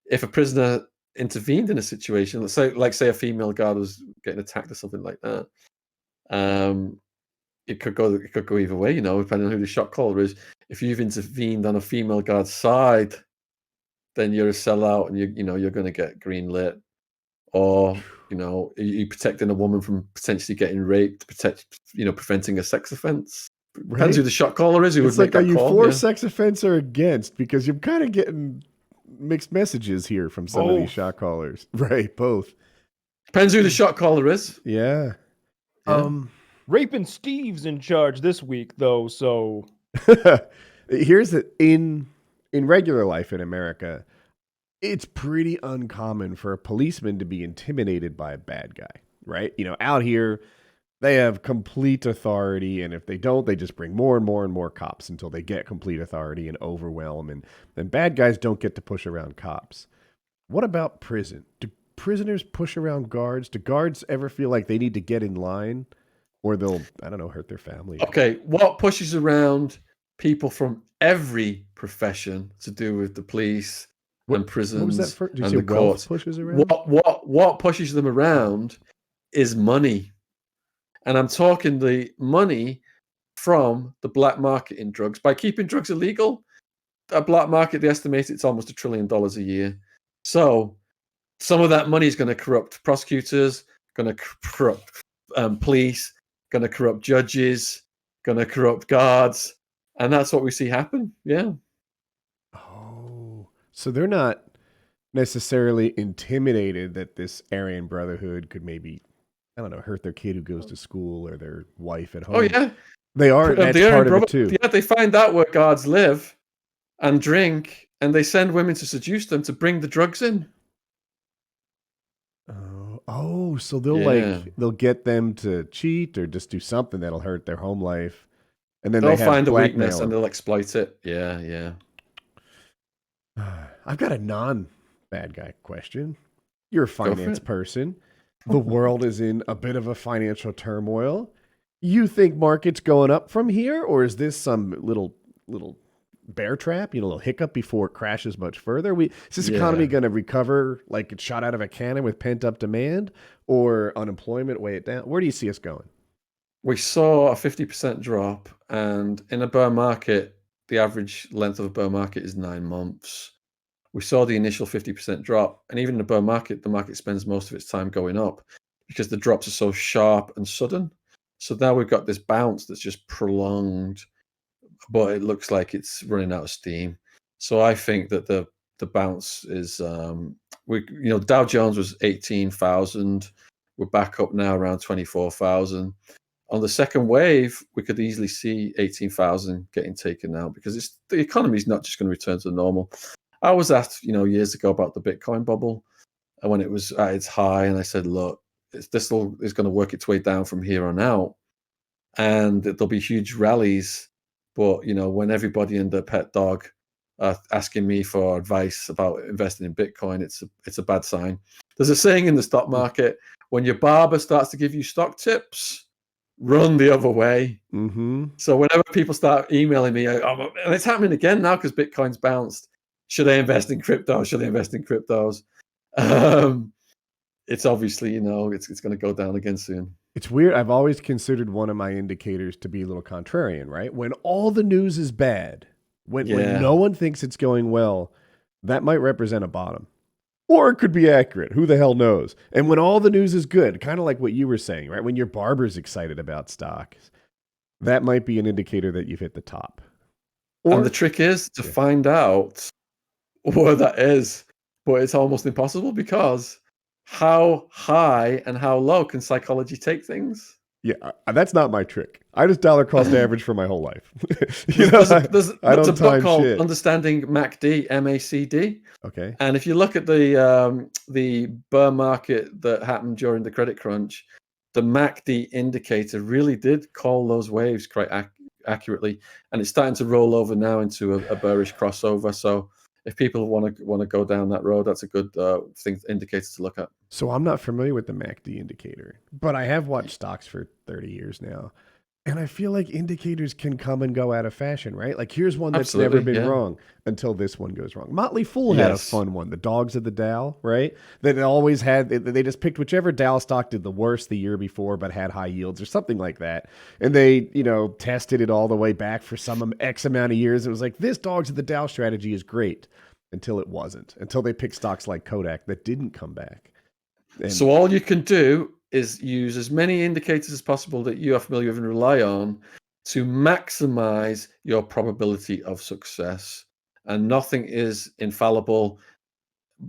if a prisoner intervened in a situation, let's say a female guard was getting attacked or something like that, it could go either way, you know, depending on who the shot caller is. If you've intervened on a female guard's side, then you're a sellout, and you're going to get green lit. Or, you know, you protecting a woman from potentially getting raped, preventing a sex offense. Right. Depends who the shot caller is. Who it's would like, make are that you call, for yeah. sex offense or against? Because you're kind of getting mixed messages here from some of these shot callers. Right, both. Depends who the shot caller is. Yeah. Raping Steve's in charge this week, though, so Here's the in regular life in America, it's pretty uncommon for a policeman to be intimidated by a bad guy, right? Out here, they have complete authority, and if they don't, they just bring more and more and more cops until they get complete authority and overwhelm, and then bad guys don't get to push around cops. What about prison? Do prisoners push around guards? Do guards ever feel like they need to get in line, or they'll, I don't know, hurt their family? Okay, what pushes around people from every profession to do with the police and prisons What was that first? Did you and say the wealth courts? pushes around? What pushes them around is money. And I'm talking the money from the black market in drugs. By keeping drugs illegal, a black market, they estimate it's almost $1 trillion a year. So some of that money is going to corrupt prosecutors, going to corrupt police, going to corrupt judges, going to corrupt guards. And that's what we see happen. Yeah. Oh, so they're not necessarily intimidated that this Aryan Brotherhood could maybe, I don't know, hurt their kid who goes to school or their wife at home. Oh, yeah. They are. That's part of it too. Yeah, they find out where guards live and drink, and they send women to seduce them to bring the drugs in. So they'll get them to cheat or just do something that'll hurt their home life, and then they'll they find a blackmail weakness and they'll exploit it. Yeah. I've got a non-bad guy question. You're a finance person. The world is in a bit of a financial turmoil. You think market's going up from here, or is this some little bear trap, a little hiccup before it crashes much further? Is this economy going to recover like it's shot out of a cannon with pent-up demand, or unemployment weigh it down? Where do you see us going? We saw a 50% drop, and in a bear market, the average length of a bear market is 9 months. We saw the initial 50% drop, and even in a bear market, the market spends most of its time going up because the drops are so sharp and sudden. So now we've got this bounce that's just prolonged, but it looks like it's running out of steam. So I think that the bounce is Dow Jones was 18,000. We're back up now around 24,000. On the second wave, we could easily see 18,000 getting taken out because the economy is not just going to return to normal. I was asked, years ago about the Bitcoin bubble when it was at its high, and I said, look, this is going to work its way down from here on out, and there'll be huge rallies. But when everybody and their pet dog are asking me for advice about investing in Bitcoin, it's a bad sign. There's a saying in the stock market: when your barber starts to give you stock tips, run the other way. Mm-hmm. So whenever people start emailing me, and it's happening again now because Bitcoin's bounced. Should I invest in crypto? Should I invest in cryptos? It's obviously, it's going to go down again soon. It's weird. I've always considered one of my indicators to be a little contrarian, right? When all the news is bad, when no one thinks it's going well, that might represent a bottom. Or it could be accurate. Who the hell knows? And when all the news is good, kind of like what you were saying, right? When your barber's excited about stocks, that might be an indicator that you've hit the top. And the trick is to find out where that is. But it's almost impossible because how high and how low can psychology take things? Yeah, that's not my trick. I just dollar cost average for my whole life. There's a book called Understanding MACD, MACD. Okay. And if you look at the bear market that happened during the credit crunch, the MACD indicator really did call those waves quite accurately, and it's starting to roll over now into a bearish crossover. So if people want to go down that road, that's a good indicator to look at. So I'm not familiar with the MACD indicator, but I have watched stocks for 30 years now. And I feel like indicators can come and go out of fashion, right? Like here's one that's never been wrong until this one goes wrong. Motley Fool had a fun one, the Dogs of the Dow, right? That always had, they just picked whichever Dow stock did the worst the year before but had high yields or something like that. And they, tested it all the way back for some X amount of years. It was like, this Dogs of the Dow strategy is great until it wasn't, until they picked stocks like Kodak that didn't come back. And so all you can do is use as many indicators as possible that you are familiar with and rely on to maximize your probability of success. And nothing is infallible.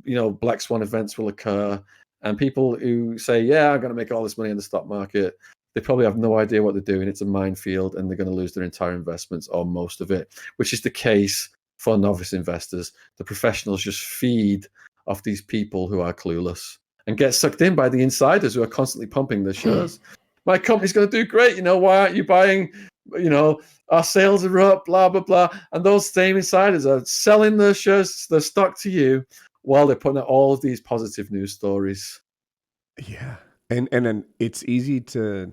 Black swan events will occur. And people who say, I'm going to make all this money in the stock market, They probably have no idea what they're doing. It's a minefield, and they're going to lose their entire investments or most of it, which is the case for novice investors. The professionals just feed off these people who are clueless and get sucked in by the insiders who are constantly pumping their shares. My company's going to do great. You know, why aren't you buying? You know, our sales are up, blah, blah, blah. And those same insiders are selling their shares, their stock to you while they're putting out all of these positive news stories. Yeah. And then it's easy to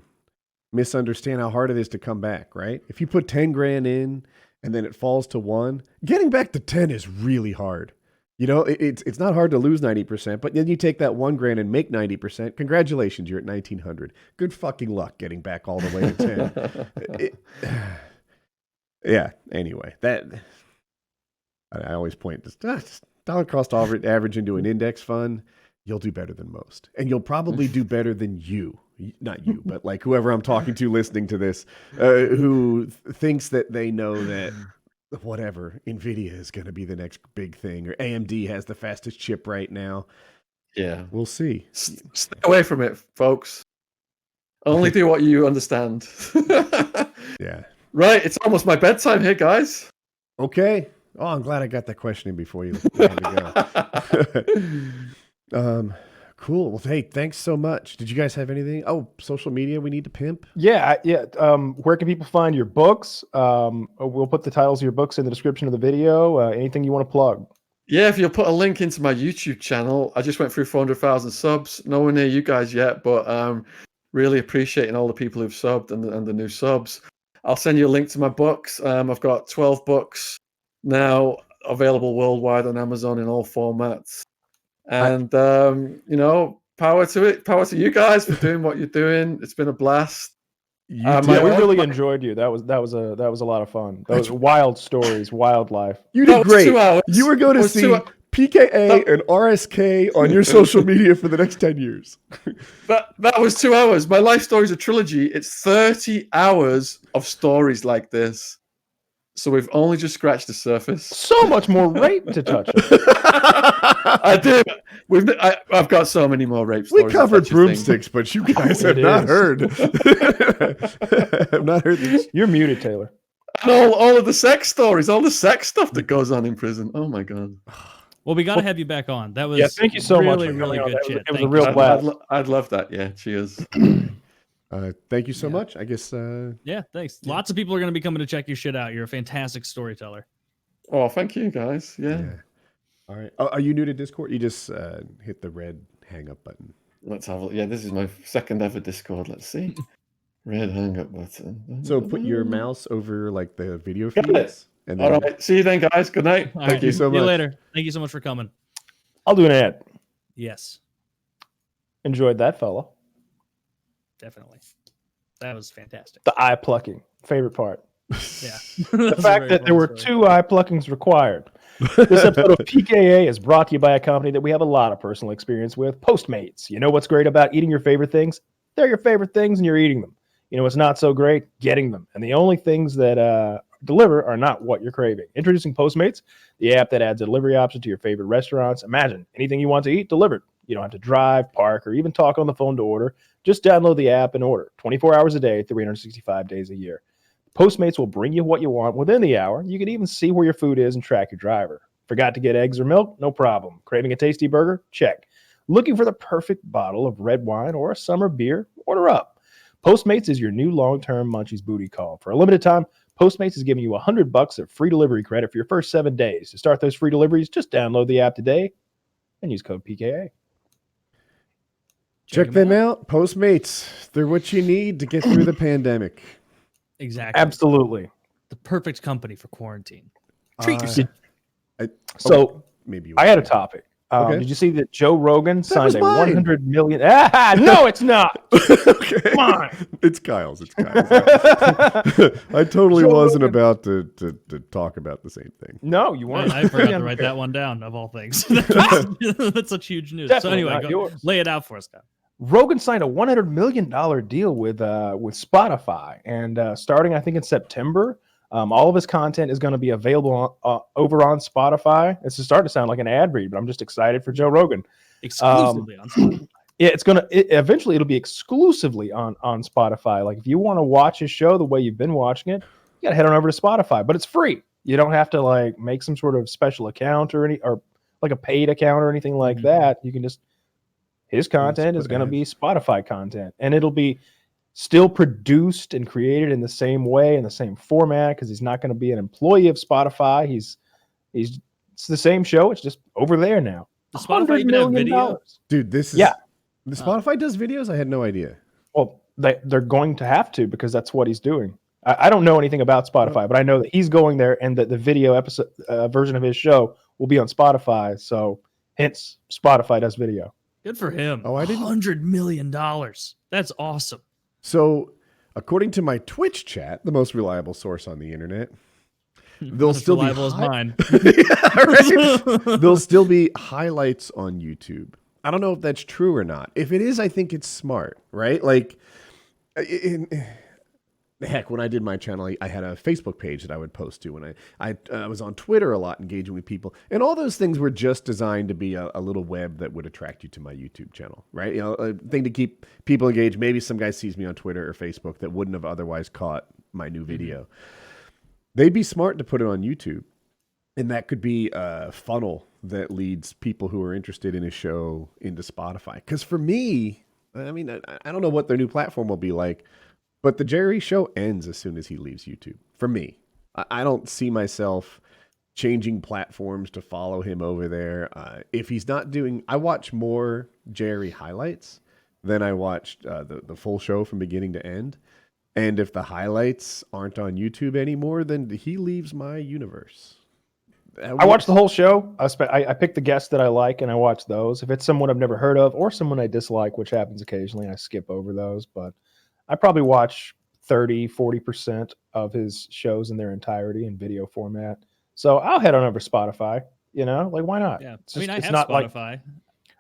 misunderstand how hard it is to come back, right? If you put 10 grand in and then it falls to 1, getting back to 10 is really hard. You know, it's not hard to lose 90%, but then you take that 1 grand and make 90%. Congratulations, you're at 1900. Good fucking luck getting back all the way to 10. Yeah, anyway, that I always point this dollar cost average into an index fund. You'll do better than most. And you'll probably do better than you. Not you, but like whoever I'm talking to listening to this, who thinks that they know that whatever, NVIDIA is going to be the next big thing, or AMD has the fastest chip right now. Yeah. We'll see. Stay away from it, folks. Only do what you understand. Yeah. Right, it's almost my bedtime here, guys. Okay. Oh, I'm glad I got that question in before you had to go. Cool. Well, hey, thanks so much. Did you guys have anything? Oh, social media we need to pimp? Yeah. Where can people find your books? We'll put the titles of your books in the description of the video. Anything you want to plug? Yeah, if you'll put a link into my YouTube channel. I just went through 400,000 subs. Nowhere near you guys yet, but really appreciating all the people who've subbed and the new subs. I'll send you a link to my books. I've got 12 books now available worldwide on Amazon in all formats. And you know, power to it, power to you guys for doing what you're doing. It's been a blast. We really enjoyed you. That was a lot of fun. Those wild stories, wildlife. You did great. 2 hours. You were going to see PKA and RSK on your social media for the next 10 years. That was 2 hours. My life story is a trilogy. It's 30 hours of stories like this. So we've only just scratched the surface. So much more rape to touch. I do. I've got so many more rape stories. We covered broomsticks, but you guys have not heard. I've not heard this. You're muted, Taylor. And all of the sex stories, all the sex stuff that goes on in prison. Oh my god. Well, we got to have you back on. That was thank you so much. Really good shit. It was a real blast. I'd love that. Yeah, cheers. Thank you so much. I guess. Yeah, thanks. Lots of people are going to be coming to check your shit out. You're a fantastic storyteller. Oh, thank you guys. Yeah. All right. Oh, are you new to Discord? You just hit the red hang up button. Let's have a look. Yeah, this is my second ever Discord. Let's see. Red hang up button. So put your mouse over like the video Got feeds. it. And then, All right. See you then, guys. Good night. All Thank right, you so See you much. later. Thank you so much for coming. I'll do an ad. Yes, Enjoyed that, fella. definitely. That was fantastic. The eye plucking, favorite part. Yeah. The fact that there were 2 eye pluckings required. This episode of PKA is brought to you by a company that we have a lot of personal experience with, Postmates. You know what's great about eating your favorite things? They're your favorite things and you're eating them. You know what's not so great? Getting them. And the only things that deliver are not what you're craving. Introducing Postmates, the app that adds a delivery option to your favorite restaurants. Imagine anything you want to eat delivered. You don't have to drive, park, or even talk on the phone to order. Just download the app and order 24 hours a day, 365 days a year. Postmates will bring you what you want within the hour. You can even see where your food is and track your driver. Forgot to get eggs or milk? No problem. Craving a tasty burger? Check. Looking for the perfect bottle of red wine or a summer beer? Order up. Postmates is your new long-term Munchies booty call. For a limited time, Postmates is giving you $100 of free delivery credit for your first 7 days. To start those free deliveries, just download the app today and use code PKA. Check them out. Postmates. They're what you need to get through the pandemic. Exactly. Absolutely. The perfect company for quarantine. Treat yourself. Maybe I had a topic. Okay. Did you see that Joe Rogan signed a mine. 100 million? No, it's not. Okay. Come on. It's Kyle's. It's Kyle's. I totally Joe wasn't Rogan. about to talk about the same thing. No, you weren't. I forgot to write that one down, of all things. That's such huge news. Definitely so anyway, not go, yours. lay it out for us, Kyle. Rogan signed a $100 million deal with Spotify, and starting I think in September, all of his content is going to be available over on Spotify. It's starting to sound like an ad read, but I'm just excited for Joe Rogan. Exclusively on Spotify. Yeah, eventually it'll be exclusively on Spotify. Like if you want to watch his show the way you've been watching it, you gotta head on over to Spotify. But it's free. You don't have to like make some sort of special account or like a paid account or anything like that. You can just his content is gonna be Spotify content, and it'll be still produced and created in the same way, in the same format, because he's not going to be an employee of Spotify. It's the same show. It's just over there now. Does Spotify even have video? Dude, this is the Spotify does videos? I had no idea. Well, they're going to have to, because that's what he's doing. I don't know anything about Spotify, but I know that he's going there, and that the video episode version of his show will be on Spotify. So hence Spotify does video. Good for him. Oh, I didn't. $100 million. That's awesome. So, according to my Twitch chat, the most reliable source on the internet, there'll still be reliable as mine. There'll still be highlights on YouTube. I don't know if that's true or not. If it is, I think it's smart, right? Like, heck, when I did my channel, I had a Facebook page that I would post to, and I was on Twitter a lot, engaging with people, and all those things were just designed to be a little web that would attract you to my YouTube channel, right? You know, a thing to keep people engaged. Maybe some guy sees me on Twitter or Facebook that wouldn't have otherwise caught my new video. They'd be smart to put it on YouTube, and that could be a funnel that leads people who are interested in a show into Spotify. Because for me, I mean, I don't know what their new platform will be like, but the Jerry show ends as soon as he leaves YouTube. For me, I don't see myself changing platforms to follow him over there. If he's not doing, I watch more Jerry highlights than I watched the full show from beginning to end. And if the highlights aren't on YouTube anymore, then he leaves my universe. I watch the whole show. I pick the guests that I like, and I watch those. If it's someone I've never heard of or someone I dislike, which happens occasionally, I skip over those. But I probably watch 30-40% of his shows in their entirety in video format. So I'll head on over to Spotify. You know, like why not? Yeah, It's I mean, I it's have not Spotify. Like,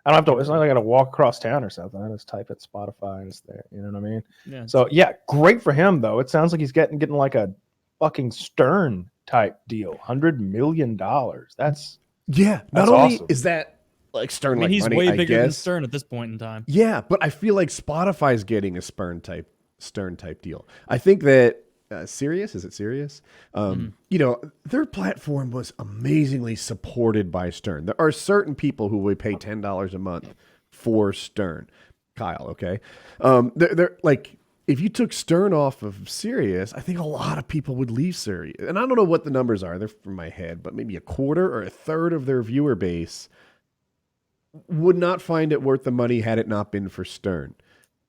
I don't have to. It's not like I got to walk across town or something. I just type it Spotify and it's there. You know what I mean? Yeah. So yeah, great for him though. It sounds like he's getting like a fucking Stern type deal. $100 million. That's Not only awesome. is that like Stern, I mean, like he's money, way I bigger than guess. Stern at this point in time. Yeah, but I feel like Spotify's getting a Stern type deal. I think that Sirius, is it Sirius? You know, their platform was amazingly supported by Stern. There are certain people who would pay $10 a month for Stern. Kyle, okay? They're like, if you took Stern off of Sirius, I think a lot of people would leave Sirius. And I don't know what the numbers are. They're from my head, but maybe a quarter or a third of their viewer base would not find it worth the money had it not been for Stern.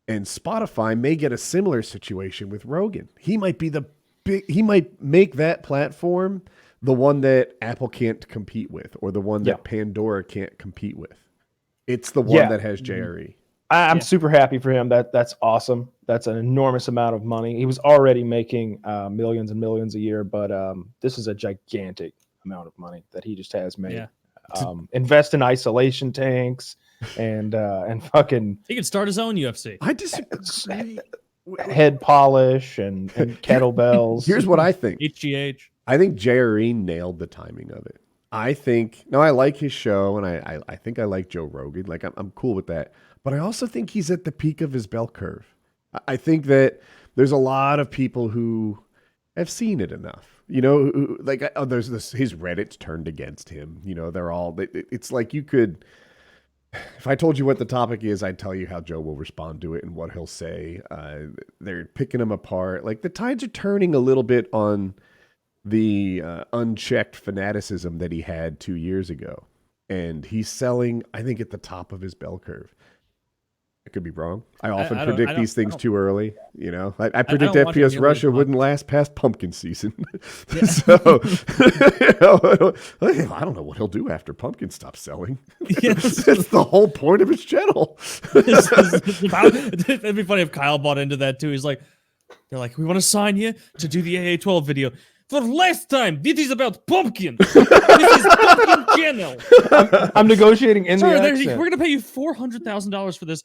And Spotify may get a similar situation with Rogan. He might make that platform the one that Apple can't compete with, or the one that Pandora can't compete with. It's the one that has JRE. I'm super happy for him. That's awesome. That's an enormous amount of money. He was already making millions and millions a year, but this is a gigantic amount of money that he just has made. Yeah. Invest in isolation tanks and fucking He could start his own UFC. I disagree. head polish and kettlebells. Here's what I think. HGH. I think JRE nailed the timing of it. I like his show, and I think I like Joe Rogan. Like I'm cool with that. But I also think he's at the peak of his bell curve. I think that there's a lot of people who have seen it enough. You know, like there's his Reddit's turned against him. You know, they're all. It's like you could. If I told you what the topic is, I'd tell you how Joe will respond to it and what he'll say. They're picking him apart. Like the tides are turning a little bit on the unchecked fanaticism that he had 2 years ago. And he's selling, I think, at the top of his bell curve. I could be wrong. I often predict these things too early. You know, I predict FPS Russia wouldn't last past pumpkin season. Yeah. So, you know, I don't know what he'll do after pumpkin stops selling. Yes. That's the whole point of his channel. It'd be funny if Kyle bought into that too. He's like, they're like, we want to sign you to do the AA12 video. For last time, this is about pumpkin. This is pumpkin channel. I'm negotiating in the accent. We're going to pay you $400,000 for this.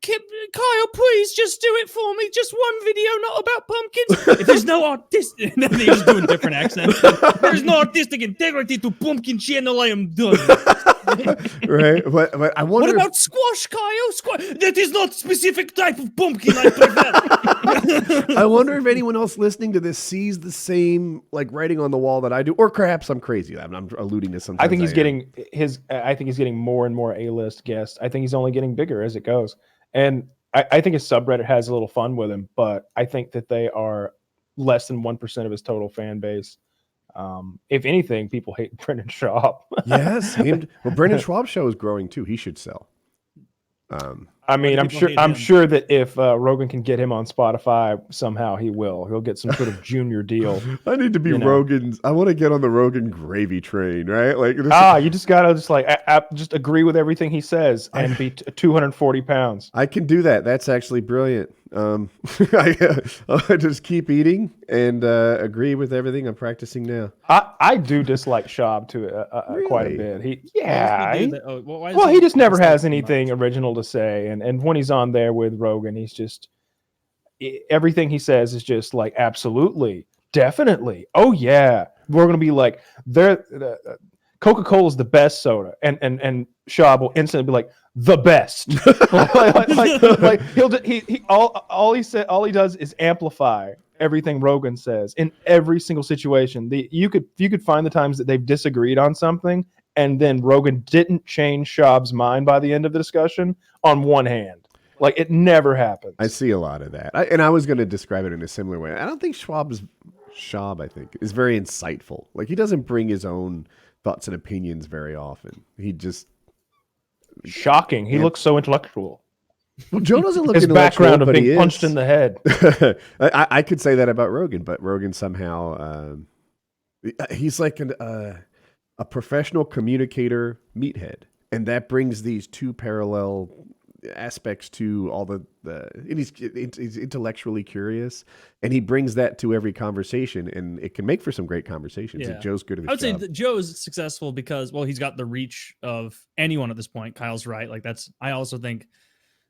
Kyle, please just do it for me. Just one video, not about pumpkins. If there's no artistic, and then he's doing different accents. There's no artistic integrity to pumpkin channel. I am done. Right? But I wonder. What about squash, Kyle? That is not specific type of pumpkin I prefer. I wonder if anyone else listening to this sees the same like writing on the wall that I do, or perhaps I'm crazy. I'm alluding to something. I think he's getting I think he's getting more and more A-list guests. I think he's only getting bigger as it goes, and I think his subreddit has a little fun with him. But I think that they are less than 1% of his total fan base. If anything, people hate Brendan Schaub. Yes, well, Brendan Schwab's show is growing too. He should sell. I mean, I'm sure that if Rogan can get him on Spotify somehow, he will. He'll get some sort of junior deal. I need to be Rogan's. I want to get on the Rogan gravy train, right? Like you just gotta just agree with everything he says and be 240 pounds. I can do that. That's actually brilliant. I just keep eating and agree with everything I'm practicing now. I do dislike Schaub quite a bit. He just never dislike has him anything original to say, and when he's on there with Rogan, he's just everything he says is just like absolutely, definitely, oh yeah, we're gonna be like Coca-Cola is the best soda, and Schaub will instantly be like the best. All he does is amplify everything Rogan says in every single situation. You could find the times that they've disagreed on something, and then Rogan didn't change Schaub's mind by the end of the discussion on one hand. Like, it never happens. I see a lot of that, and I was going to describe it in a similar way. I don't think Schaub is very insightful. Like, he doesn't bring his own thoughts and opinions very often. He just shocking. He looks so intellectual. Well, Joe doesn't look his intellectual, background of but being punched in the head. I could say that about Rogan, but Rogan somehow he's like a professional communicator meathead, and that brings these two parallel aspects to all he's intellectually curious, and he brings that to every conversation, and it can make for some great conversations. Yeah. And Joe's good at his I would job. say that Joe's successful because, well, he's got the reach of anyone at this point. Kyle's right. Like, I also think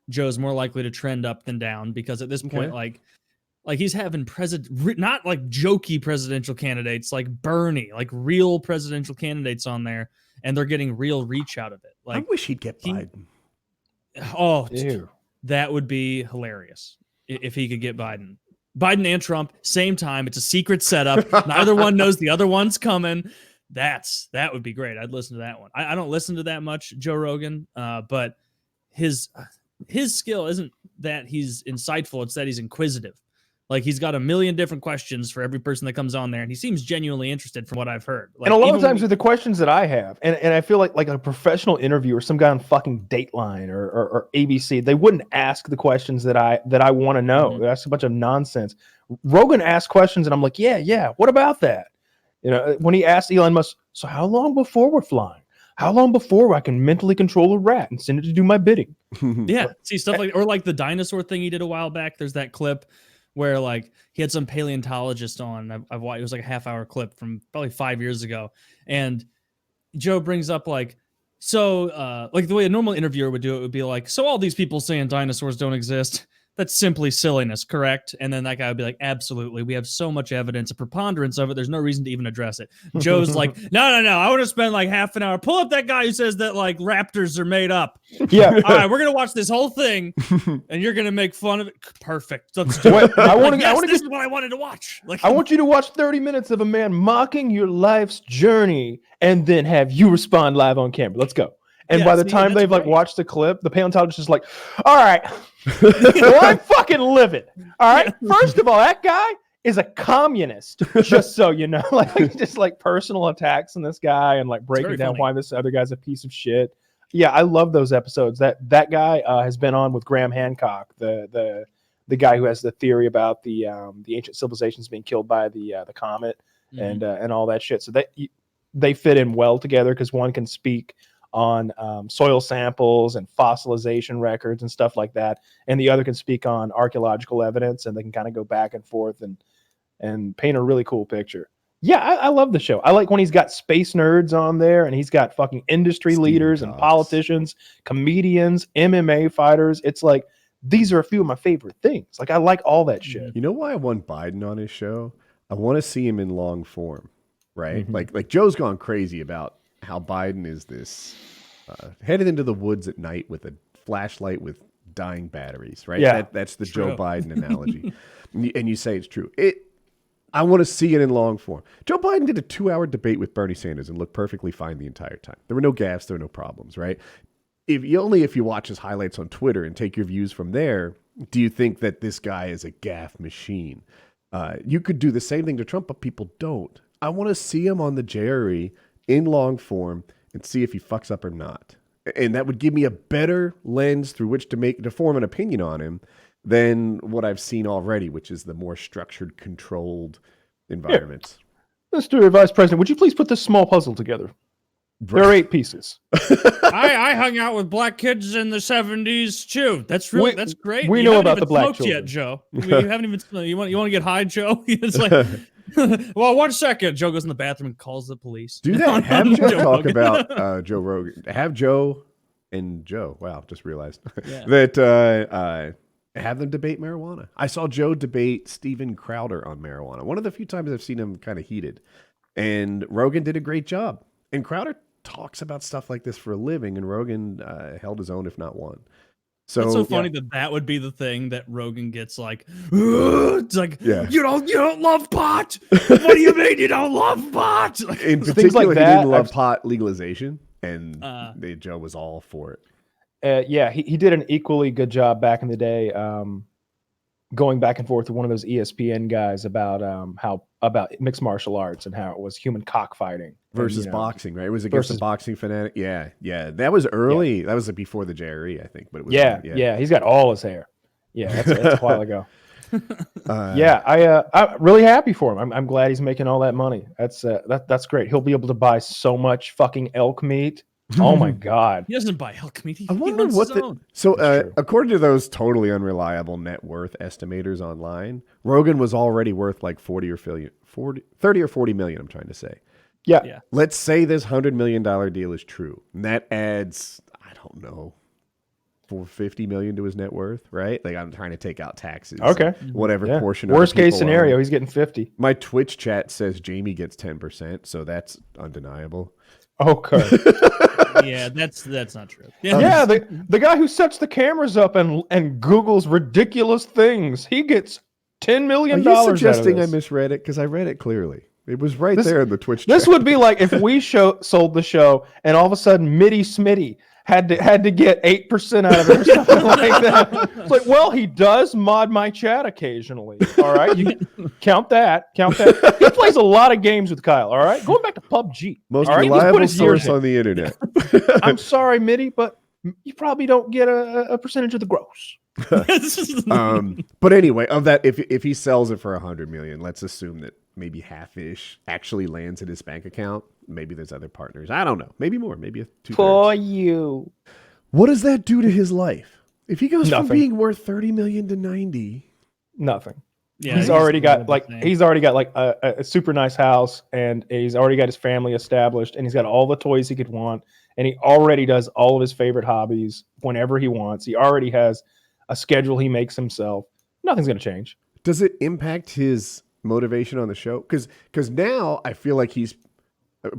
Joe's more likely to trend up than down, because at this point, like he's having not like jokey presidential candidates like Bernie, like real presidential candidates on there, and they're getting real reach out of it. Like, I wish he'd get Biden. That would be hilarious if he could get Biden and Trump same time. It's a secret setup. Neither one knows the other one's coming. That would be great. I'd listen to that one. I don't listen to that much Joe Rogan, but his skill isn't that he's insightful. It's that he's inquisitive. Like, he's got a million different questions for every person that comes on there, and he seems genuinely interested from what I've heard. Like, and a lot of times with the questions that I have, and I feel like a professional interviewer, some guy on fucking Dateline or ABC, they wouldn't ask the questions that I want to know. Mm-hmm. That's a bunch of nonsense. Rogan asks questions, and I'm like, yeah, what about that? You know, when he asked Elon Musk, so how long before we're flying? How long before I can mentally control a rat and send it to do my bidding? Yeah, see, stuff like, or like the dinosaur thing he did a while back. There's that clip where like he had some paleontologist on. I've watched, it was like a half-hour clip from probably 5 years ago, and Joe brings up like, so like the way a normal interviewer would do it would be like, so all these people saying dinosaurs don't exist, that's simply silliness, correct? And then that guy would be like, absolutely, we have so much evidence, a preponderance of it, there's no reason to even address it. Joe's like, no, I want to spend like half an hour, pull up that guy who says that like raptors are made up. Yeah. All right, we're gonna watch this whole thing, and you're gonna make fun of it. Perfect. Let's do it. This is what I wanted to watch. Like, I want you to watch 30 minutes of a man mocking your life's journey, and then have you respond live on camera. Let's go. And by the time they've like watched the clip, the paleontologist is like, all right, well, I'm fucking livid. All right. First of all, that guy is a communist, just so you know. Like, just like personal attacks on this guy and like breaking down why this other guy's a piece of shit. Yeah, I love those episodes. That guy has been on with Graham Hancock, the guy who has the theory about the ancient civilizations being killed by the comet and all that shit. So they fit in well together because one can speak on soil samples and fossilization records and stuff like that, and the other can speak on archaeological evidence, and they can kind of go back and forth and paint a really cool picture. Yeah, I love the show. I like when he's got space nerds on there, and he's got fucking industry leaders and politicians, comedians, MMA fighters. It's like, these are a few of my favorite things. Like, I like all that shit. You know why I want Biden on his show? I want to see him in long form, right? Like Joe's gone crazy about how Biden is this headed into the woods at night with a flashlight with dying batteries, right? Yeah. That's the True. Joe Biden analogy. And you say it's true. I want to see it in long form. Joe Biden did a 2-hour debate with Bernie Sanders and looked perfectly fine the entire time. There were no gaffes, there were no problems, right? If you watch his highlights on Twitter and take your views from there, do you think that this guy is a gaffe machine? You could do the same thing to Trump, but people don't. I want to see him on the JRE in long form and see if he fucks up or not. And that would give me a better lens through which to form an opinion on him than what I've seen already, which is the more structured, controlled environments. Mr. Vice President, would you please put this small puzzle together? There are 8 pieces. I hung out with black kids in the 70s too. That's that's great. We You know haven't about even the black smoked children. yet, Joe. You haven't even. You want to get high, Joe? It's like, well, 1 second. Joe goes in the bathroom and calls the police. Do that. Have Joe talk Rogan. about Joe Rogan. Have Joe and Joe. Wow, just realized Yeah. that have them debate marijuana. I saw Joe debate Steven Crowder on marijuana. One of the few times I've seen him kind of heated. And Rogan did a great job. And Crowder talks about stuff like this for a living, and Rogan held his own, if not won. So It's so funny that would be the thing that Rogan gets like. It's like, Yeah. you don't love pot. What do you mean you don't love pot? in Things particular, like he that, didn't love I've- pot legalization, and Joe was all for it. Yeah, he did an equally good job back in the day, going back and forth with one of those ESPN guys about about mixed martial arts and how it was human cockfighting Versus and, boxing, right? It was against versus- a boxing fanatic. Yeah. That was early. That was before the JRE, I think. But it was Yeah, he's got all his hair. Yeah, that's a while ago. Uh, I'm really happy for him. I'm glad he's making all that money. That's great. He'll be able to buy so much fucking elk meat. Oh my god. He doesn't buy elk meat. He I wonder runs what his own. So, That's true. according to those totally unreliable net worth estimators online, Rogan was already worth like 30 or 40 million, I'm trying to say. Yeah. Let's say this $100 million deal is true. And that adds, I don't know, $450 million to his net worth, right? Like, I'm trying to take out taxes. Okay. Whatever Yeah. portion of Worst the case people scenario, own. he's getting 50. My Twitch chat says Jamie gets 10%, so that's undeniable. Okay. Yeah, that's not true. Yeah, the guy who sets the cameras up and Googles ridiculous things, he gets $10 Are million. you out of suggesting I this. misread it? Because I read it clearly. It was right This- there in the Twitch This chat. would be like if we sold the show and all of a sudden Mitty Smitty had to get 8% out of it or something like that. It's like, well, he does mod my chat occasionally. All right, you count that. He plays a lot of games with Kyle. All right, going back to PUBG. Most all right, let's put reliable his years source in. on the internet. I'm sorry, Mitty, but you probably don't get a percentage of the gross. But anyway, of that, if he sells it for 100 million, let's assume that maybe half-ish actually lands in his bank account. Maybe there's other partners. I don't know. Maybe more. Maybe For 2/3. you. What does that do to his life? If he goes from Nothing. being worth 30 million to 90, Nothing. Yeah, he's already got the same. a super nice house, and he's already got his family established, and he's got all the toys he could want, and he already does all of his favorite hobbies whenever he wants. He already has a schedule he makes himself. Nothing's going to change. does it impact his motivation on the show? Because now I feel like he's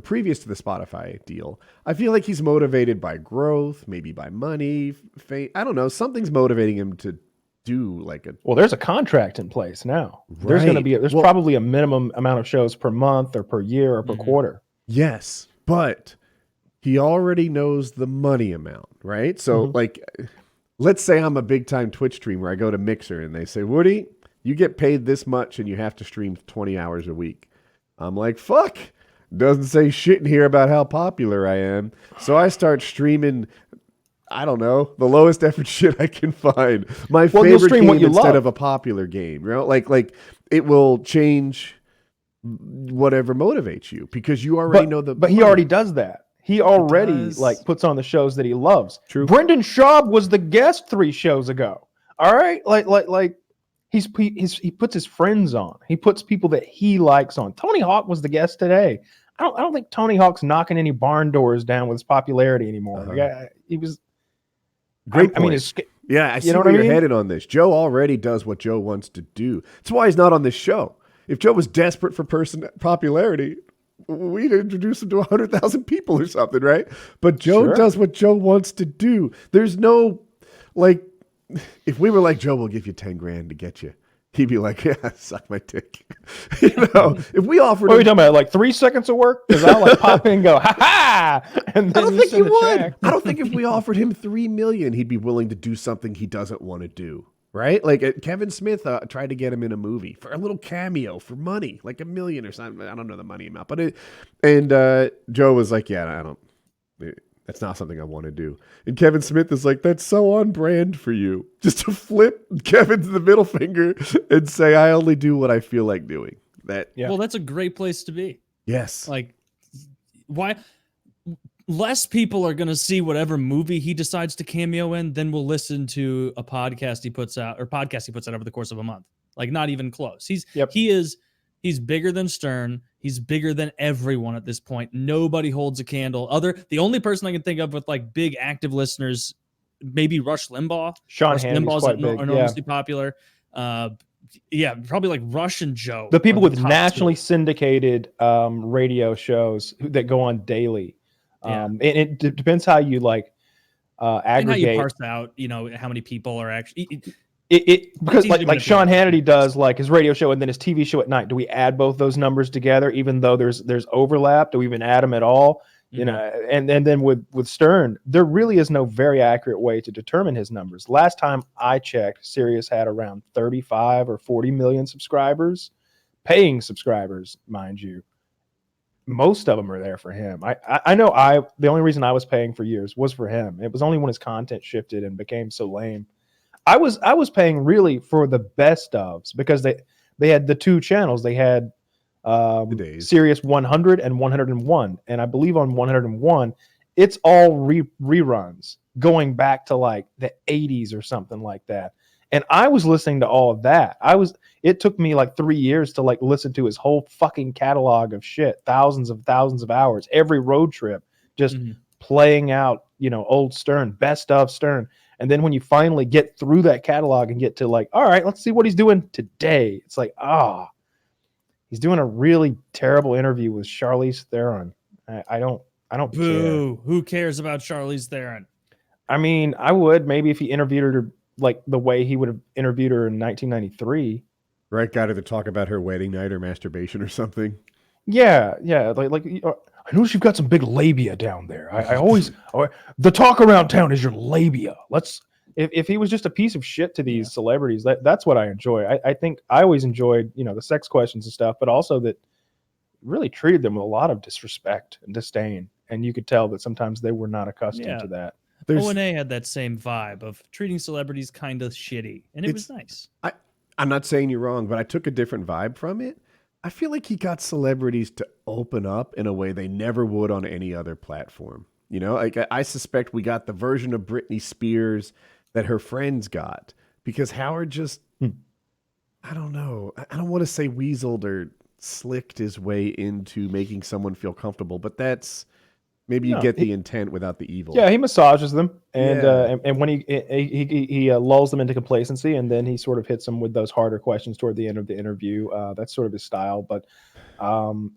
previous to the Spotify deal. I feel like he's motivated by growth, maybe by money, fame. I don't know. Something's motivating him to do like a Well, there's a contract in place now. There's going to Right. be Well- probably a minimum amount of shows per month or per year or per quarter. yes, but he already knows the money amount, right? So like, let's say I'm a big time Twitch streamer. I go to Mixer and they say, Woody, you get paid this much and you have to stream 20 hours a week. I'm like, fuck. Doesn't say shit in here about how popular I am. So I start streaming, I don't know, the lowest effort shit I can find. My Well, you'll favorite stream game what you instead love. of a popular game. You know, like it will change whatever motivates you because you already know the. But he money. already does that. He already does. like puts on the shows that he loves. True. Brendan Schaub was the guest 3 shows ago. All right, like he puts his friends on. He puts people that he likes on. Tony Hawk was the guest today. I don't think Tony Hawk's knocking any barn doors down with his popularity anymore. Uh-huh. Yeah, he was Great I mean, point. his, Yeah, I see know where what I you're mean? headed on this. Joe already does what Joe wants to do. That's why he's not on this show. If Joe was desperate for popularity, we'd introduce him to 100,000 people or something, right? But Joe Sure. does what Joe wants to do. There's no, like, if we were like, Joe, we'll give you 10 grand to get you, he'd be like, yeah, suck my dick. If we offered What are we him, talking about? Like 3 seconds of work? Because I'll like pop in and go, ha ha! And I then don't you think he send a would. check. I don't think if we offered him 3 million, he'd be willing to do something he doesn't want to do. Right? Like Kevin Smith tried to get him in a movie for a little cameo for money, like $1 million or something. I don't know the money amount, but Joe was like, yeah, that's not something I want to do. And Kevin Smith is like, that's so on brand for you. Just to flip Kevin's the middle finger and say, I only do what I feel like doing. Yeah. Well, that's a great place to be. Yes. Like, why? Less people are going to see whatever movie he decides to cameo in than will listen to a podcast he puts out over the course of a month. Like, not even close. He's bigger than Stern. He's bigger than everyone at this point. Nobody holds a candle. The only person I can think of with like big active listeners, maybe Rush Limbaugh. Sean Rush Hannity's Limbaugh's quite big. Yeah. enormously popular. Yeah, probably like Rush and Joe. The people are with top nationally two. syndicated radio shows that go on daily. Yeah. And it depends how you like And how you aggregate. parse out, how many people are actually. Because easy to like Sean manipulate. Hannity does like his radio show and then his TV show at night. Do we add both those numbers together, even though there's overlap? Do we even add them at all? You know, and then with Stern, there really is no very accurate way to determine his numbers. Last time I checked, Sirius had around 35 or 40 million subscribers, paying subscribers, mind you. Most of them are there for him. I know the only reason I was paying for years was for him. It was only when his content shifted and became so lame. I was paying really for the best ofs because they had the two channels. They had Sirius 100 and 101, and I believe on 101 it's all reruns going back to like the 80s or something like that. And I was listening to all of that. It took me like 3 years to like listen to his whole fucking catalog of shit, thousands of hours, every road trip, just playing out, old Stern, best of Stern. And then when you finally get through that catalog and get to like, all right, let's see what he's doing today. It's like, he's doing a really terrible interview with Charlize Theron. I don't Boo. care. Who cares about Charlize Theron? I mean, I would maybe if he interviewed her like the way he would have interviewed her in 1993. Right, got her to talk about her wedding night or masturbation or something. Yeah. Like I notice you've got some big labia down there. I always the talk around town is your labia. If he was just a piece of shit to these celebrities, that's what I enjoy. I think I always enjoyed, the sex questions and stuff, but also that really treated them with a lot of disrespect and disdain. And you could tell that sometimes they were not accustomed to that. O&A had that same vibe of treating celebrities kind of shitty, and it was nice. I'm not saying you're wrong, but I took a different vibe from it. I feel like he got celebrities to open up in a way they never would on any other platform. Like I suspect we got the version of Britney Spears that her friends got because Howard just, I don't know. I don't want to say weaseled or slicked his way into making someone feel comfortable, but that's maybe you get the intent without the evil. Yeah, he massages them, and when he lulls them into complacency, and then he sort of hits them with those harder questions toward the end of the interview. That's sort of his style, but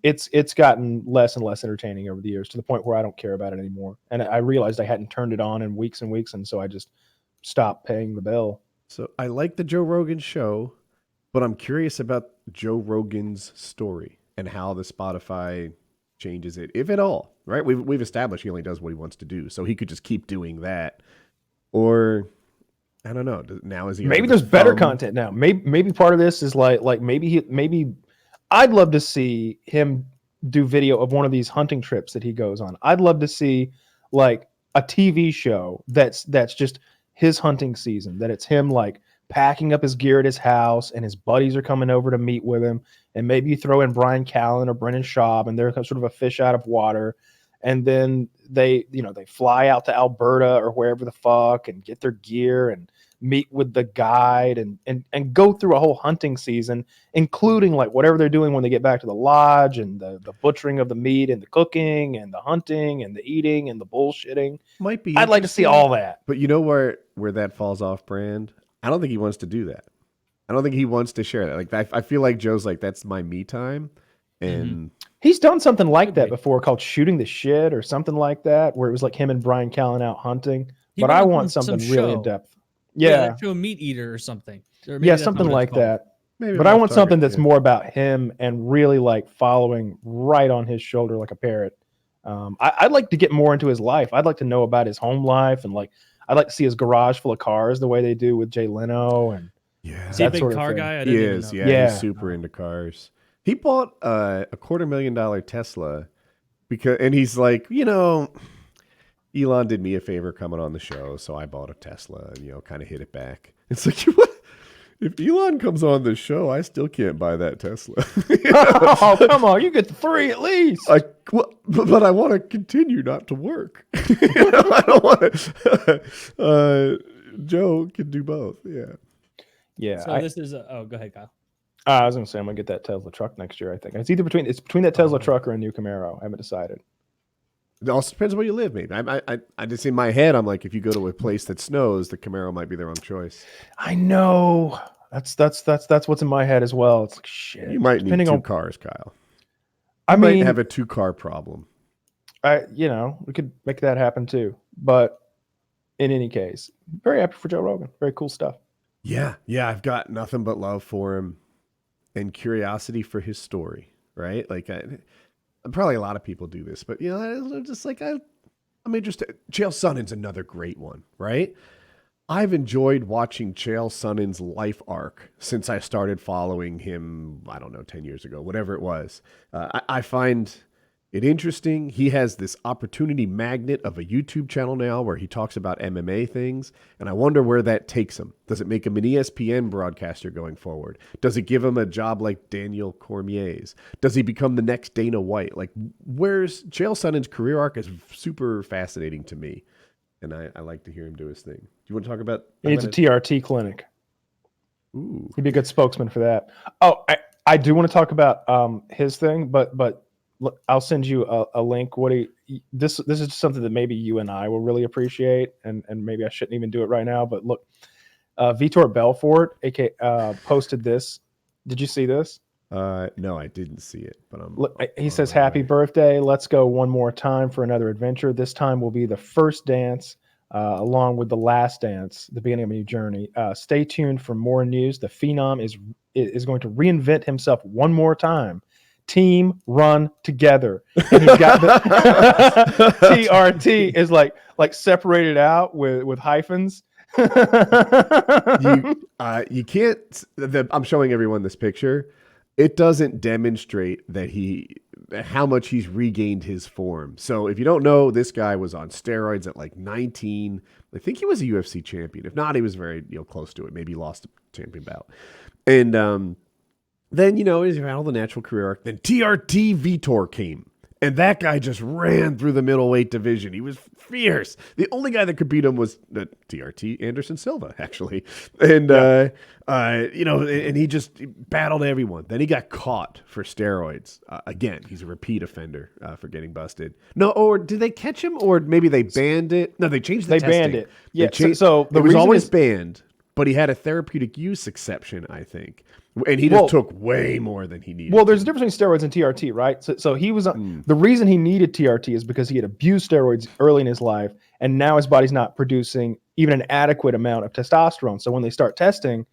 it's gotten less and less entertaining over the years to the point where I don't care about it anymore. And I realized I hadn't turned it on in weeks and weeks, and so I just stopped paying the bill. So I like the Joe Rogan show, but I'm curious about Joe Rogan's story and how the Spotify changes it, if at all, right? We've established he only does what he wants to do, so he could just keep doing that. Or I don't know. Now is he maybe there's better content now. Maybe part of this is like maybe I'd love to see him do video of one of these hunting trips that he goes on. I'd love to see like a TV show that's just his hunting season, that it's him like packing up his gear at his house and his buddies are coming over to meet with him. And maybe you throw in Brian Callen or Brennan Schaub and they're sort of a fish out of water. And then they fly out to Alberta or wherever the fuck and get their gear and meet with the guide and go through a whole hunting season, including like whatever they're doing when they get back to the lodge and the butchering of the meat and the cooking and the hunting and the eating and the bullshitting. Might be. I'd like to see all that. But you know where that falls off brand? I don't think he wants to do that. I don't think he wants to share that. Like I feel like Joe's like, that's my me time. And He's done something like that Okay. before called Shooting the Shit or something like that, where it was like him and Brian Callen out hunting. He But went I on want some something really in show. depth. Yeah, Yeah, that show Meat Eater or something. Or maybe yeah, that's not something what it's like called. that. maybe But I'm I off want target, something that's yeah. more about him and really like following right on his shoulder like a parrot. I'd like to get more into his life. I'd like to know about his home life and like I'd like to see his garage full of cars the way they do with Jay Leno and Yeah. Is he a that big sort of car thing. guy? I He didn't even is, know. yeah, Yeah. he's super into cars. He bought a $250,000 Tesla and he's like, Elon did me a favor coming on the show, so I bought a Tesla and kind of hit it back. It's like, if Elon comes on the show, I still can't buy that Tesla. Oh, come on, you get the 3 at least. But I want to continue not to work. I don't want to. Joe can do both. Yeah. Yeah, So this is go ahead, Kyle. I was gonna say I'm gonna get that Tesla truck next year. I think it's between that Tesla truck or a new Camaro. I haven't decided. It also depends where you live, maybe. I just in my head, I'm like, if you go to a place that snows, the Camaro might be the wrong choice. I know that's what's in my head as well. It's like shit. You might need Depending two on- cars, Kyle. I You might mean, have a 2-car problem. we could make that happen too. But in any case, very happy for Joe Rogan. Very cool stuff. Yeah, I've got nothing but love for him and curiosity for his story, right? Like, probably a lot of people do this, but I'm just like, I'm interested. Chael Sonnen's another great one, right? I've enjoyed watching Chael Sonnen's life arc since I started following him, I don't know, 10 years ago, whatever it was. I find it interesting. He has this opportunity magnet of a YouTube channel now where he talks about MMA things, and I wonder where that takes him. Does it make him an ESPN broadcaster going forward? Does it give him a job like Daniel Cormier's? Does he become the next Dana White? Like, where's Chael Sonnen's career arc is super fascinating to me, and I like to hear him do his thing. Do you want to talk about? He needs a TRT clinic. Ooh. He'd be a good spokesman for that. Oh, I do want to talk about his thing, but look, I'll send you a link. This is just something that maybe you and I will really appreciate, and maybe I shouldn't even do it right now. But look, Vitor Belfort, aka posted this. Did you see this? No, I didn't see it, but Look, he says, "Happy birthday! Let's go one more time for another adventure. This time will be the first dance, along with the last dance, the beginning of a new journey. Stay tuned for more news. The Phenom is going to reinvent himself one more time. Team run together." And he's got the TRT is like separated out with hyphens. You can't. I'm showing everyone this picture. It doesn't demonstrate that how much he's regained his form. So if you don't know, this guy was on steroids at like 19. I think he was a UFC champion. If not, he was very close to it. Maybe he lost a champion bout. And then he's had all the natural career arc. Then TRT Vitor came. And that guy just ran through the middleweight division. He was fierce. The only guy that could beat him was TRT Anderson Silva, actually. And, and he just battled everyone. Then he got caught for steroids. Again, he's a repeat offender for getting busted. No, or did they catch him? Or maybe they banned it? No, they changed the testing. Banned it. Yeah, so the it was reason always is- banned, but he had a therapeutic use exception, I think. And he just took way more than he needed. Well, there's a difference between steroids and TRT, right? So he was the reason he needed TRT is because he had abused steroids early in his life, and now his body's not producing even an adequate amount of testosterone. So when they start testing,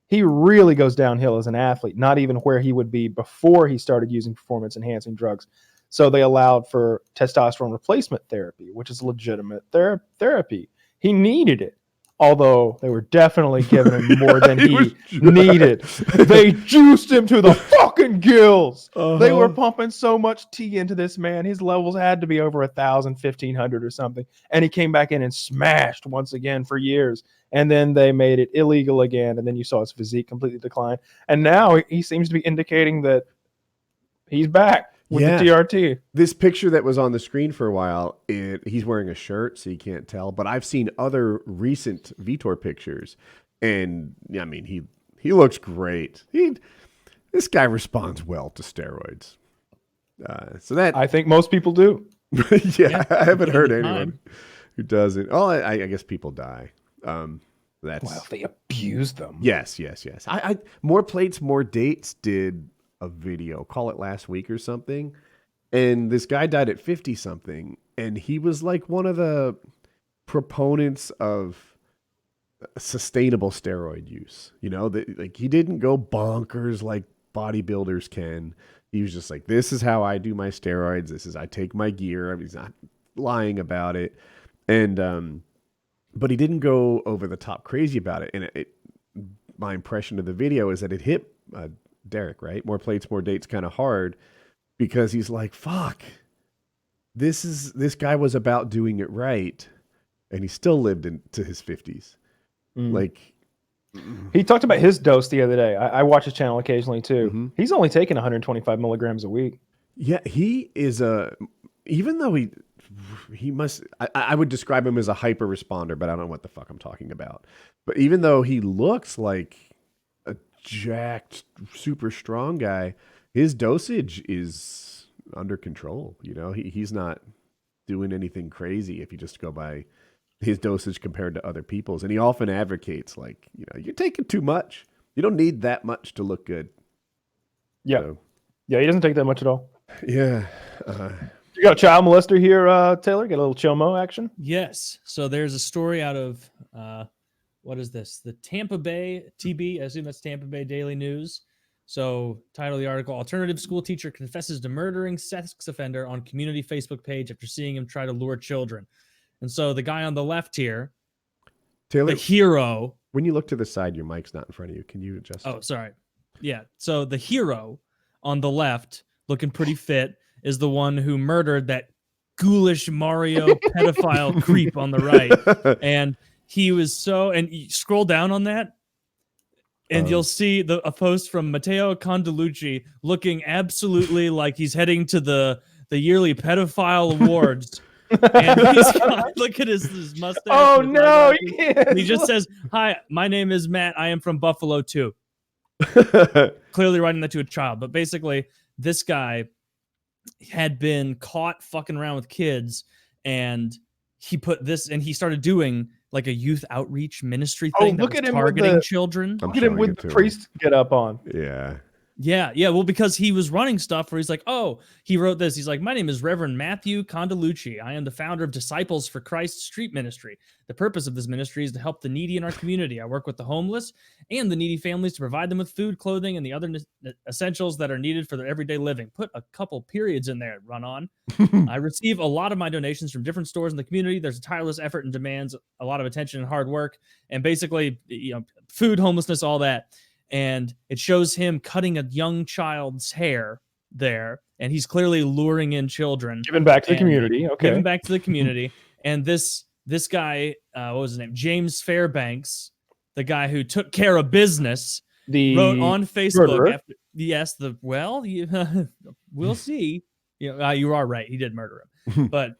he really goes downhill as an athlete, not even where he would be before he started using performance-enhancing drugs. So they allowed for testosterone replacement therapy, which is legitimate therapy. He needed it. Although they were definitely giving him more than he needed. They juiced him to the fucking gills. They were pumping so much tea into this man. His levels had to be over 1,000, 1,500 or something. And he came back in and smashed once again for years. And then they made it illegal again. And then you saw his physique completely decline. And now he seems to be indicating that he's back with the TRT. This picture that was on the screen for a while, he's wearing a shirt, so you can't tell. But I've seen other recent Vitor pictures, and I mean, he looks great. This guy responds well to steroids. So that I think most people do. yeah, I haven't heard time. anyone who doesn't. Oh, I guess people die. That's Well, they abuse them. yes. I more plates, more dates did a video, call it last week or something. And this guy died at 50 something. And he was like one of the proponents of sustainable steroid use. You know, like he didn't go bonkers like bodybuilders can. He was just like, this is how I do my steroids. This is, I take my gear. I mean, he's not lying about it. And, but he didn't go over the top crazy about it. And my impression of the video is that it hit Derek, right? More plates, more dates kind of hard, because he's like, fuck, this guy was about doing it right. And he still lived into his 50s. Like, he talked about his dose the other day. I watch his channel occasionally too. Mm-hmm. He's only taking 125 milligrams a week. Yeah, he is even though he must, I would describe him as a hyper responder, but I don't know what the fuck I'm talking about. But even though he looks like a jacked, super strong guy, his dosage is under control. You know, he's not doing anything crazy if you just go by his dosage compared to other people's. And he often advocates, like, you know, you're taking too much. You don't need that much to look good. Yeah. So, yeah, he doesn't take that much at all. yeah. You got a child molester here, Taylor? Get a little Chomo action? Yes. So there's a story out of, what is this? The Tampa Bay TB. I assume that's Tampa Bay Daily News. So title of the article, alternative school teacher confesses to murdering sex offender on community Facebook page after seeing him try to lure children. And so the guy on the left here, Taylor, the hero. when you look to the side, your mic's not in front of you. Can you adjust? Oh, sorry. Yeah. So the hero on the left, looking pretty fit, is the one who murdered that ghoulish Mario pedophile creep on the right. And he was so, and you scroll down on that, and you'll see a post from Matteo Condalucci looking absolutely like he's heading to the yearly pedophile awards. And he's got, look at his mustache. Oh, no. He just says, "Hi, my name is Matt. I am from Buffalo too." Clearly writing that to a child. But basically, this guy had been caught fucking around with kids, and he put this, and he started doing like a youth outreach ministry thing that look was at him targeting with children. I'm Look at him showing with it the to him. priest get up on. Yeah. Yeah. Well, because he was running stuff where he's like, oh, he wrote this. He's like, my name is Reverend Matthew Condalucci. I am the founder of Disciples for Christ Street Ministry. The purpose of this ministry is to help the needy in our community. I work with the homeless and the needy families to provide them with food, clothing, and the other essentials that are needed for their everyday living. Put a couple periods in there, run on. I receive a lot of my donations from different stores in the community. There's a tireless effort and demands a lot of attention and hard work, and basically, you know, food, homelessness, all that. And it shows him cutting a young child's hair there, and he's clearly luring in children. Giving back to the community. Okay. Giving back to the community. And this guy, what was his name? James Fairbanks, the guy who took care of business, wrote on Facebook. We'll see. You know, you are right. He did murder him. But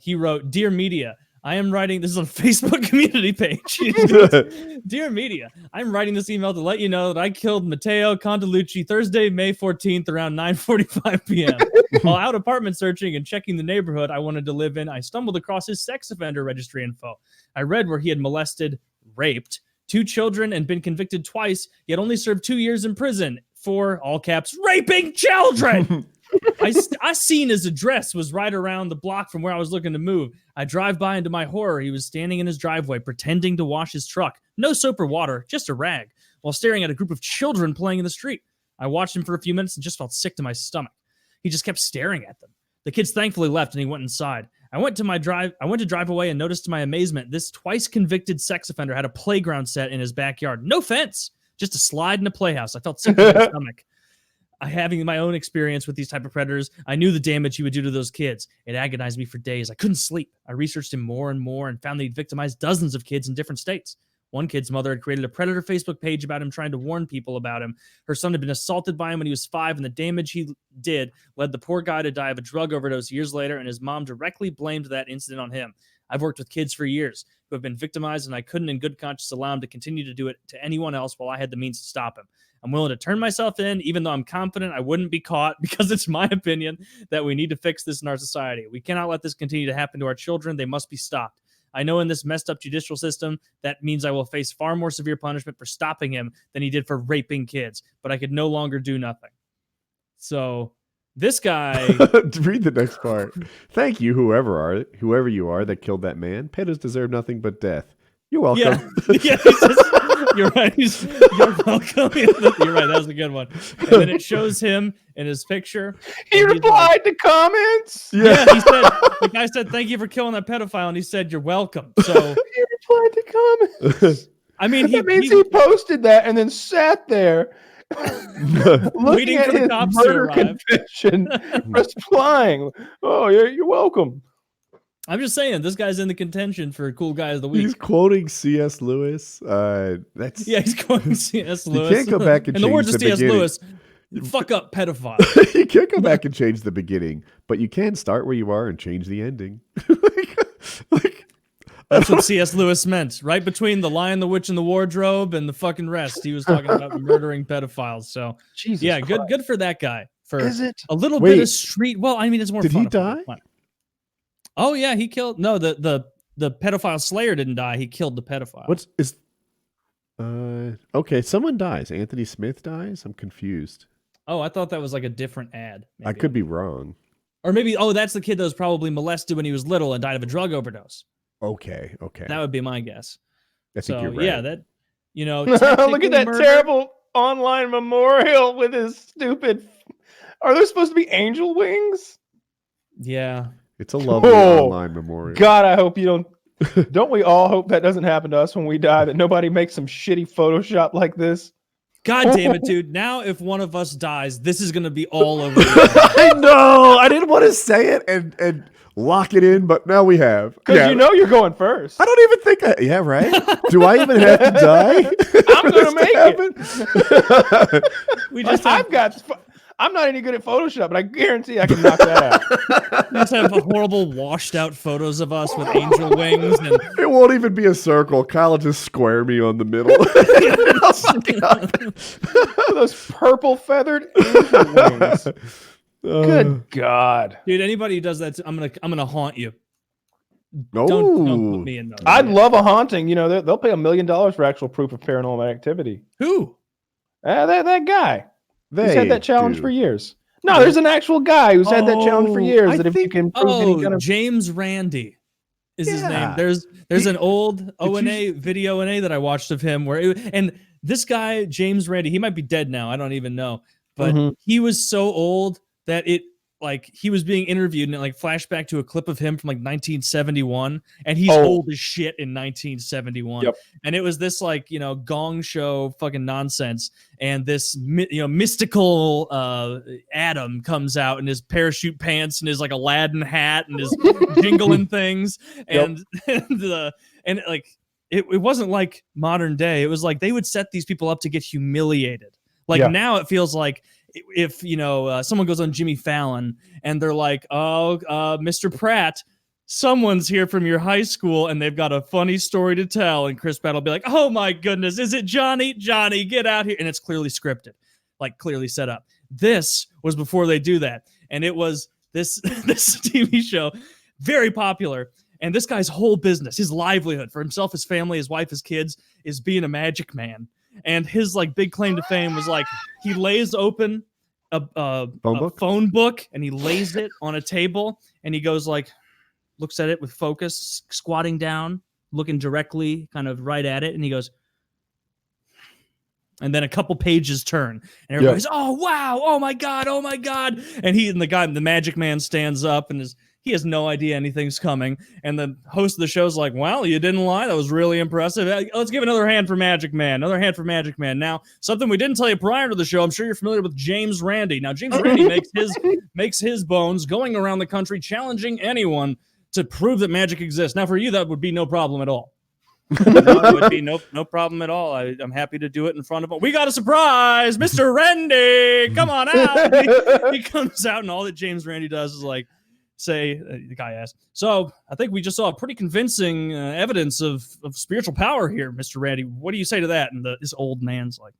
he wrote, "Dear media, I am writing," this is on Facebook community page. He goes, "Dear media, I'm writing this email to let you know that I killed Matteo Condalucci Thursday, May 14th around 9:45 p.m. While out apartment searching and checking the neighborhood I wanted to live in, I stumbled across his sex offender registry info. I read where he had molested, raped 2 children and been convicted twice, yet only served 2 years in prison for, all caps, raping children." I seen his address was right around the block from where I was looking to move. I drive by, and to my horror, he was standing in his driveway pretending to wash his truck. No soap or water, just a rag, while staring at a group of children playing in the street. I watched him for a few minutes and just felt sick to my stomach. He just kept staring at them. The kids thankfully left, and he went inside. I went to drive away and noticed to my amazement, this twice convicted sex offender had a playground set in his backyard. No fence, just a slide and a playhouse. I felt sick to my stomach. Having my own experience with these type of predators, I knew the damage he would do to those kids. It agonized me for days. I couldn't sleep. I researched him more and more and found that he'd victimized dozens of kids in different states. One kid's mother had created a predator Facebook page about him, trying to warn people about him. Her son had been assaulted by him when he was 5, and the damage he did led the poor guy to die of a drug overdose years later, and his mom directly blamed that incident on him. I've worked with kids for years who have been victimized, and I couldn't in good conscience allow him to continue to do it to anyone else while I had the means to stop him. I'm willing to turn myself in, even though I'm confident I wouldn't be caught, because it's my opinion that we need to fix this in our society. We cannot let this continue to happen to our children. They must be stopped. I know in this messed up judicial system, that means I will face far more severe punishment for stopping him than he did for raping kids, but I could no longer do nothing. So this guy, Read the next part. Thank you, whoever you are that killed that man. Pedos deserve nothing but death. You're welcome. yeah, he says, you're right. You're welcome. You're right. That was a good one. And then it shows him in his picture. He replied to comments. Yeah, he said, the guy said, "Thank you for killing that pedophile," and he said, "You're welcome." So He replied to comments. I mean, That means he posted that and then sat there looking Waiting at for the his cops to murder arrive. confession, replying, "Oh, you're welcome." I'm just saying, this guy's in the contention for cool guy of the week. He's quoting C.S. Lewis. That's Yeah, he's quoting C.S. Lewis. You can't go back and in the change words the of C.S. beginning. Lewis, fuck up pedophile. You can't go back and change the beginning, but you can start where you are and change the ending. That's what C.S. Lewis meant. Right between The Lion, the Witch, and the Wardrobe and the fucking rest, he was talking about murdering pedophiles. So, Jesus yeah, Christ. good for that guy. For Is it? a little Wait. bit of street. Well, I mean, it's more. Did fun he if we die? have fun. Oh yeah, he killed. No, the pedophile slayer didn't die. He killed the pedophile. Okay, someone dies. Anthony Smith dies? I'm confused. Oh, I thought that was like a different ad. I maybe. could be wrong. Or maybe, that's the kid that was probably molested when he was little and died of a drug overdose. Okay. That would be my guess. I think you're right. Yeah, that, Look at technically that murder- terrible online memorial with his stupid. Are there supposed to be angel wings? Yeah. It's a lovely Oh, online memorial. God, I hope you don't. Don't we all hope that doesn't happen to us when we die? That nobody makes some shitty Photoshop like this. God damn it, dude. Now, if one of us dies, this is going to be all over the I know. I didn't want to say it and lock it in, but now we have. Because you know you're going first. I don't even think yeah, right? Do I even have to die? I'm going to make it. We just I'm not any good at Photoshop, but I guarantee I can knock that out. just have horrible washed out photos of us with angel wings. And It won't even be a circle. Kyle will just square me on the middle. Those purple feathered angel wings. Good God. dude, anybody who does that, I'm gonna haunt you. No. Don't put me in those. I'd love a haunting. You know, they'll pay $1 million for actual proof of paranormal activity. Who? That guy. He's had that challenge do. for years. No, there's an actual guy who's had that challenge for years. I That if you think- can prove any kind of James Randi is his name. Yeah. There's an old O&A video O&A that I watched of him and this guy James Randi, he might be dead now. I don't even know, but he was so old that he was being interviewed and it flashback to a clip of him from 1971, and he's old as shit in 1971. Yep. And it was this gong show fucking nonsense, and this mystical Adam comes out in his parachute pants and his Aladdin hat and his jingling things, and it wasn't like modern day. It was like they would set these people up to get humiliated. Now it feels like if someone goes on Jimmy Fallon and they're like, Mr. Pratt, someone's here from your high school and they've got a funny story to tell, and Chris Pratt will be like, oh my goodness, is it Johnny, get out here, and it's clearly scripted, clearly set up. This was before they do that, and it was this TV show, very popular, and this guy's whole business, his livelihood for himself, his family, his wife, his kids, is being a magic man. And his big claim to fame was he lays open a phone book and he lays it on a table and he goes looks at it with focus, squatting down, looking directly kind of right at it, and he goes, and then a couple pages turn and everybody's oh wow, oh my god, and the magic man stands up and he has no idea anything's coming, and the host of the show's like, well, you didn't lie, that was really impressive, let's give another hand for Magic Man. Now, something we didn't tell you prior to the show, I'm sure you're familiar with James Randi. Now, James Randi makes his bones going around the country challenging anyone to prove that magic exists. Now, for you, that would be no problem at all. It would be no problem at all. I'm happy to do it in front of him. We got a surprise, Mr. Randi, come on out. He comes out, and all that James Randi does is the guy asked, so I think we just saw pretty convincing evidence of spiritual power here, Mr. Randi. What do you say to that? And this old man's like,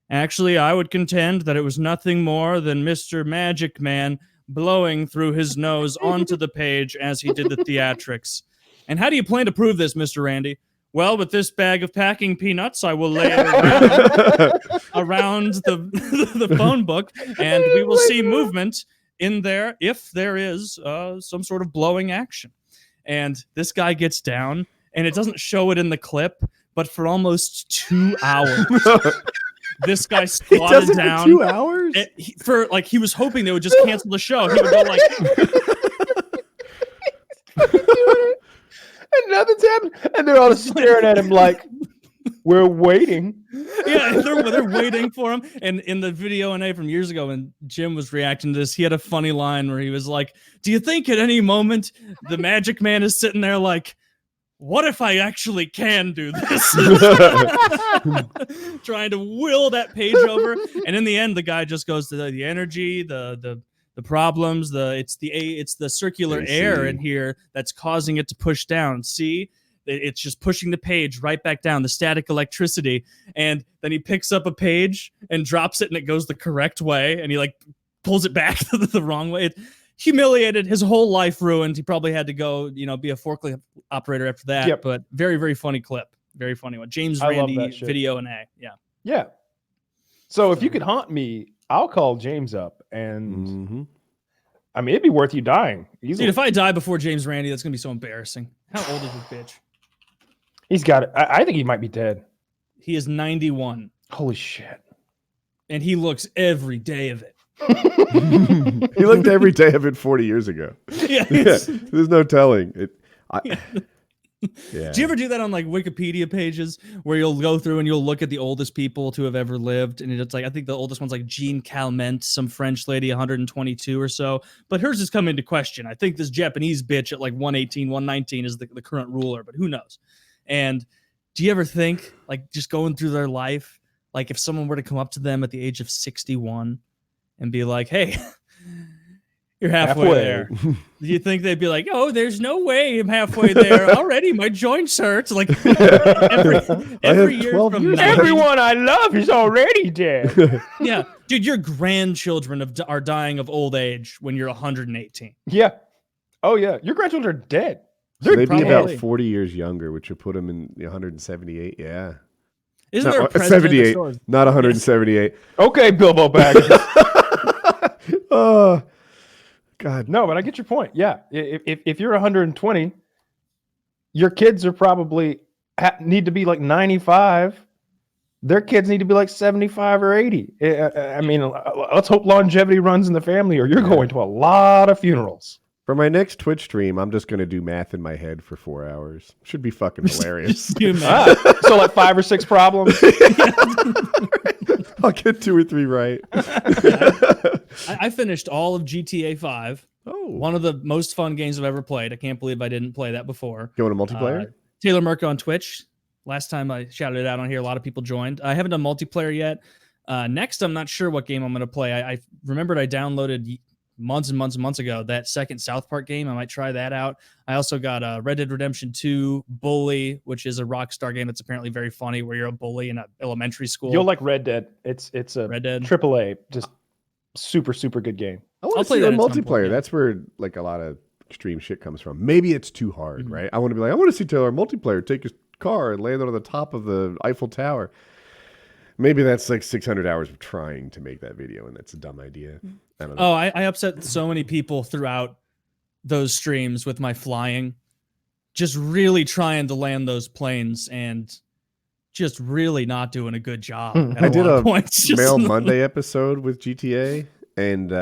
actually, I would contend that it was nothing more than Mr. Magic Man blowing through his nose onto the page as he did the theatrics. And how do you plan to prove this, Mr. Randi? well, with this bag of packing peanuts, I will lay it around the phone book, and we will see movement in there if there is some sort of blowing action. And this guy gets down, and it doesn't show it in the clip, but for almost 2 hours, this guy squatted down. For 2 hours? He was hoping they would just cancel the show. He would go like, and nothing's happened, and they're all staring at him like, we're waiting. yeah, they're waiting for him. And in the video from years ago, when Jim was reacting to this, he had a funny line where he was like, do you think at any moment the magic man is sitting there like, what if I actually can do this? Trying to will that page over. And in the end, the guy just goes to the energy, the problems, it's the circular air in here that's causing it to push down. See? It's just pushing the page right back down, the static electricity. And then he picks up a page and drops it, and it goes the correct way. And he like pulls it back the wrong way. It humiliated, his whole life ruined. He probably had to go, be a forklift operator after that. Yep. But very, very funny clip. Very funny one. James I love Randi that shit. video and A. Yeah. Yeah. So if you could haunt me, I'll call James up, and I mean, it'd be worth you dying. Dude, if I die before James Randi, that's gonna be so embarrassing. How old is this bitch? He's got it. I think he might be dead. He is 91. Holy shit. And he looks every day of it. He looked every day of it 40 years ago. Yeah. There's no telling. Yeah. Do you ever do that on like Wikipedia pages where you'll go through and you'll look at the oldest people to have ever lived? And it's like, I think the oldest one's like Jean Calment, some French lady, 122 or so. But hers has come into question. I think this Japanese bitch at like 118, 119 is the current ruler, but who knows? And do you ever think, like, just going through their life, like if someone were to come up to them at the age of 61 and be like, hey, you're halfway there. Do you think they'd be like, oh, there's no way I'm halfway there already? My joints hurt. Like every year from 90, everyone I love is already dead. yeah, dude, your grandchildren are dying of old age when you're 118. Yeah. Oh yeah, your grandchildren are dead. So they'd be probably about 40 years younger, which would put them in 178. Yeah. Isn't there a president 78, that stores- not 178. Okay, Bilbo Baggins. Oh, God. No, but I get your point. Yeah, if you're 120, your kids are probably need to be like 95. Their kids need to be like 75 or 80. I mean, let's hope longevity runs in the family, or you're going to a lot of funerals. For my next Twitch stream, I'm just going to do math in my head for 4 hours. Should be fucking hilarious. So like 5 or 6 problems. I'll get 2 or 3 right. I finished all of GTA 5. Oh. One of the most fun games I've ever played. I can't believe I didn't play that before. Going to multiplayer? Taylor Merck on Twitch. Last time I shouted it out on here, a lot of people joined. I haven't done multiplayer yet. Next, I'm not sure what game I'm going to play. I remembered I downloaded months and months ago that second South Park game. I might try that out. I also got Red Dead Redemption 2 Bully, which is a Rockstar game that's apparently very funny, where you're a bully in an elementary school. You'll like Red Dead. It's a Red Dead AAA, just super good game. I'll play play that that at some point, multiplayer. yeah. That's where like a lot of extreme shit comes from. Maybe it's too hard, right? I want to be like, I want to see Taylor multiplayer. Take his car and land it on the top of the Eiffel Tower. Maybe that's like 600 hours of trying to make that video, and that's a dumb idea. I don't know. Oh, I upset so many people throughout those streams with my flying. Just really trying to land those planes and just really not doing a good job. At I did lot a of points. Mail Monday episode with GTA, and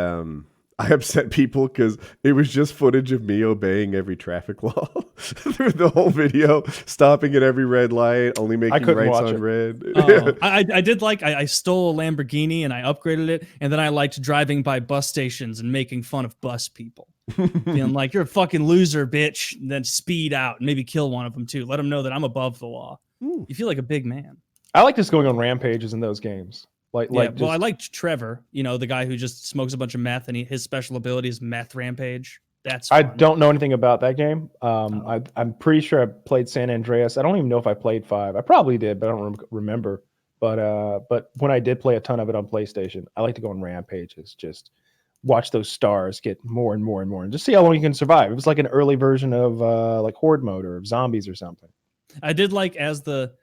I upset people because it was just footage of me obeying every traffic law through the whole video, stopping at every red light, only making couldn't rights watch on it. red. I did like, I stole a Lamborghini and I upgraded it. And then I liked driving by bus stations and making fun of bus people. Being like, you're a fucking loser, bitch. And then speed out and maybe kill one of them too. Let them know that I'm above the law. You feel like a big man. I like just going on rampages in those games. Well, I liked Trevor, the guy who just smokes a bunch of meth and his special ability is meth rampage. That's fun. I don't know anything about that game. I'm pretty sure I played San Andreas. I don't even know if I played 5. I probably did, but I don't remember. But when I did play a ton of it on PlayStation, I like to go on rampages, just watch those stars get more and more and more, and just see how long you can survive. It was like an early version of like Horde mode or of zombies or something. I did like as the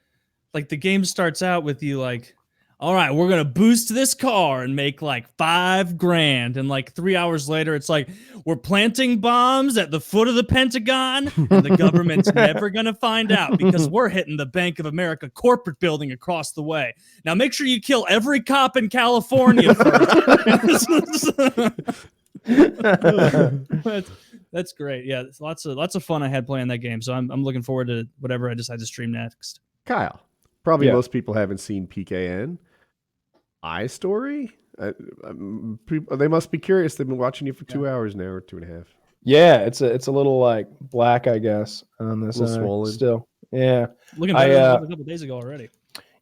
game starts out with you like, all right, we're gonna boost this car and make like $5,000, and like 3 hours later, it's like we're planting bombs at the foot of the Pentagon, and the government's never gonna find out because we're hitting the Bank of America corporate building across the way. Now, make sure you kill every cop in California first. That's great. Yeah, it's lots of fun I had playing that game. So I'm looking forward to whatever I decide to stream next. Kyle, probably Yeah. most people haven't seen PKN. iStory? They must be curious. They've been watching you for 2 hours now, or 2.5. Yeah, it's a little like black, I guess, on this A little swollen. still. Yeah. Looking better than it was a couple days ago already.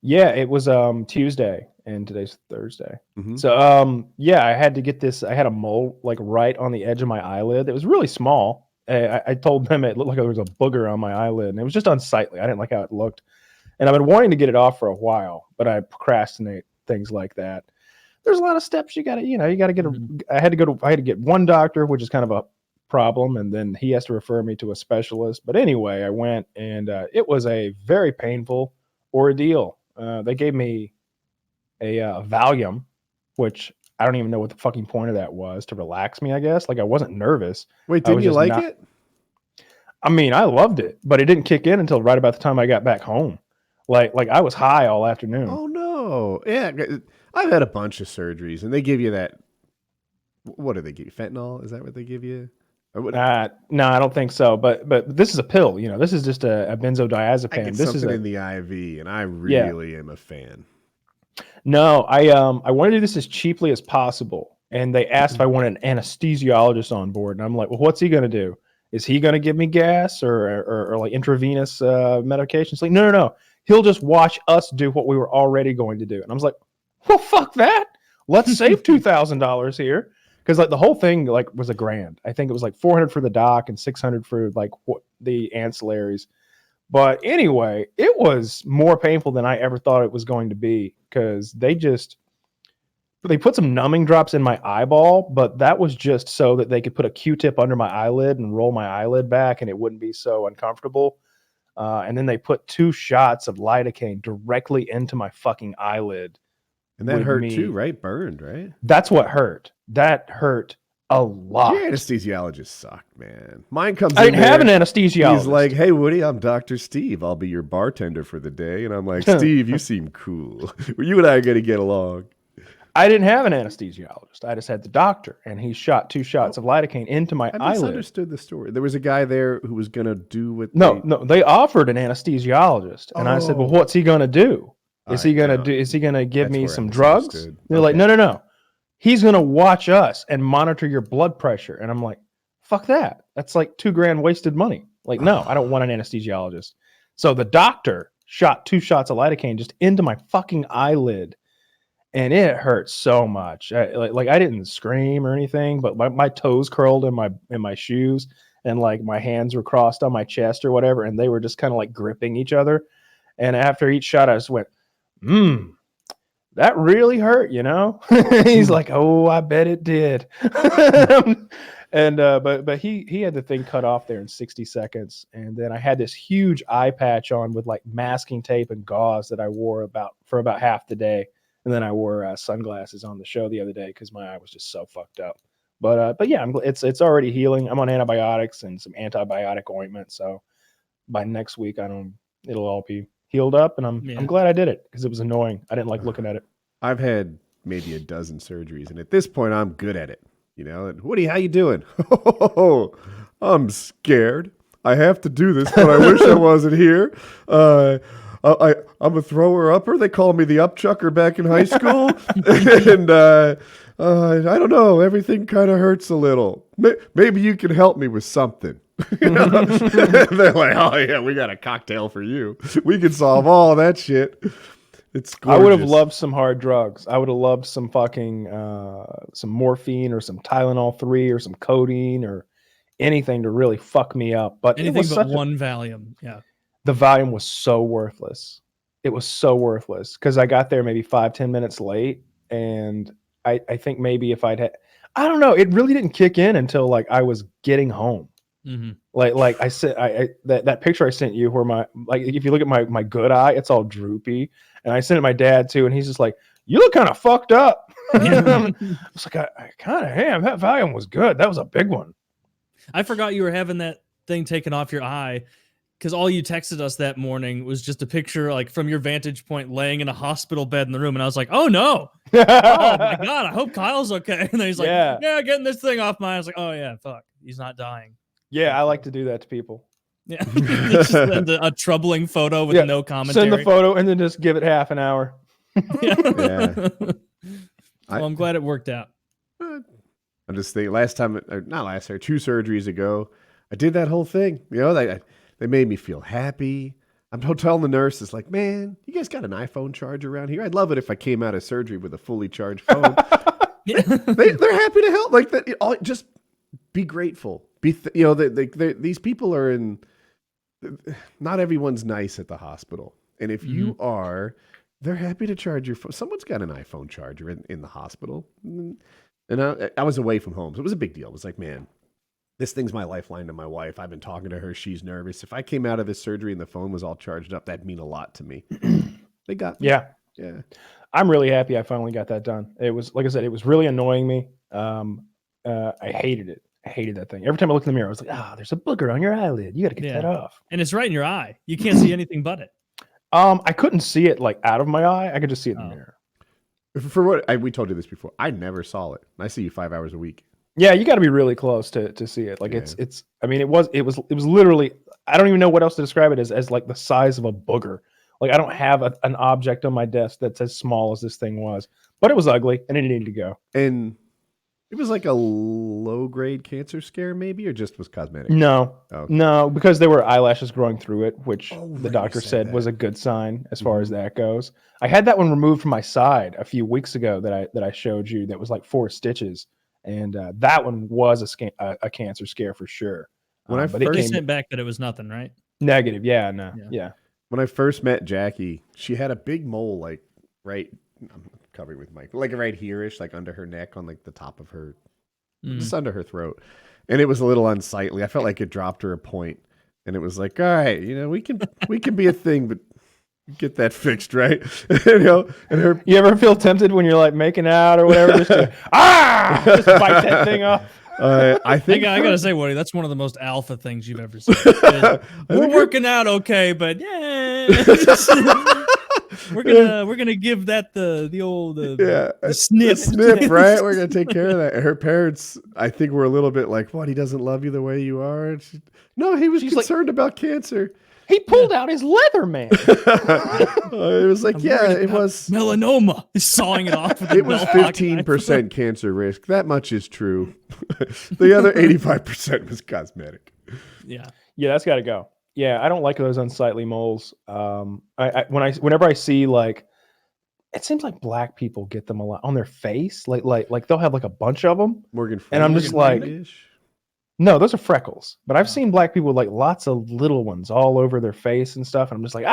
Yeah, it was Tuesday and today's Thursday. Mhm. So yeah, I had to get this. I had a mole like right on the edge of my eyelid. It was really small. I told them it looked like there was a booger on my eyelid, and it was just unsightly. I didn't like how it looked, and I've been wanting to get it off for a while, but I procrastinate things like that. There's a lot of steps you got to get. I had to get one doctor, which is kind of a problem, and then he has to refer me to a specialist. But anyway, I went, and it was a very painful ordeal. They gave me a Valium, which I don't even know what the fucking point of that was, to relax me, I guess. Like, I wasn't nervous. Wait, I didn't was you just like not- it? I mean, I loved it, but it didn't kick in until right about the time I got back home. Like I was high all afternoon. Oh no! Yeah, I've had a bunch of surgeries, and they give you that. What do they give you? Fentanyl? Is that what they give you? Or what, No, I don't think so. But this is a pill. This is just a I benzodiazepine. get This something is in the IV, and I really am a fan. No, I want to do this as cheaply as possible. And they asked if I wanted an anesthesiologist on board, and I'm like, well, what's he going to do? Is he going to give me gas or like intravenous medications? Like, no. He'll just watch us do what we were already going to do. And I was like, well, fuck that. Let's save $2,000 here. Because like the whole thing like was $1,000. I think it was like $400 for the doc and $600 for like the ancillaries. But anyway, it was more painful than I ever thought it was going to be, because they put some numbing drops in my eyeball, but that was just so that they could put a Q-tip under my eyelid and roll my eyelid back, and it wouldn't be so uncomfortable. And then they put 2 shots of lidocaine directly into my fucking eyelid. And that with hurt me. too, right? Burned, right? That's what hurt. That hurt a lot. Your anesthesiologist sucked, man. Mine comes I in didn't have an there, anesthesiologist. he's like, hey, Woody, I'm Dr. Steve. I'll be your bartender for the day. And I'm like, Steve, you seem cool. You and I are going to get along. I didn't have an anesthesiologist. I just had the doctor, and he shot 2 shots of lidocaine into my I eyelid. misunderstood the story. There was a guy there who was going to do what No, they offered an anesthesiologist, and I said, "Well, what's he going to do? Is he going to give That's me where some I drugs?" misunderstood. They're like, Okay. "No. He's going to watch us and monitor your blood pressure." And I'm like, "Fuck that. That's like $2,000 wasted money." Like, no, I don't want an anesthesiologist. So the doctor shot 2 shots of lidocaine just into my fucking eyelid, and it hurt so much. I didn't scream or anything, but my toes curled in my shoes, and like my hands were crossed on my chest or whatever, and they were just kind of like gripping each other. And after each shot, I just went, that really hurt, He's like, oh, I bet it did. And but he had the thing cut off there in 60 seconds, and then I had this huge eye patch on with like masking tape and gauze that I wore for about half the day, and then I wore sunglasses on the show the other day because my eye was just so fucked up. But yeah, it's already healing. I'm on antibiotics and some antibiotic ointment, so by next week it'll all be healed up, and I'm glad I did it because it was annoying. I didn't like looking at it. I've had maybe a dozen surgeries, and at this point, I'm good at it. Woody, how you doing? I'm scared. I have to do this, but I wish I wasn't here. I'm a thrower upper. They call me the upchucker back in high school, and I don't know. Everything kind of hurts a little. Maybe you can help me with something. They're like, oh yeah, we got a cocktail for you. We can solve all that shit. It's gorgeous. I would have loved some hard drugs. I would have loved some fucking some morphine or some Tylenol 3 or some codeine or anything to really fuck me up. But anything but one Valium. Yeah. The Valium was so worthless. It was so worthless because I got there maybe 5-10 minutes late, and I think maybe if I don't know, it really didn't kick in until like I was getting home. Mhm. Like I said, that picture I sent you where if you look at my good eye, it's all droopy. And I sent it to my dad too, and he's just like, "You look kind of fucked up." I was like, I kind of am. That volume was good. That was a big one. I forgot you were having that thing taken off your eye, because all you texted us that morning was just a picture like from your vantage point laying in a hospital bed in the room. And I was like, oh no. Oh my God. I hope Kyle's okay. And then he's like, yeah, getting this thing off my eye. I was like, oh yeah, fuck. He's not dying. Yeah, I like to do that to people. Yeah. Just send a troubling photo with no commentary. Send the photo and then just give it half an hour. Yeah. Yeah. Well, I'm glad it worked out. I'm just thinking, not last year, 2 surgeries ago, I did that whole thing. You know, they made me feel happy. I'm telling the nurses, like, man, you guys got an iPhone charger around here? I'd love it if I came out of surgery with a fully charged phone. Yeah. They're happy to help. Like that. Just be grateful. These people are in. Not everyone's nice at the hospital, and if you are, they're happy to charge your phone. Someone's got an iPhone charger in the hospital, and I was away from home, so it was a big deal. It was like, man, this thing's my lifeline to my wife. I've been talking to her. She's nervous. If I came out of this surgery and the phone was all charged up, that'd mean a lot to me. They got me. Yeah. I'm really happy I finally got that done. It was, like I said, it was really annoying me. I hated it. I hated that thing. Every time I looked in the mirror, I was like, there's a booger on your eyelid. You got to get that off. And it's right in your eye. You can't see anything but it. I couldn't see it like out of my eye. I could just see it in the mirror. For what we told you this before, I never saw it. I see you 5 hours a week. Yeah, you got to be really close to see it. Like it's. I mean, it was literally. I don't even know what else to describe it as like the size of a booger. Like I don't have an object on my desk that's as small as this thing was, but it was ugly and it needed to go. And it was like a low-grade cancer scare, maybe, or just was cosmetic? No, okay. No, because there were eyelashes growing through it, which the doctor said that was a good sign as far as that goes. I had that one removed from my side a few weeks ago that I showed you. That was like 4 stitches, and that one was a cancer scare for sure. When I but it sent back that it was nothing, right? Negative, yeah. When I first met Jackie, she had a big mole, like I'm covering with Mike, like right here-ish, like under her neck, on like the top of her, just under her throat, and it was a little unsightly. I felt like it dropped her a point, and it was like, all right, we can be a thing, but get that fixed, right? And you ever feel tempted when you're like making out or whatever, just to, just bite that thing off? I think I gotta say, Woody, that's one of the most alpha things you've ever seen. We're working out okay, but yeah, we're gonna give that the old the snip. The snip, right? We're gonna take care of that. And her parents, I think, were a little bit like, "What? He doesn't love you the way you are." No, he was concerned about cancer. He pulled out his leather, man. It was like, it was melanoma. He's sawing it off. It was 15% cancer risk. That much is true. The other 85% was cosmetic. Yeah, that's got to go. Yeah, I don't like those unsightly moles. Whenever I see, like, it seems like black people get them a lot on their face. Like they'll have like a bunch of them. Morgan Freeman, and I'm just like, no, those are freckles. But I've seen black people with like lots of little ones all over their face and stuff. And I'm just like,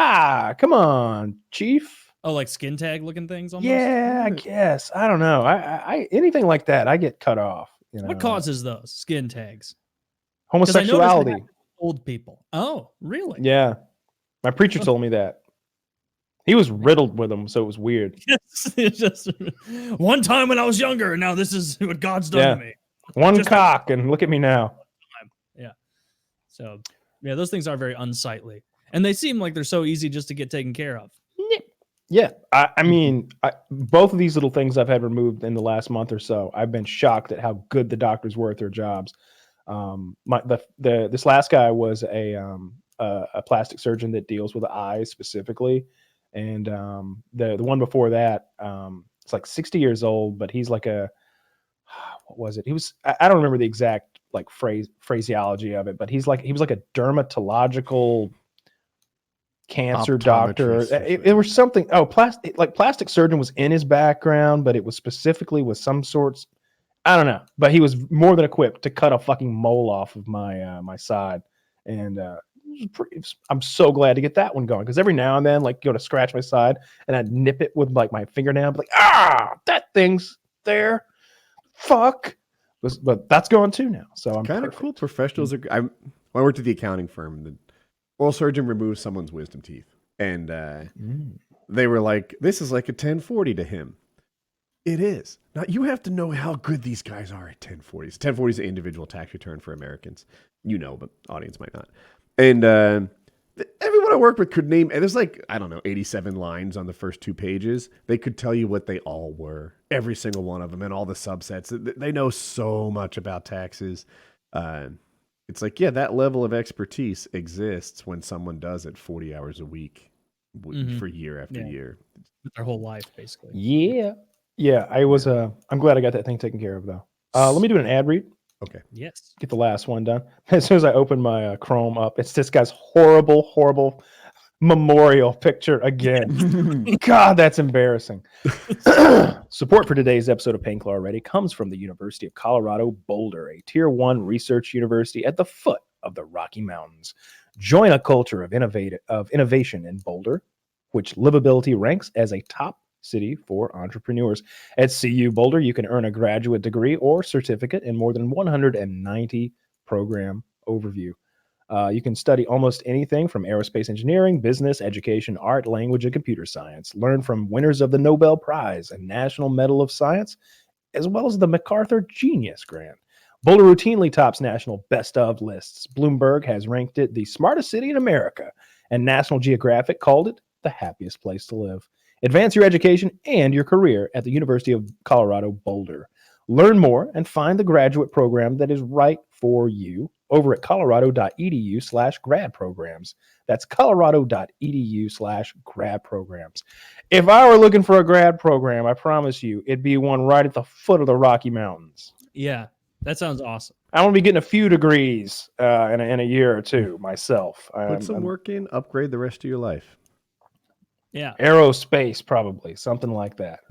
come on, chief. Oh, like skin tag looking things almost? Yeah, I guess. I don't know. I anything like that, I get cut off. What causes those skin tags? Homosexuality. Old people. Oh, really? Yeah. My preacher told me that. He was riddled with them, so it was weird. Yes, it's just one time when I was younger, and now this is what God's done to me. One cock, and look at me now. Yeah. So, yeah, those things are very unsightly. And they seem like they're so easy just to get taken care of. Yeah. I mean, both of these little things I've had removed in the last month or so, I've been shocked at how good the doctors were at their jobs. This last guy was a plastic surgeon that deals with the eyes specifically. And the one before that, it's like 60 years old, but he's like what was it? He was, I don't remember the exact like phraseology of it, but he was like a dermatological cancer doctor. It was something. Oh, plastic surgeon was in his background, but it was specifically with some sorts. I don't know, but he was more than equipped to cut a fucking mole off of my side, and I'm so glad to get that one going, because every now and then, like, go to scratch my side and I'd nip it with like my fingernail, like, that thing's there. Fuck. But that's gone too now. So I'm Kind of perfect. cool. Professionals are. When I worked at the accounting firm, the oral surgeon removed someone's wisdom teeth, and they were like, "This is like a 1040 to him." It is. Now you have to know how good these guys are at 1040s. 1040 is an individual tax return for Americans, but audience might not. And everyone I worked with could name. And there's like, I don't know, 87 lines on the first 2 pages. They could tell you what they all were, every single one of them, and all the subsets. They know so much about taxes. It's like, yeah, that level of expertise exists when someone does it 40 hours a week for year after year. With their whole life, basically. Yeah. I was. I'm glad I got that thing taken care of, though. Let me do an ad read. Okay. Yes. Get the last one done. As soon as I open my Chrome up, it's this guy's horrible memorial picture again. God, that's embarrassing. Support for today's episode of Painkiller Already comes from the University of Colorado Boulder, a Tier 1 research university at the foot of the Rocky Mountains. Join a culture of innovation in Boulder, which livability ranks as a top city for entrepreneurs. At CU Boulder, you can earn a graduate degree or certificate in more than 190 program overview. You can study almost anything from aerospace engineering, business, education, art, language, and computer science. Learn from winners of the Nobel Prize and National Medal of Science, as well as the MacArthur Genius Grant. Boulder routinely tops national best of lists. Bloomberg has ranked it the smartest city in America, and National Geographic called it the happiest place to live. Advance your education and your career at the University of Colorado Boulder. Learn more and find the graduate program that is right for you over at colorado.edu/grad programs. That's colorado.edu/grad programs. If I were looking for a grad program, I promise you it'd be one right at the foot of the Rocky Mountains. Yeah, that sounds awesome. I want to be getting a few degrees in a year or two myself. Put some work in, upgrade the rest of your life. Yeah. Aerospace, probably. Something like that.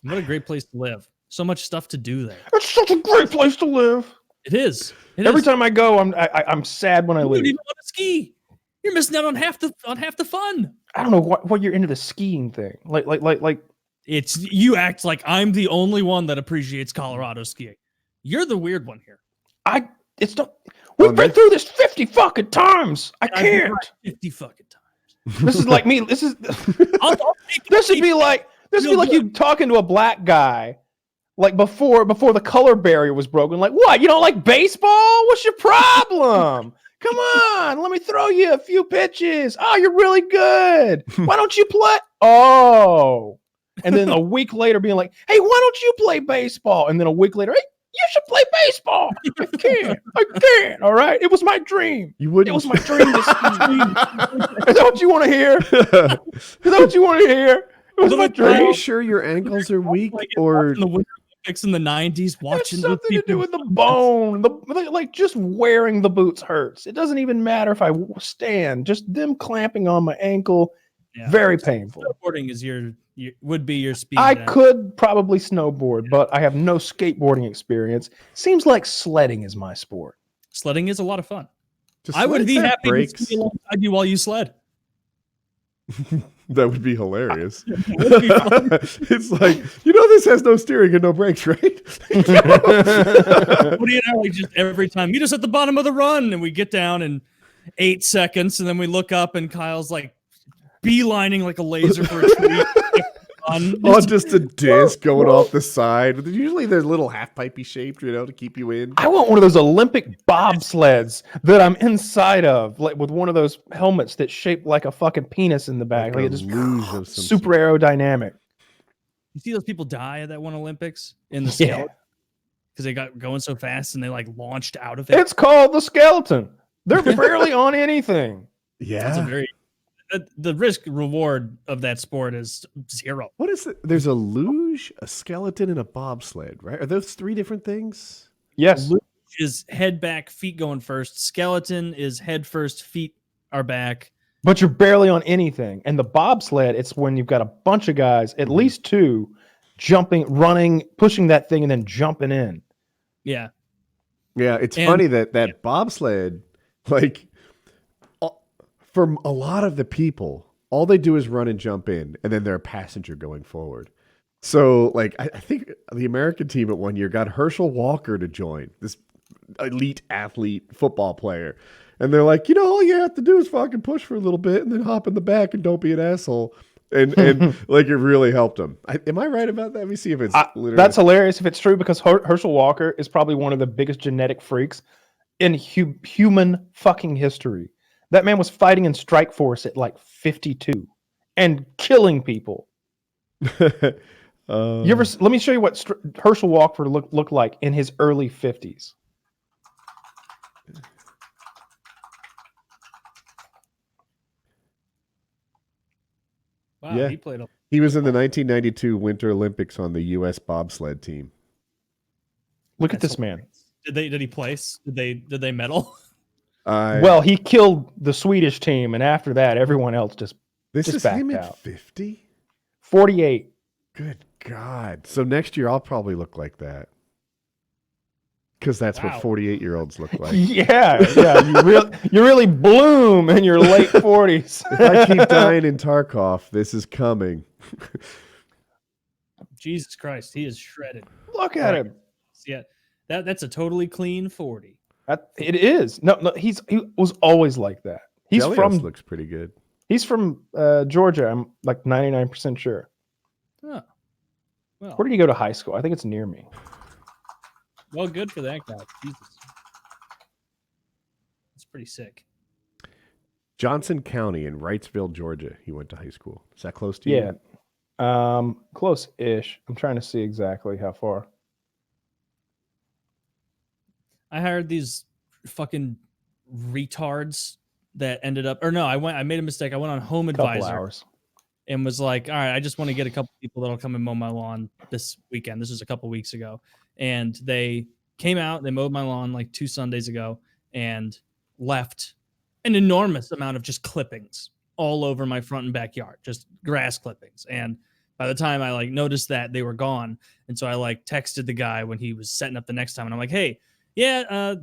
What a great place to live. So much stuff to do there. It's such a great place to live. It is. Every time I go, I'm sad when I you leave. don't even want to ski. You're missing out on half the fun. I don't know what you're into the skiing thing. Like It's you act like I'm the only one that appreciates Colorado skiing. You're the weird one here. It's not. We've been through this 50 fucking times. I can't. 50 fucking times. This is like me. This is. This would be like you talking to a black guy, like before the color barrier was broken. Like, what? You don't like baseball? What's your problem? Come on, let me throw you a few pitches. Oh, you're really good. Why don't you play? Oh, and then a week later, being like, hey, why don't you play baseball? And then a week later, hey, you should play baseball. I can't. All right. It was my dream. It was my dream to ski. Is that what you want to hear? Is that what you want to hear? It was my dream. Are you sure your ankles are weak or the Winter Olympics in the 90s watching it's something to do with the bone. Like just wearing the boots hurts. It doesn't even matter if I stand. Just them clamping on my ankle. Yeah. Very painful. Snowboarding is would be your speed. I could probably snowboard, but I have no skateboarding experience. Seems like sledding is my sport. Sledding is a lot of fun. I would be happy to ski alongside you while you sled. That would be hilarious. Would be it's like, this has no steering and no brakes, right? What do you know? Like just every time, meet us at the bottom of the run, and we get down in 8 seconds, and then we look up, and Kyle's like beelining like a laser for a tree. On just a disc going off the side. Usually they're little half-pipey shaped, to keep you in. I want one of those Olympic bobsleds that I'm inside of, like with one of those helmets that's shaped like a fucking penis in the back. Like it's just super aerodynamic. You see those people die at that one Olympics in the skeleton? Because they got going so fast and they like launched out of it. It's called the skeleton. They're barely on anything. Yeah. That's a very... The risk reward of that sport is zero. What is it? There's a luge, a skeleton, and a bobsled, right? Are those 3 different things? Yes. Luge is head back, feet going first. Skeleton is head first, feet are back. But you're barely on anything. And the bobsled, it's when you've got a bunch of guys, at least 2, jumping, running, pushing that thing, and then jumping in. Yeah. Yeah, it's funny that bobsled, like, for a lot of the people, all they do is run and jump in, and then they're a passenger going forward. So, like, I think the American team at one year got Herschel Walker to join, this elite athlete football player. And they're like, all you have to do is fucking push for a little bit and then hop in the back and don't be an asshole. And like, it really helped him. Am I right about that? Let me see if it's literally. That's hilarious if it's true, because Herschel Walker is probably one of the biggest genetic freaks in human fucking history. That man was fighting in Strike Force at like 52 and killing people. Let me show you what Herschel Walker looked like in his early 50s. Wow, Yeah. He was in the 1992 Winter Olympics on the U.S. bobsled team. Look at this man. Did he place? Did they medal? Well, he killed the Swedish team, and after that, everyone else just is backed him out. at 50? 48. Good God. So next year I'll probably look like that. Because that's what 48-year-olds look like. Yeah. You really bloom in your late 40s. If I keep dying in Tarkov, this is coming. Jesus Christ, he is shredded. Look at him. Yeah, that's a totally clean 40. It is. No, he was always like that. He's Delios looks pretty good. He's from Georgia. I'm like 99% sure. Oh, well. Where did he go to high school? I think it's near me. Well, good for that guy. Jesus. That's pretty sick. Johnson County in Wrightsville, Georgia. He went to high school. Is that close to you? Yeah. Close-ish. I'm trying to see exactly how far. I hired these fucking retards that ended up, or no, I made a mistake. I went on Home Advisor and was like, all right, I just want to get a couple people that'll come and mow my lawn this weekend. This was a couple weeks ago. And they came out, they mowed my lawn like 2 Sundays ago and left an enormous amount of just clippings all over my front and backyard, just grass clippings. And by the time I like noticed that, they were gone. And so I like texted the guy when he was setting up the next time. And I'm like, hey, yeah,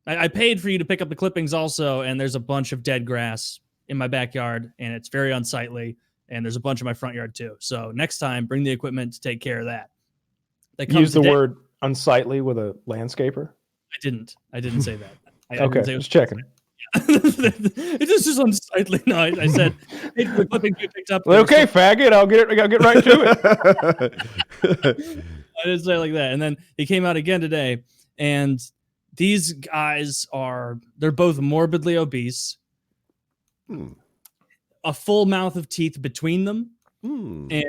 I paid for you to pick up the clippings also. And there's a bunch of dead grass in my backyard and it's very unsightly. And there's a bunch in my front yard too. So next time, bring the equipment to take care of that. Use the word unsightly with a landscaper. I didn't say that. Okay, just checking. It just is unsightly. No, I said, hey, the clipping you picked up. Okay, faggot, I'll get right to it. I didn't say it like that. And then he came out again today, and these guys they're both morbidly obese, a full mouth of teeth between them, and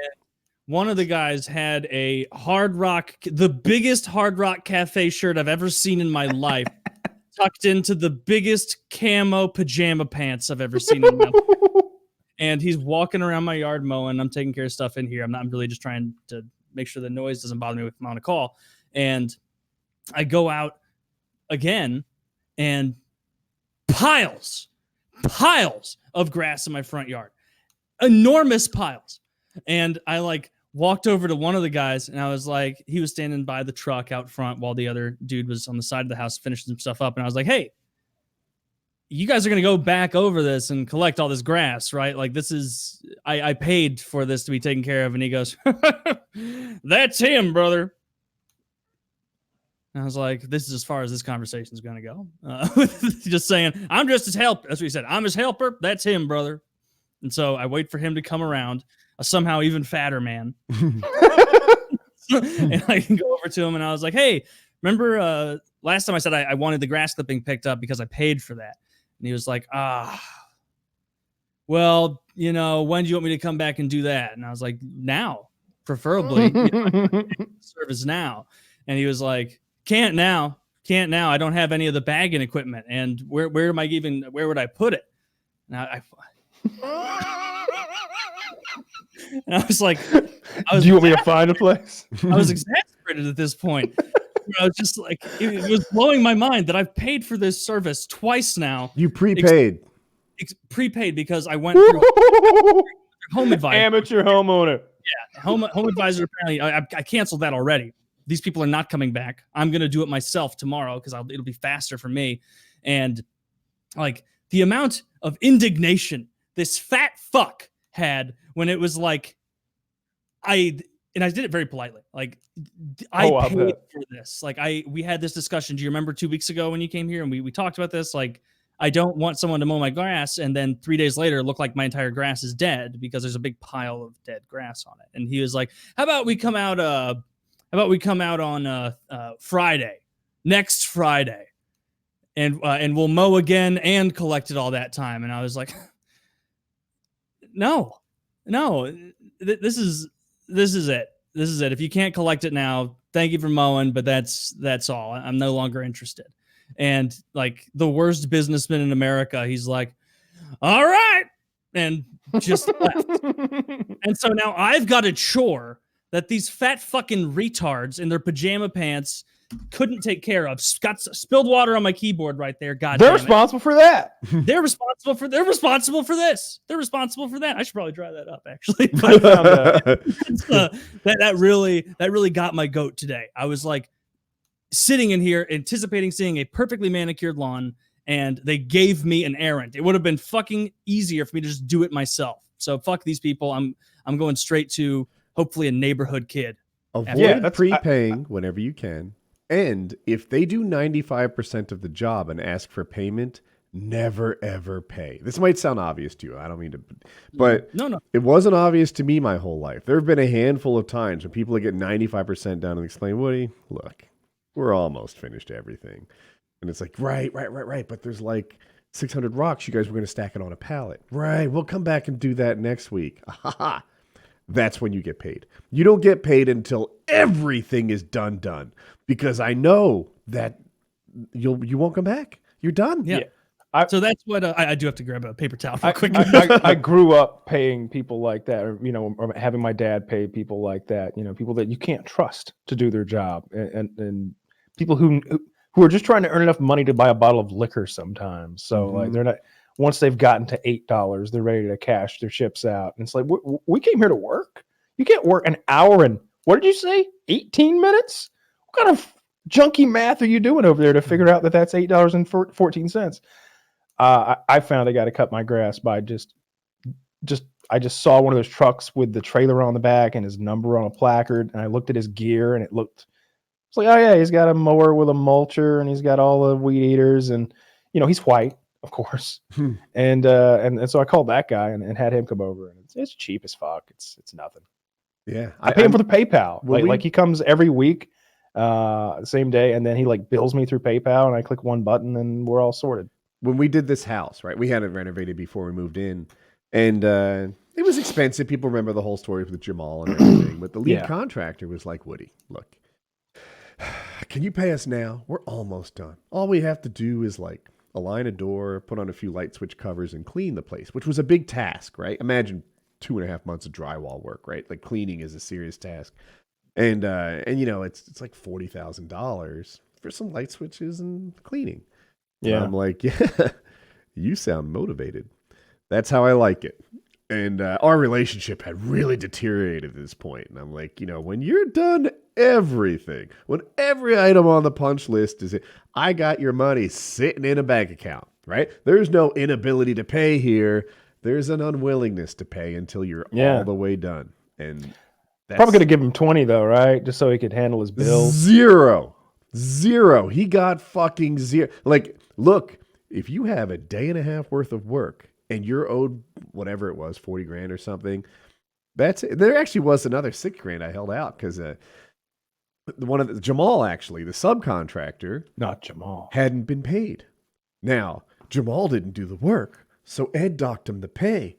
one of the guys had a the biggest Hard Rock Cafe shirt I've ever seen in my life, tucked into the biggest camo pajama pants I've ever seen in my life. And he's walking around my yard mowing. I'm taking care of stuff in here. I'm really just trying to make sure the noise doesn't bother me if I'm on a call. And I go out again and piles of grass in my front yard, enormous piles. And I like walked over to one of the guys and I was like, he was standing by the truck out front while the other dude was on the side of the house finishing some stuff up. And I was like, hey, you guys are going to go back over this and collect all this grass, right? Like this is, I paid for this to be taken care of. And he goes, that's him, brother. And I was like, this is as far as this conversation is going to go. Just saying, I'm just his helper. That's what he said. I'm his helper. That's him, brother. And so I wait for him to come around, a somehow even fatter man. And I can go over to him and I was like, hey, remember last time I said I wanted the grass clipping picked up because I paid for that? And he was like, well, when do you want me to come back and do that? And I was like, now, preferably. Service now. And he was like, can't now. I don't have any of the bagging equipment. And where would I put it? And and I was like, do you want me to find a place? I was exasperated at this point. I was just like, it was blowing my mind that I've paid for this service twice now. You prepaid. Prepaid because I went through Home Advisor. Amateur homeowner. Yeah, Home Advisor. Apparently, I canceled that already. These people are not coming back. I'm going to do it myself tomorrow because it'll be faster for me. And like the amount of indignation this fat fuck had when it was like, and I did it very politely. Like I'll I paid bet. for this. Like we had this discussion. Do you remember 2 weeks ago when you came here and we talked about this? Like I don't want someone to mow my grass and then 3 days later look like my entire grass is dead because there's a big pile of dead grass on it. And he was like, "How about we come out? On Friday, next Friday, and we'll mow again and collect it all that time." And I was like, "No, this is it. This is it. If you can't collect it now, thank you for mowing, but that's all. I'm no longer interested." And like the worst businessman in America, he's like, "All right," and just left. And so now I've got a chore that these fat fucking retards in their pajama pants couldn't take care of. Got spilled water on my keyboard right there. God They're damn it. responsible for that. They're responsible for this. They're responsible for that. I should probably dry that up actually. I found That really got my goat today. I was like sitting in here anticipating seeing a perfectly manicured lawn, and they gave me an errand. It would have been fucking easier for me to just do it myself. So fuck these people. I'm going straight to hopefully a neighborhood kid. Avoid Yeah, that's- prepaying whenever you can. And if they do 95% of the job and ask for payment, never ever pay. This might sound obvious to you. I don't mean to, but No. it wasn't obvious to me my whole life. There have been a handful of times when people get 95% down and explain, "Woody, look, we're almost finished everything." And it's like, right. But there's like 600 rocks. You guys were going to stack it on a pallet. Right. We'll come back and do that next week. That's when you get paid. You don't get paid until everything is done. Because I know that you won't come back. You're done. Yeah. So that's what I do have to grab a paper towel real quick. I grew up paying people like that, or having my dad pay people like that, people that you can't trust to do their job, and people who are just trying to earn enough money to buy a bottle of liquor sometimes. So like they're not, once they've gotten to $8, they're ready to cash their chips out. And it's like, we came here to work. You can't work an hour and what did you say? 18 minutes? What kind of junky math are you doing over there to figure out that that's $8.14? I found I got to cut my grass by I just saw one of those trucks with the trailer on the back and his number on a placard, and I looked at his gear and it's like, oh yeah, he's got a mower with a mulcher and he's got all the weed eaters, and he's white, of course. And so I called that guy and had him come over, and it's cheap as fuck. It's nothing. Yeah. I pay him for the PayPal. Well, Like he comes every week, same day, and then he like bills me through PayPal, and I click one button and we're all sorted. When we did this house, right, we had it renovated before we moved in, and it was expensive. People remember the whole story with Jamal and everything, but the lead contractor was like, "Woody, look, can you pay us now? We're almost done. All we have to do is like align a door, put on a few light switch covers, and clean the place," which was a big task, right? Imagine 2.5 months of drywall work, right? Like cleaning is a serious task, and it's like $40,000 for some light switches and cleaning. Yeah, and I'm like, yeah, you sound motivated. That's how I like it. And our relationship had really deteriorated at this point. And I'm like, when you're done everything, when every item on the punch list is it, I got your money sitting in a bank account, right? There's no inability to pay here. There's an unwillingness to pay until you're all the way done. And that's probably going to give him 20 though, right? Just so he could handle his bills. Zero. He got fucking zero. Like, look, if you have a day and a half worth of work and you're owed whatever it was, 40 grand or something, that's it. There actually was another $6,000 I held out because Jamal, actually, the subcontractor, not Jamal, hadn't been paid. Now, Jamal didn't do the work, so Ed docked him the pay.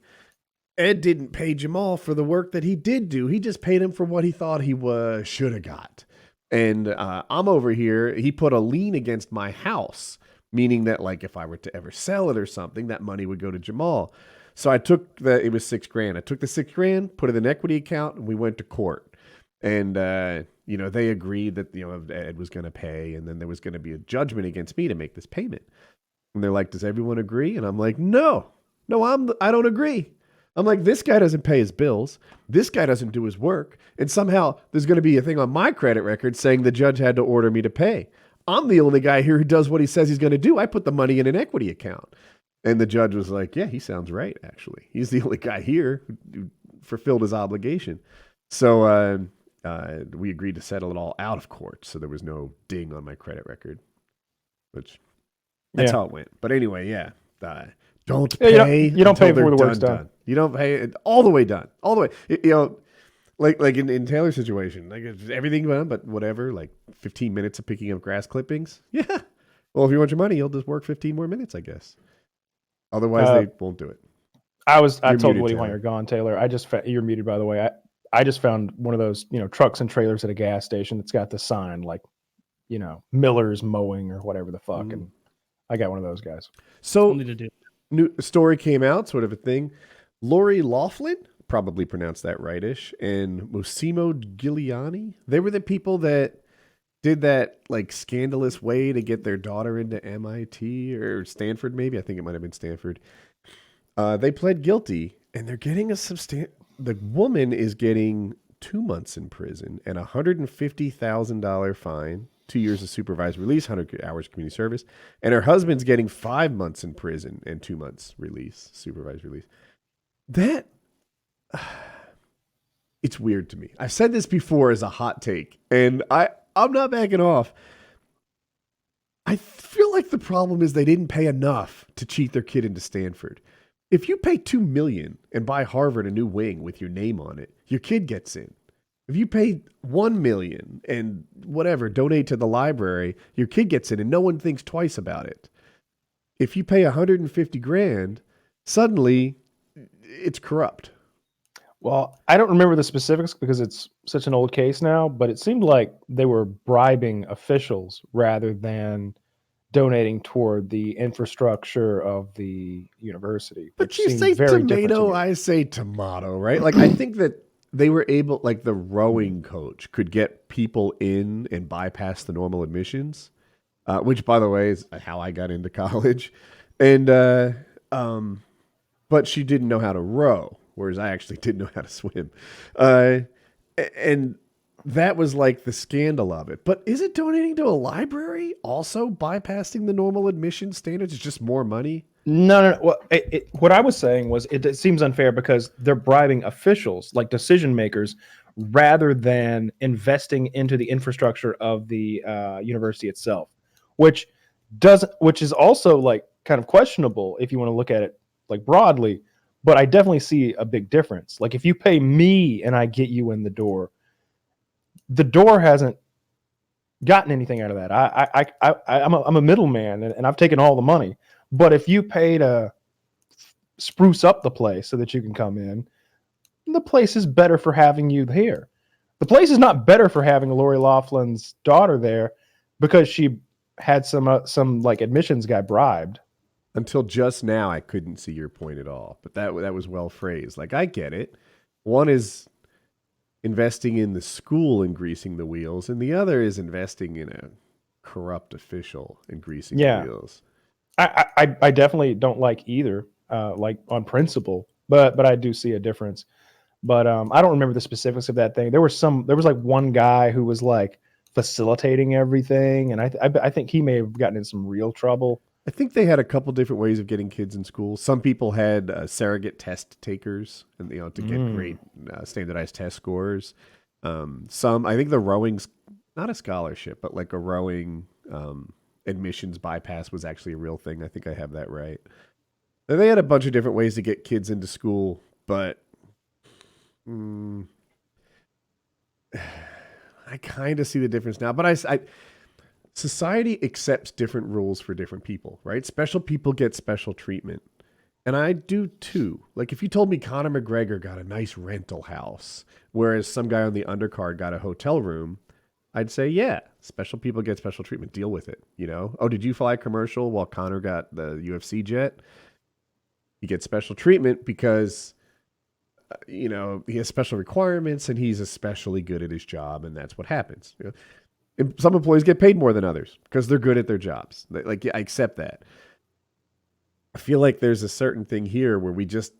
Ed didn't pay Jamal for the work that he did do. He just paid him for what he thought he should have got. And I'm over here. He put a lien against my house, meaning that like if I were to ever sell it or something, that money would go to Jamal. So I took it was $6,000. I took the $6,000, put it in an equity account, and we went to court. And they agreed that Ed was going to pay, and then there was going to be a judgment against me to make this payment. And they're like, "Does everyone agree?" And I'm like, "No, I don't agree." I'm like, this guy doesn't pay his bills. This guy doesn't do his work. And somehow there's going to be a thing on my credit record saying the judge had to order me to pay. I'm the only guy here who does what he says he's going to do. I put the money in an equity account. And the judge was like, yeah, he sounds right, actually. He's the only guy here who fulfilled his obligation. So we agreed to settle it all out of court, so there was no ding on my credit record, which that's how it went. But anyway, don't pay. You don't pay until before the they're work's done. You don't pay it all the way done, all the way. You know, like in Taylor's situation, like it's everything done, but whatever, like 15 minutes of picking up grass clippings. Yeah. Well, if you want your money, you'll just work 15 more minutes, I guess. Otherwise, they won't do it. I You're told muted, Woody while Taylor. you're gone, Taylor. You're muted, by the way. I just found one of those, trucks and trailers at a gas station that's got the sign like, Miller's Mowing or whatever the fuck, and I got one of those guys. So Only to do. new story came out, sort of a thing. Lori Loughlin, probably pronounced that rightish, and Massimo Giuliani. They were the people that did that like scandalous way to get their daughter into MIT or Stanford, maybe. I think it might have been Stanford. They pled guilty, and they're getting the woman is getting 2 months in prison and $150,000 fine, 2 years of supervised release, 100 hours community service, and her husband's getting 5 months in prison and 2 months release, supervised release. That it's weird to me. I've said this before as a hot take, and I'm not backing off. I feel like the problem is they didn't pay enough to cheat their kid into Stanford. If you pay $2 million and buy Harvard a new wing with your name on it, your kid gets in. If you pay $1 million and whatever, donate to the library, your kid gets in and no one thinks twice about it. If you pay $150,000, suddenly it's corrupt. Well, I don't remember the specifics because it's such an old case now, but it seemed like they were bribing officials rather than donating toward the infrastructure of the university. But which you seemed say very different to tomato, me. I say tomato, right? Like, I think that they were able, like the rowing coach could get people in and bypass the normal admissions, which, by the way, is how I got into college. And, but she didn't know how to row, whereas I actually didn't know how to swim. And that was like the scandal of it. But is it donating to a library also bypassing the normal admission standards? It's just more money? No. Well, what I was saying was it seems unfair because they're bribing officials, like decision makers, rather than investing into the infrastructure of the university itself, which is also like kind of questionable if you want to look at it like broadly. But I definitely see a big difference. Like if you pay me and I get you in the door hasn't gotten anything out of that. I'm a middleman and I've taken all the money. But if you pay to spruce up the place so that you can come in, the place is better for having you here. The place is not better for having Lori Loughlin's daughter there because she had some like admissions guy bribed. Until just now, I couldn't see your point at all. But that was well phrased. Like, I get it. One is investing in the school and greasing the wheels, and the other is investing in a corrupt official and greasing the wheels. I definitely don't like either, like on principle, but I do see a difference. But I don't remember the specifics of that thing. There was like one guy who was like facilitating everything, and I think he may have gotten in some real trouble. I think they had a couple different ways of getting kids in school. Some people had surrogate test takers, and to get great standardized test scores. Some, I think the rowing's not a scholarship, but like a rowing admissions bypass was actually a real thing. I think I have that right. And they had a bunch of different ways to get kids into school, but I kind of see the difference now. But society accepts different rules for different people, right? Special people get special treatment. And I do too. Like if you told me Conor McGregor got a nice rental house, whereas some guy on the undercard got a hotel room, I'd say, yeah, special people get special treatment. Deal with it, Oh, did you fly commercial while Conor got the UFC jet? You get special treatment because, he has special requirements and he's especially good at his job, and that's what happens. Some employees get paid more than others because they're good at their jobs. Like, I accept that. I feel like there's a certain thing here where we just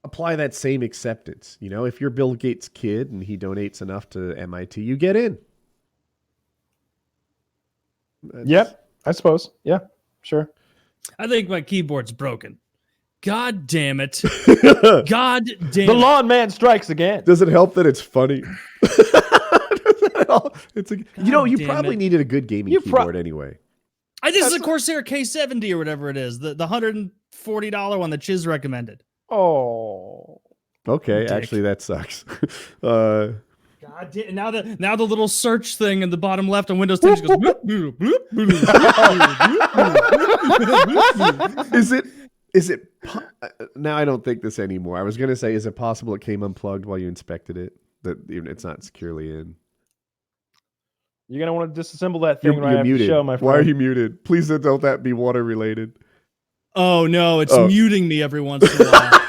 apply that same acceptance. If you're Bill Gates' kid and he donates enough to MIT, you get in. Yep, I suppose. Yeah, sure. I think my keyboard's broken. God damn it. God damn The it. lawn man strikes again. Does it help that it's funny? It's a, you damn probably it. needed a good gaming keyboard anyway. This is a Corsair K70 or whatever it is, the $140 one that Chiz recommended. Oh, Okay, Dick. actually that sucks. God damn, now the little search thing in the bottom left on Windows 10 just goes bloop, bloop, bloop, bloop. Is it now I don't think this anymore. I was going to say, is it possible it came unplugged while you inspected it? That it's not securely in. you're gonna want to disassemble that thing right You're after muted. the show, my friend. Why are you muted? Please don't that be water related. Oh no, it's muting me every once in a while.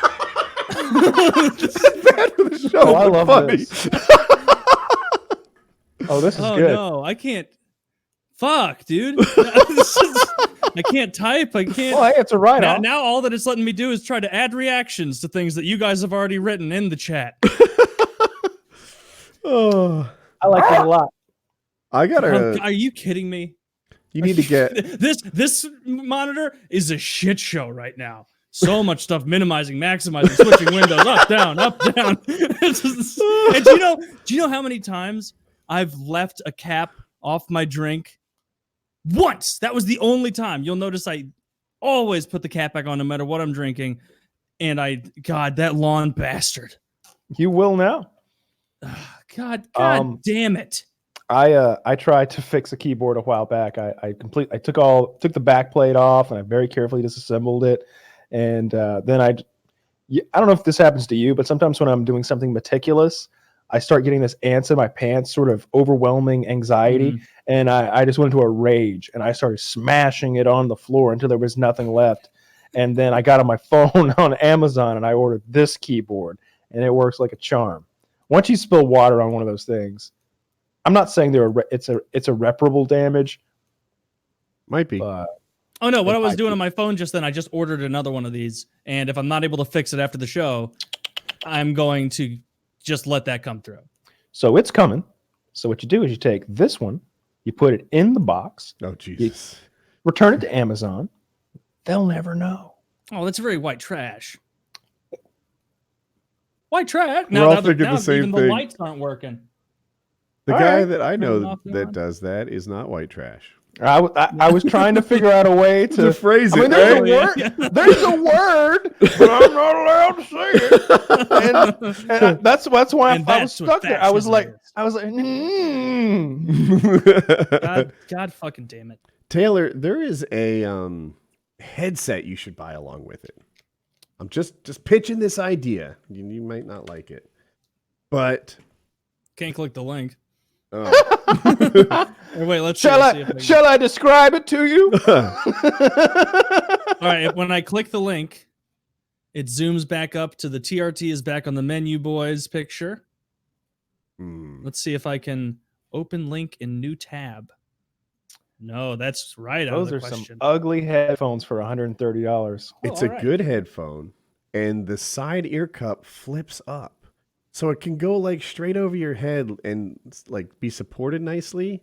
This is bad for the show. Oh, I but love funny. this. Oh, this is Oh good. no, I can't. Fuck, dude. I can't type. I can't. Well, hey, it's a write-off. Now all that it's letting me do is try to add reactions to things that you guys have already written in the chat. Oh, I like it a lot. I gotta. Are you kidding me? You need to get. This monitor is a shit show right now. So much stuff, minimizing, maximizing, switching windows, up, down, up, down. And do you know how many times I've left a cap off my drink? Once. That was the only time. You'll notice I always put the cap back on no matter what I'm drinking. And God, that lawn bastard. You will now. God damn it. I tried to fix a keyboard a while back. I took the back plate off and I very carefully disassembled it. And then I don't know if this happens to you, but sometimes when I'm doing something meticulous, I start getting this ants in my pants, sort of overwhelming anxiety. And I just went into a rage and I started smashing it on the floor until there was nothing left. And then I got on my phone on Amazon and I ordered this keyboard and it works like a charm. Once you spill water on one of those things, I'm not saying it's irreparable damage. Might be. Oh no, what I was doing on my phone just then, I just ordered another one of these. And if I'm not able to fix it after the show, I'm going to just let that come through. So it's coming. So what you do is you take this one, you put it in the box. Oh, Jesus. Return it to Amazon. They'll never know. Oh, that's very white trash. White trash? We're all thinking the same even thing. the lights aren't working. The All guy right. that I know off the that line. does that is not white trash. I was trying to figure out a way To phrase I mean, it, there's right? a word. There's a word, but I'm not allowed to say it. And that's why And I was that's what stuck there. I was like, fascism God fucking damn it. Taylor, there is a headset you should buy along with it. I'm just pitching this idea. You might not like it, but Can't click the link. oh. Wait, let's Shall see if I can- Shall I describe it to you? All right, when I click the link, it zooms back up to the TRT is back on the menu boys picture. Let's see if I can open link in new tab. No, that's right. Those are question. some ugly headphones for $130. It's all a right. good headphone, and the side ear cup flips up. So it can go like straight over your head and like be supported nicely,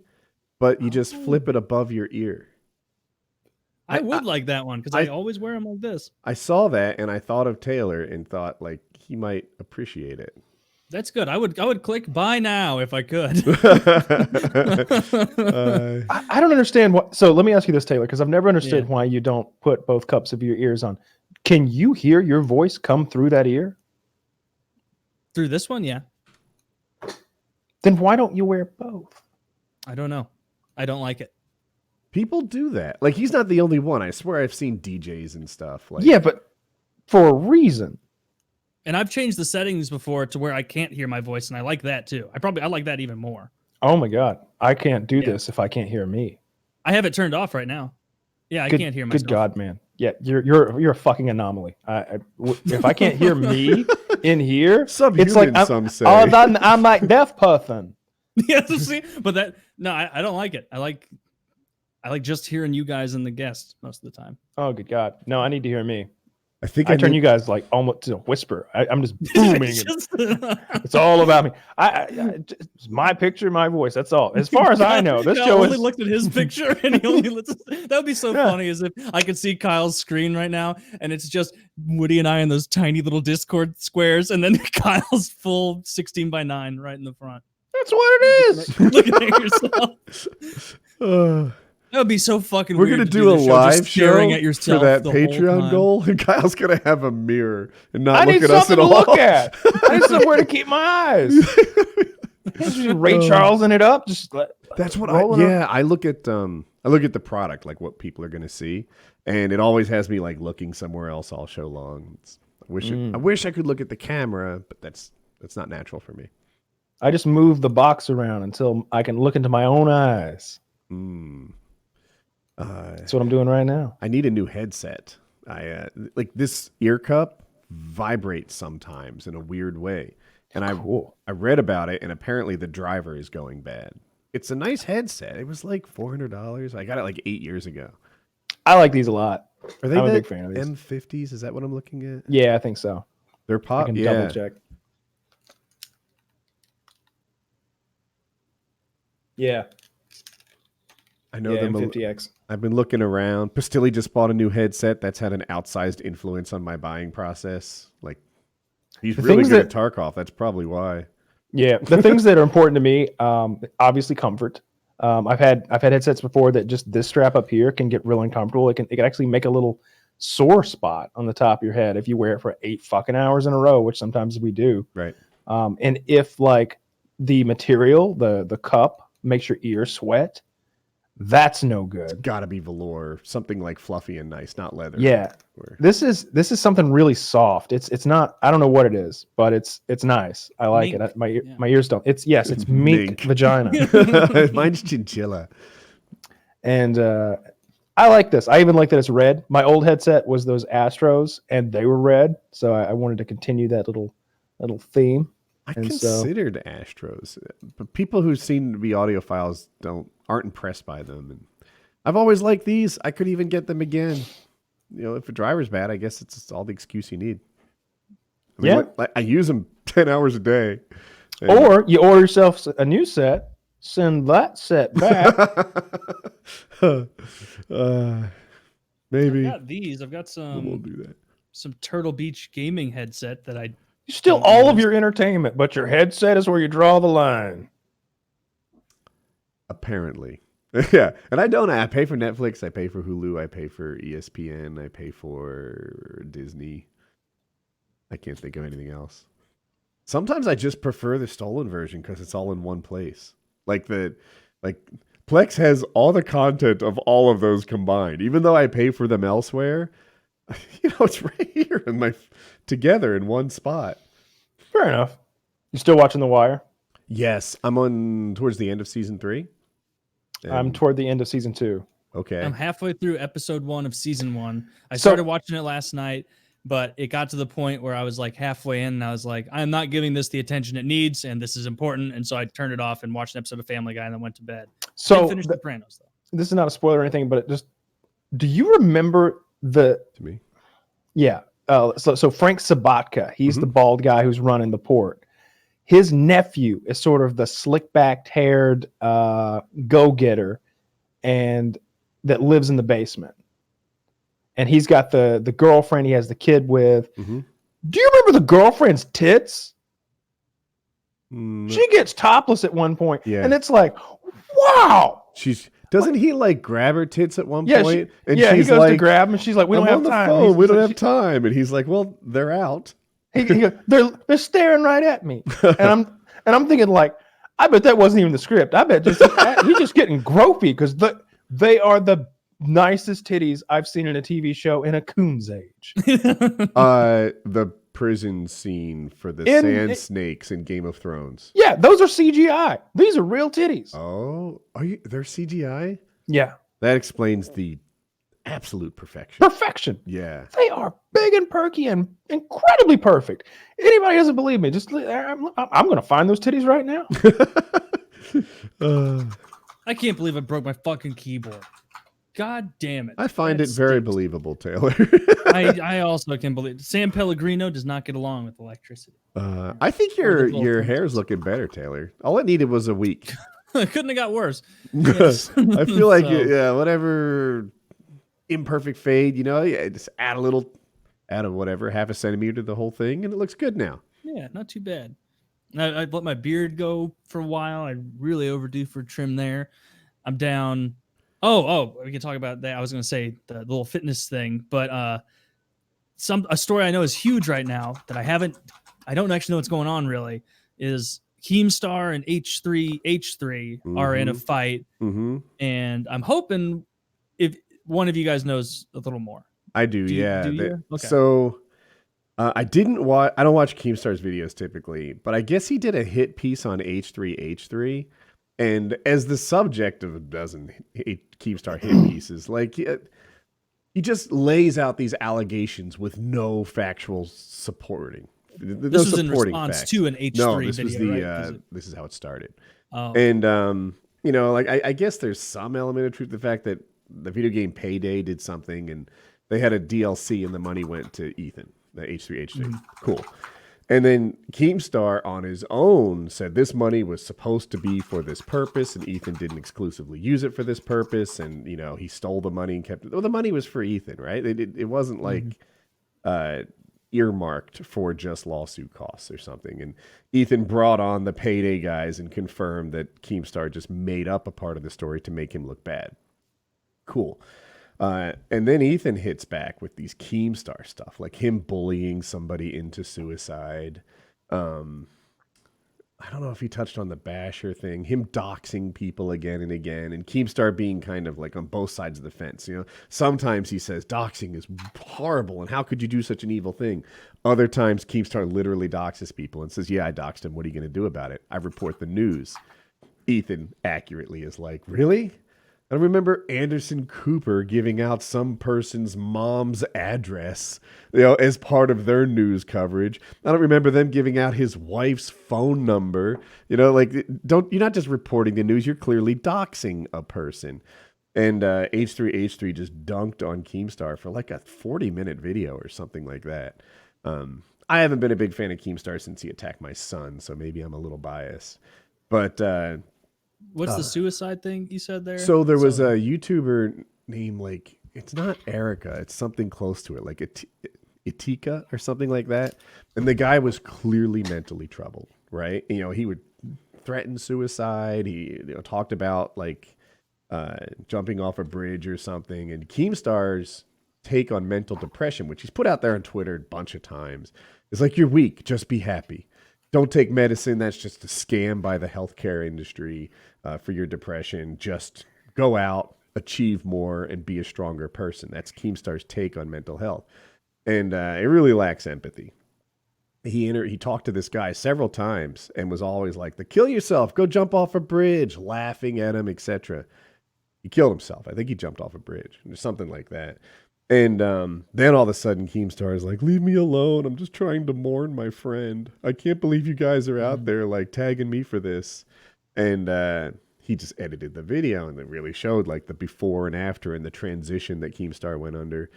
but you just flip it above your ear. I would like that one because I always wear them like this. I saw that and I thought of Taylor and thought like he might appreciate it. That's good. I would click buy now if I could. I don't understand what. So let me ask you this, Taylor, because I've never understood why you don't put both cups of your ears on. Can you hear your voice come through that ear? Through this one, yeah. Then why don't you wear both? I don't know. I don't like it. People do that. Like he's not the only one. I swear I've seen DJs and stuff. Like Yeah, but for a reason. And I've changed the settings before to where I can't hear my voice, and I like that too. I like that even more. Oh my God, I can't do this if I can't hear me. I have it turned off right now. Yeah, I can't hear myself. Good God, man. Yeah, you're a fucking anomaly. If I can't hear me in here, subhuman, it's like some say. I'm like deaf person. Yeah, see, but I don't like it. I like just hearing you guys and the guests most of the time. Oh good God, no, I need to hear me. I think I turn you guys like almost to a whisper. I'm just booming. It's all about me. It's my picture, my voice. That's all. As far as I know, this show only is. looked at his picture, and he only that would be so funny as if I could see Kyle's screen right now, and it's just Woody and I in those tiny little Discord squares, and then Kyle's full 16:9 right in the front. That's what it is. Looking at yourself. Uh, That would be so fucking we're weird. gonna to do a the show live just staring show at yourself for that the whole Patreon time. goal, and Kyle's gonna have a mirror and not I look need at us at something to all. look at. I need somewhere to keep my eyes. Just Ray Charlesing it up. Just That's what rolling up. I look at the product, like what people are gonna see, and it always has me like looking somewhere else all show long. I wish I could look at the camera, but that's not natural for me. I just move the box around until I can look into my own eyes. That's what I'm doing right now. I need a new headset. I like this ear cup vibrates sometimes in a weird way, and I read about it, and apparently the driver is going bad. It's a nice headset. It was like $400. I got it like 8 years ago. I like these a lot. Are they I'm a the big fan of these. M50s? Is that what I'm looking at? Yeah, I think so. They're I pop. can Yeah, double check. Yeah, I know yeah, them. M50X. I've been looking around. Pastilli just bought a new headset. That's had an outsized influence on my buying process. Like, he's The really things good at Tarkov. That's probably why. Yeah, the things that are important to me, obviously comfort. I've had headsets before that just this strap up here can get real uncomfortable. It can actually make a little sore spot on the top of your head if you wear it for 8 fucking hours in a row, which sometimes we do. Right. And if like the material, the cup makes your ear sweat, that's no good. Gotta be velour, something like fluffy and nice, not leather. Yeah. This is something really soft. It's not, I don't know what it is, but it's nice. I like Mink. it. My ears don't. It's mink Mink. vagina. Mine's chinchilla. And I like this. I even like that it's red. My old headset was those Astros, and they were red, so I wanted to continue that little theme. I And so- considered Astros, but people who seem to be audiophiles aren't impressed by them. And I've always liked these. I could even get them again. You know, if a driver's bad, I guess it's all the excuse you need. I mean, Yeah. I use them 10 hours a day. And- Or you order yourself a new set, send that set back. Maybe I've got these. I've got we'll do that. some Turtle Beach gaming headset that I You still all of your entertainment, but your headset is where you draw the line. Apparently. Yeah. And I pay for Netflix, I pay for Hulu, I pay for ESPN, I pay for Disney. I can't think of anything else. Sometimes I just prefer the stolen version because it's all in one place. Like Plex has all the content of all of those combined. Even though I pay for them elsewhere, it's right here together in one spot. Fair enough. You still watching The Wire? Yes, I'm on towards the end of season 3. I'm toward the end of season 2. Okay. I'm halfway through episode 1 of season 1. I So- started watching it last night, but it got to the point where I was like halfway in and I was like, I'm not giving this the attention it needs and this is important. And so I turned it off and watched an episode of Family Guy and then went to bed. So Didn't finish Sopranos though. this is not a spoiler or anything, but do you remember To me. Yeah. So Frank Sabatka, he's Mhm. the bald guy who's running the port. His nephew is sort of the slick-backed haired go-getter and that lives in the basement. And he's got the girlfriend he has the kid with. Mm-hmm. Do you remember the girlfriend's tits? She gets topless at one point. Yeah. And it's like, wow. Doesn't he like grab her tits at one Yeah, point? he goes to grab them and she's like, we don't I'm have on the time. phone. He's We don't like, have time. And he's like, well, they're out. he goes, they're staring right at me. And I'm thinking like, I bet that wasn't even the script. I bet he's just getting gropey because they are the nicest titties I've seen in a TV show in a coon's age. The prison scene for the sand snakes in Game of Thrones. Yeah, those are CGI. These are real titties. Oh, they're CGI? Yeah. That explains the absolute perfection. Perfection. Yeah. They are big and perky and incredibly perfect. Anybody doesn't believe me, I'm going to find those titties right now. I can't believe I broke my fucking keyboard. God damn it. I find That it very stinks. believable, Taylor. I also can believe San Pellegrino does not get along with electricity. I think Or the your Vulcans. hair's looking better, Taylor. All it needed was a week. Couldn't have got worse. Yes. I feel like So- whatever imperfect fade, just add a whatever, half a centimeter to the whole thing, and it looks good now. Yeah, not too bad. I let my beard go for a while. I really overdue for trim there. I'm down. Oh, we can talk about that. I was going to say the little fitness thing, but a story I know is huge right now that I don't actually know what's going on really, is Keemstar and H3H3 are in a fight, and I'm hoping if one of you guys knows a little more. I do, yeah. Do you? Okay. So I didn't watch. I don't watch Keemstar's videos typically, but I guess he did a hit piece on H3H3, and as the subject of a dozen Keemstar hit pieces, like he just lays out these allegations with no factual supporting. This was in response to an H3 no, this video, was right? this is how it started. Oh. And you know, like I guess there's some element of truth to the fact that the video game Payday did something and they had a DLC and the money went to Ethan, the H3H3. Cool. And then Keemstar on his own said this money was supposed to be for this purpose, and Ethan didn't exclusively use it for this purpose. And, you know, he stole the money and kept it. Well, the money was for Ethan, right? It wasn't like earmarked for just lawsuit costs or something. And Ethan brought on the Payday guys and confirmed that Keemstar just made up a part of the story to make him look bad. Cool. And then Ethan hits back with these Keemstar stuff, like him bullying somebody into suicide. I don't know if he touched on the basher thing, him doxing people again and again, and Keemstar being kind of like on both sides of the fence. You know, sometimes he says doxing is horrible and how could you do such an evil thing? Other times Keemstar literally doxes people and says, yeah, I doxed him. What are you going to do about it? I report the news. Ethan accurately is like, really? I remember Anderson Cooper giving out some person's mom's address, you know, as part of their news coverage. I don't remember them giving out his wife's phone number. You know, like, you're not just reporting the news, you're clearly doxing a person. And H3H3 just dunked on Keemstar for like a 40-minute video or something like that. I haven't been a big fan of Keemstar since he attacked my son, so maybe I'm a little biased. But what's the suicide thing you said there? So there was a YouTuber named, like, it's not Erica, it's something close to it, like Itika or something like that. And the guy was clearly mentally troubled, right? You know, he would threaten suicide. He talked about like jumping off a bridge or something. And Keemstar's take on mental depression, which he's put out there on Twitter a bunch of times, is like, you're weak, just be happy. Don't take medicine. That's just a scam by the healthcare industry for your depression. Just go out, achieve more, and be a stronger person. That's Keemstar's take on mental health. And it really lacks empathy. He talked to this guy several times and was always like, kill yourself, go jump off a bridge, laughing at him, etc. He killed himself. I think he jumped off a bridge or something like that. And then all of a sudden, Keemstar is like, leave me alone. I'm just trying to mourn my friend. I can't believe you guys are out there like tagging me for this. And he just edited the video and it really showed like the before and after and the transition that Keemstar went under.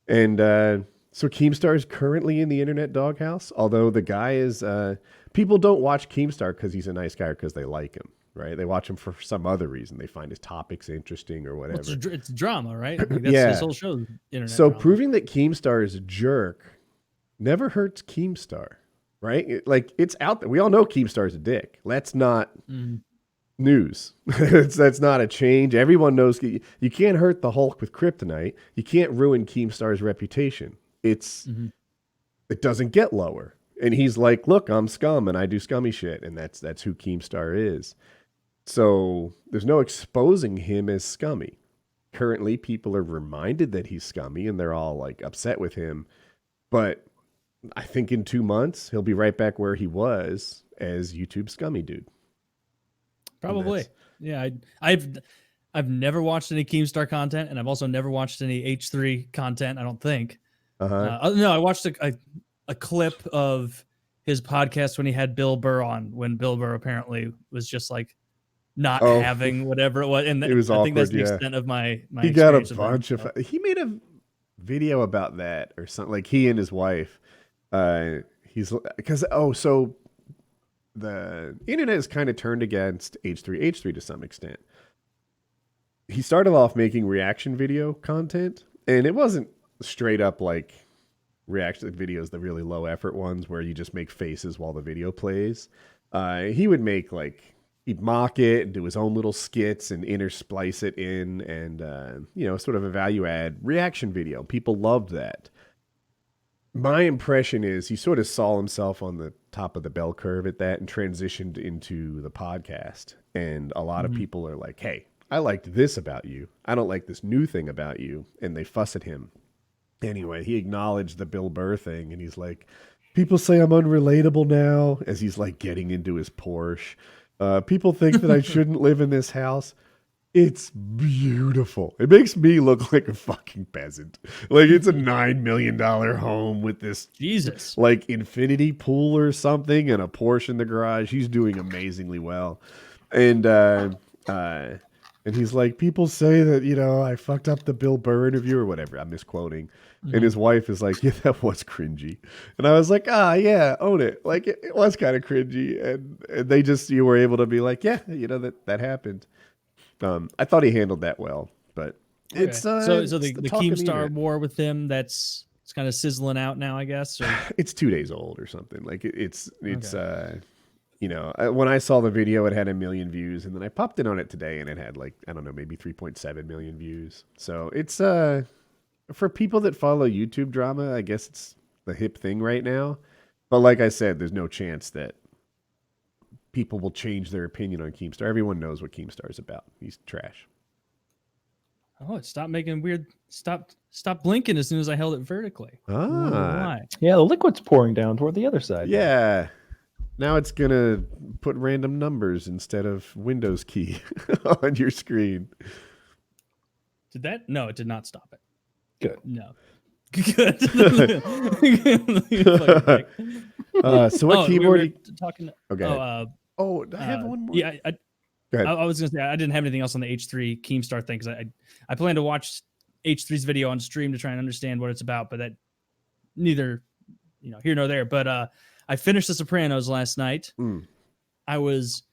And so Keemstar is currently in the internet doghouse, although the guy is, people don't watch Keemstar because he's a nice guy or because they like him. Right, they watch him for some other reason. They find his topics interesting or whatever. Well, it's drama, right? Like that's his whole show. Internet so drama. Proving that Keemstar is a jerk never hurts Keemstar, right? It's out there. We all know Keemstar is a dick. That's not news. That's not a change. Everyone knows you can't hurt the Hulk with kryptonite. You can't ruin Keemstar's reputation. It doesn't get lower. And he's like, look, I'm scum and I do scummy shit, and that's who Keemstar is. So there's no exposing him as scummy. Currently, people are reminded that he's scummy and they're all like upset with him. But I think in 2 months, he'll be right back where he was as YouTube scummy dude. Probably. Yeah. I've never watched any Keemstar content, and I've also never watched any H3 content, I don't think. No, I watched a clip of his podcast when he had Bill Burr on, when Bill Burr apparently was just like, not having whatever it was, and it was I awkward, think that's the extent of my. He got a bunch of. He made a video about that or something. Like he and his wife. He's because so the internet is kind of turned against H3H3 to some extent. He started off making reaction video content, and it wasn't straight up like reaction videos, the really low effort ones where you just make faces while the video plays. he would make he'd mock it and do his own little skits and intersplice it in, and sort of a value add reaction video. People loved that. My impression is he sort of saw himself on the top of the bell curve at that and transitioned into the podcast. And a lot of people are like, hey, I liked this about you. I don't like this new thing about you. And they fuss at him. Anyway, he acknowledged the Bill Burr thing, and he's like, people say I'm unrelatable now, as he's like getting into his Porsche. People think that I shouldn't live in this house. It's beautiful. It makes me look like a fucking peasant. Like it's a $9 million home with this Jesus, like infinity pool or something and a Porsche in the garage. He's doing amazingly well. And he's like, people say that, I fucked up the Bill Burr interview or whatever. I'm misquoting. And his wife is like, yeah, that was cringy. And I was like, yeah, own it. Like it was kind of cringy. And they you were able to be like, yeah, that happened. I thought he handled that well, but it's so the Keemstar war with him, it's kind of sizzling out now, I guess. Or? It's 2 days old or something. Like it's okay. When I saw the video, it had 1 million views, and then I popped in on it today, and it had maybe 3.7 million views. So it's for people that follow YouTube drama, I guess it's the hip thing right now. But like I said, there's no chance that people will change their opinion on Keemstar. Everyone knows what Keemstar is about. He's trash. Oh, it stopped making weird. Stop blinking as soon as I held it vertically. Ah, yeah, the liquid's pouring down toward the other side. Yeah. Now it's gonna put random numbers instead of Windows key on your screen. Did that? No, it did not stop it. Good. No. Good. So what keyboard? We were talking. Okay. I have one more. Yeah, Go ahead. I was gonna say I didn't have anything else on the H3 Keemstar thing because I plan to watch H3's video on stream to try and understand what it's about, but that neither here nor there. But I finished The Sopranos last night. I was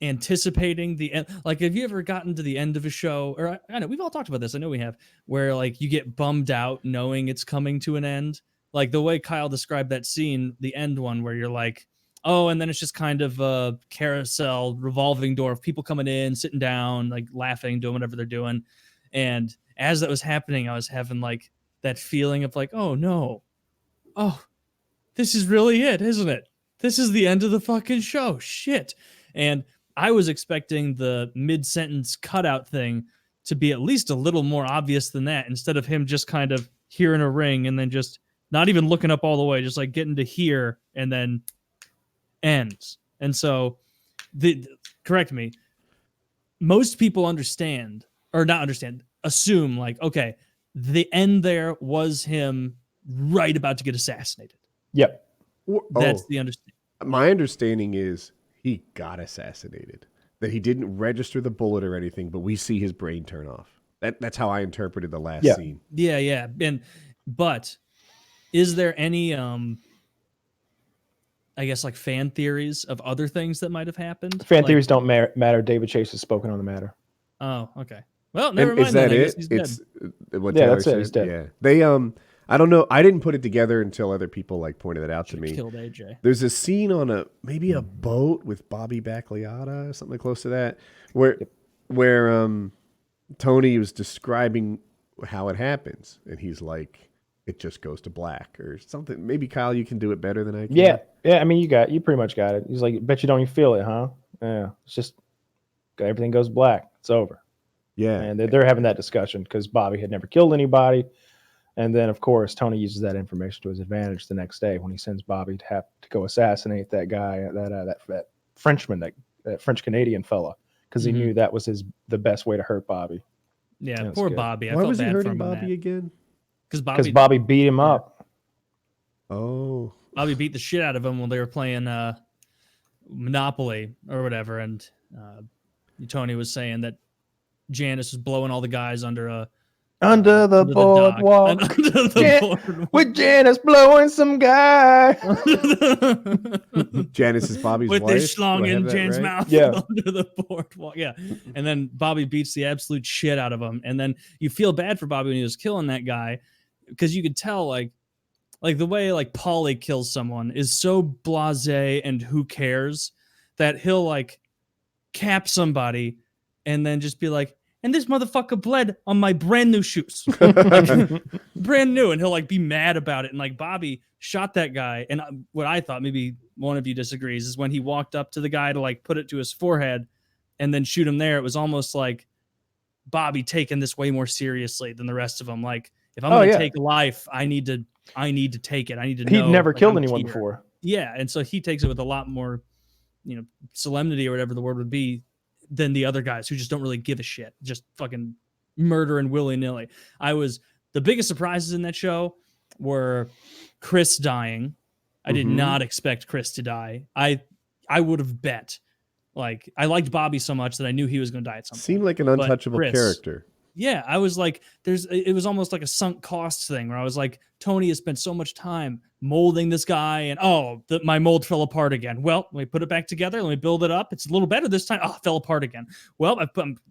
anticipating the end. Like, have you ever gotten to the end of a show? Or I know we've all talked about this. I know we have, where like you get bummed out knowing it's coming to an end. Like the way Kyle described that scene, the end one, where you're like, oh, and then it's just kind of a carousel, revolving door of people coming in, sitting down, like laughing, doing whatever they're doing. And as that was happening, I was having like that feeling of like, oh no, oh, this is really it, isn't it? This is the end of the fucking show. Shit. And I was expecting the mid-sentence cutout thing to be at least a little more obvious than that, instead of him just kind of hearing a ring and then just not even looking up all the way, just like getting to here and then ends. And so, correct me, most people understand, or not understand, assume like, okay, the end there was him right about to get assassinated. Yep. That's the understanding. My understanding is he got assassinated. That he didn't register the bullet or anything, but we see his brain turn off. That's how I interpreted the last scene. Yeah. But is there any I guess like fan theories of other things that might have happened? Fan theories don't matter. David Chase has spoken on the matter. Oh, okay. Well, never mind. Is that then. it? He's It's what yeah, Taylor that's said. it. He's dead. Yeah. They I don't know. I didn't put it together until other people like pointed it out to me. Killed AJ. There's a scene on maybe a boat with Bobby Bagliata or something close to that, where Tony was describing how it happens, and he's like, it just goes to black or something. Maybe Kyle, you can do it better than I can. Yeah. I mean, you pretty much got it. He's like, bet you don't even feel it, huh? Yeah. It's just everything goes black. It's over. Yeah. And they're having that discussion because Bobby had never killed anybody. And then, of course, Tony uses that information to his advantage the next day when he sends Bobby to have to go assassinate that guy, that Frenchman, that French-Canadian fella, because he knew that was the best way to hurt Bobby. Yeah, poor good. Bobby. I Why felt was he bad for hurting him in Bobby that. again? Because Bobby beat him up. Oh. Bobby beat the shit out of him when they were playing Monopoly or whatever, and Tony was saying that Janice was blowing all the guys under the boardwalk. With Janice blowing some guy. Janice is Bobby's with wife. this schlong in Jan's mouth under the boardwalk. Yeah. And then Bobby beats the absolute shit out of him. And then you feel bad for Bobby when he was killing that guy, because you could tell like the way like Paulie kills someone is so blasé and who cares. that he'll like cap somebody and then just be like, and this motherfucker bled on my brand new shoes. Like, brand new. And he'll like be mad about it. And like Bobby shot that guy. And what I thought, maybe one of you disagrees, is when he walked up to the guy to like put it to his forehead and then shoot him there. It was almost like Bobby taking this way more seriously than the rest of them. Like, if I'm going to take life, I need to take it. I need to know. He'd never like, killed I'm anyone here. before. Yeah. And so he takes it with a lot more, solemnity or whatever the word would be than the other guys who just don't really give a shit. Just fucking murdering willy-nilly. The biggest surprises in that show were Chris dying. I did not expect Chris to die. I would have bet. Like, I liked Bobby so much that I knew he was going to die at some point. Seemed like an untouchable character. Yeah, I was like, it was almost like a sunk costs thing where I was like, Tony has spent so much time molding this guy, and my mold fell apart again. Well, let me put it back together. Let me build it up. It's a little better this time. Oh, it fell apart again. Well,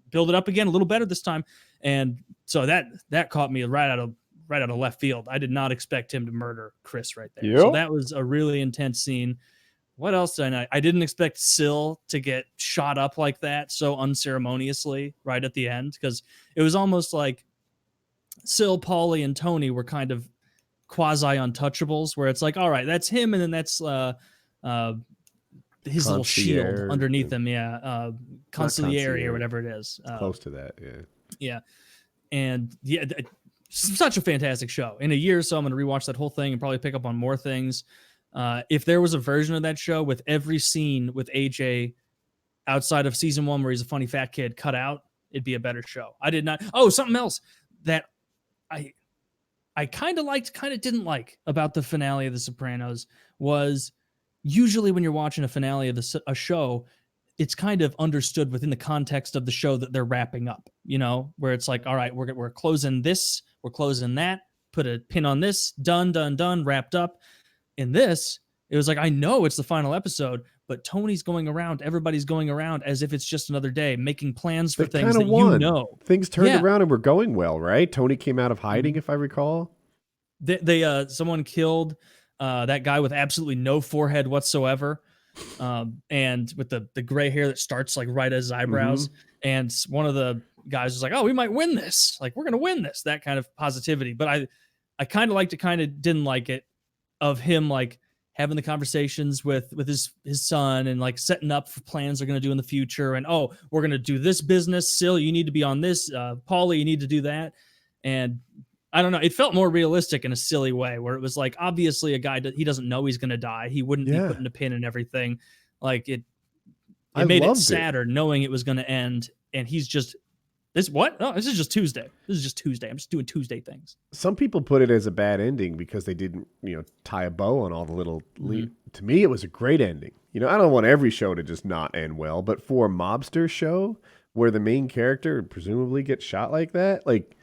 build it up again, a little better this time. And so that caught me right out of left field. I did not expect him to murder Chris right there. Yep. So that was a really intense scene. What else did I know? I didn't expect Syl to get shot up like that so unceremoniously right at the end, because it was almost like Syl, Paulie, and Tony were kind of quasi-untouchables, where it's like, all right, that's him, and then that's his little shield underneath him. Yeah, consigliere or whatever it is. Close to that, yeah. Yeah, and yeah, such a fantastic show. In a year or so, I'm going to rewatch that whole thing and probably pick up on more things. If there was a version of that show with every scene with AJ outside of season 1 where he's a funny fat kid cut out, it'd be a better show. I did not. Oh, something else that I kind of liked, kind of didn't like about the finale of The Sopranos was usually when you're watching a finale of a show, it's kind of understood within the context of the show that they're wrapping up, where it's like, all right, we're closing this, we're closing that, put a pin on this, done, wrapped up. In this, it was like, I know it's the final episode, but Tony's going around, everybody's going around as if it's just another day, making plans for things that Things turned around and were going well, right? Tony came out of hiding, if I recall. They someone killed that guy with absolutely no forehead whatsoever, and with the gray hair that starts like right at his eyebrows. And one of the guys was like, "Oh, we might win this. Like, we're gonna win this." That kind of positivity. But I kind of liked it, kind of didn't like it, of him like having the conversations with his son and like setting up for plans they're going to do in the future. And, we're going to do this business. Syl, you need to be on this. Paulie, you need to do that. And I don't know. It felt more realistic in a silly way where it was like, obviously a guy that he doesn't know he's going to die. He wouldn't be putting a pin in everything. Like it made it sadder knowing it was going to end. And he's just, this is just Tuesday. This is just Tuesday. I'm just doing Tuesday things. Some people put it as a bad ending because they didn't, tie a bow on all the little To me, it was a great ending. I don't want every show to just not end well, but for a mobster show where the main character presumably gets shot like that, like,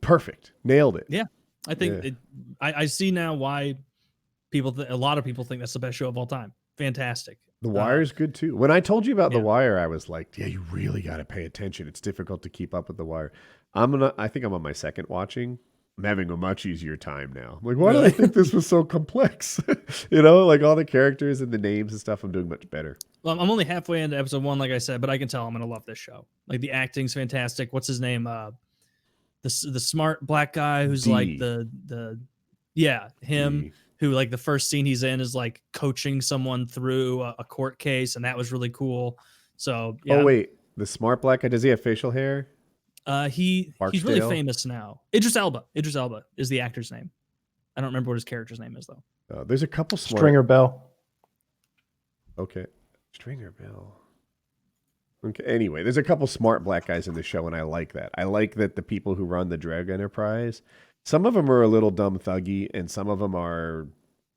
perfect. Nailed it. Yeah. I think I see now why a lot of people think that's the best show of all time. Fantastic. The Wire's good too. When I told you about The Wire, I was like, yeah, you really got to pay attention. It's difficult to keep up with The Wire. I think I'm on my second watching. I'm having a much easier time now. I'm like, why did I think this was so complex? Like all the characters and the names and stuff, I'm doing much better. Well, I'm only halfway into episode 1, like I said, but I can tell I'm going to love this show. Like the acting's fantastic. What's his name? The smart black guy who's D. like him. D. Who like the first scene he's in is like coaching someone through a court case, and that was really cool. So yeah. Oh wait, the smart black guy, does he have facial hair? He's really famous now. Idris Elba is the actor's name. I don't remember what his character's name is though. There's a couple smart. Stringer Bell. Okay, Stringer Bell. Okay. Anyway, there's a couple smart black guys in the show, and I like that. I like that the people who run the drug enterprise, some of them are a little dumb thuggy, and some of them are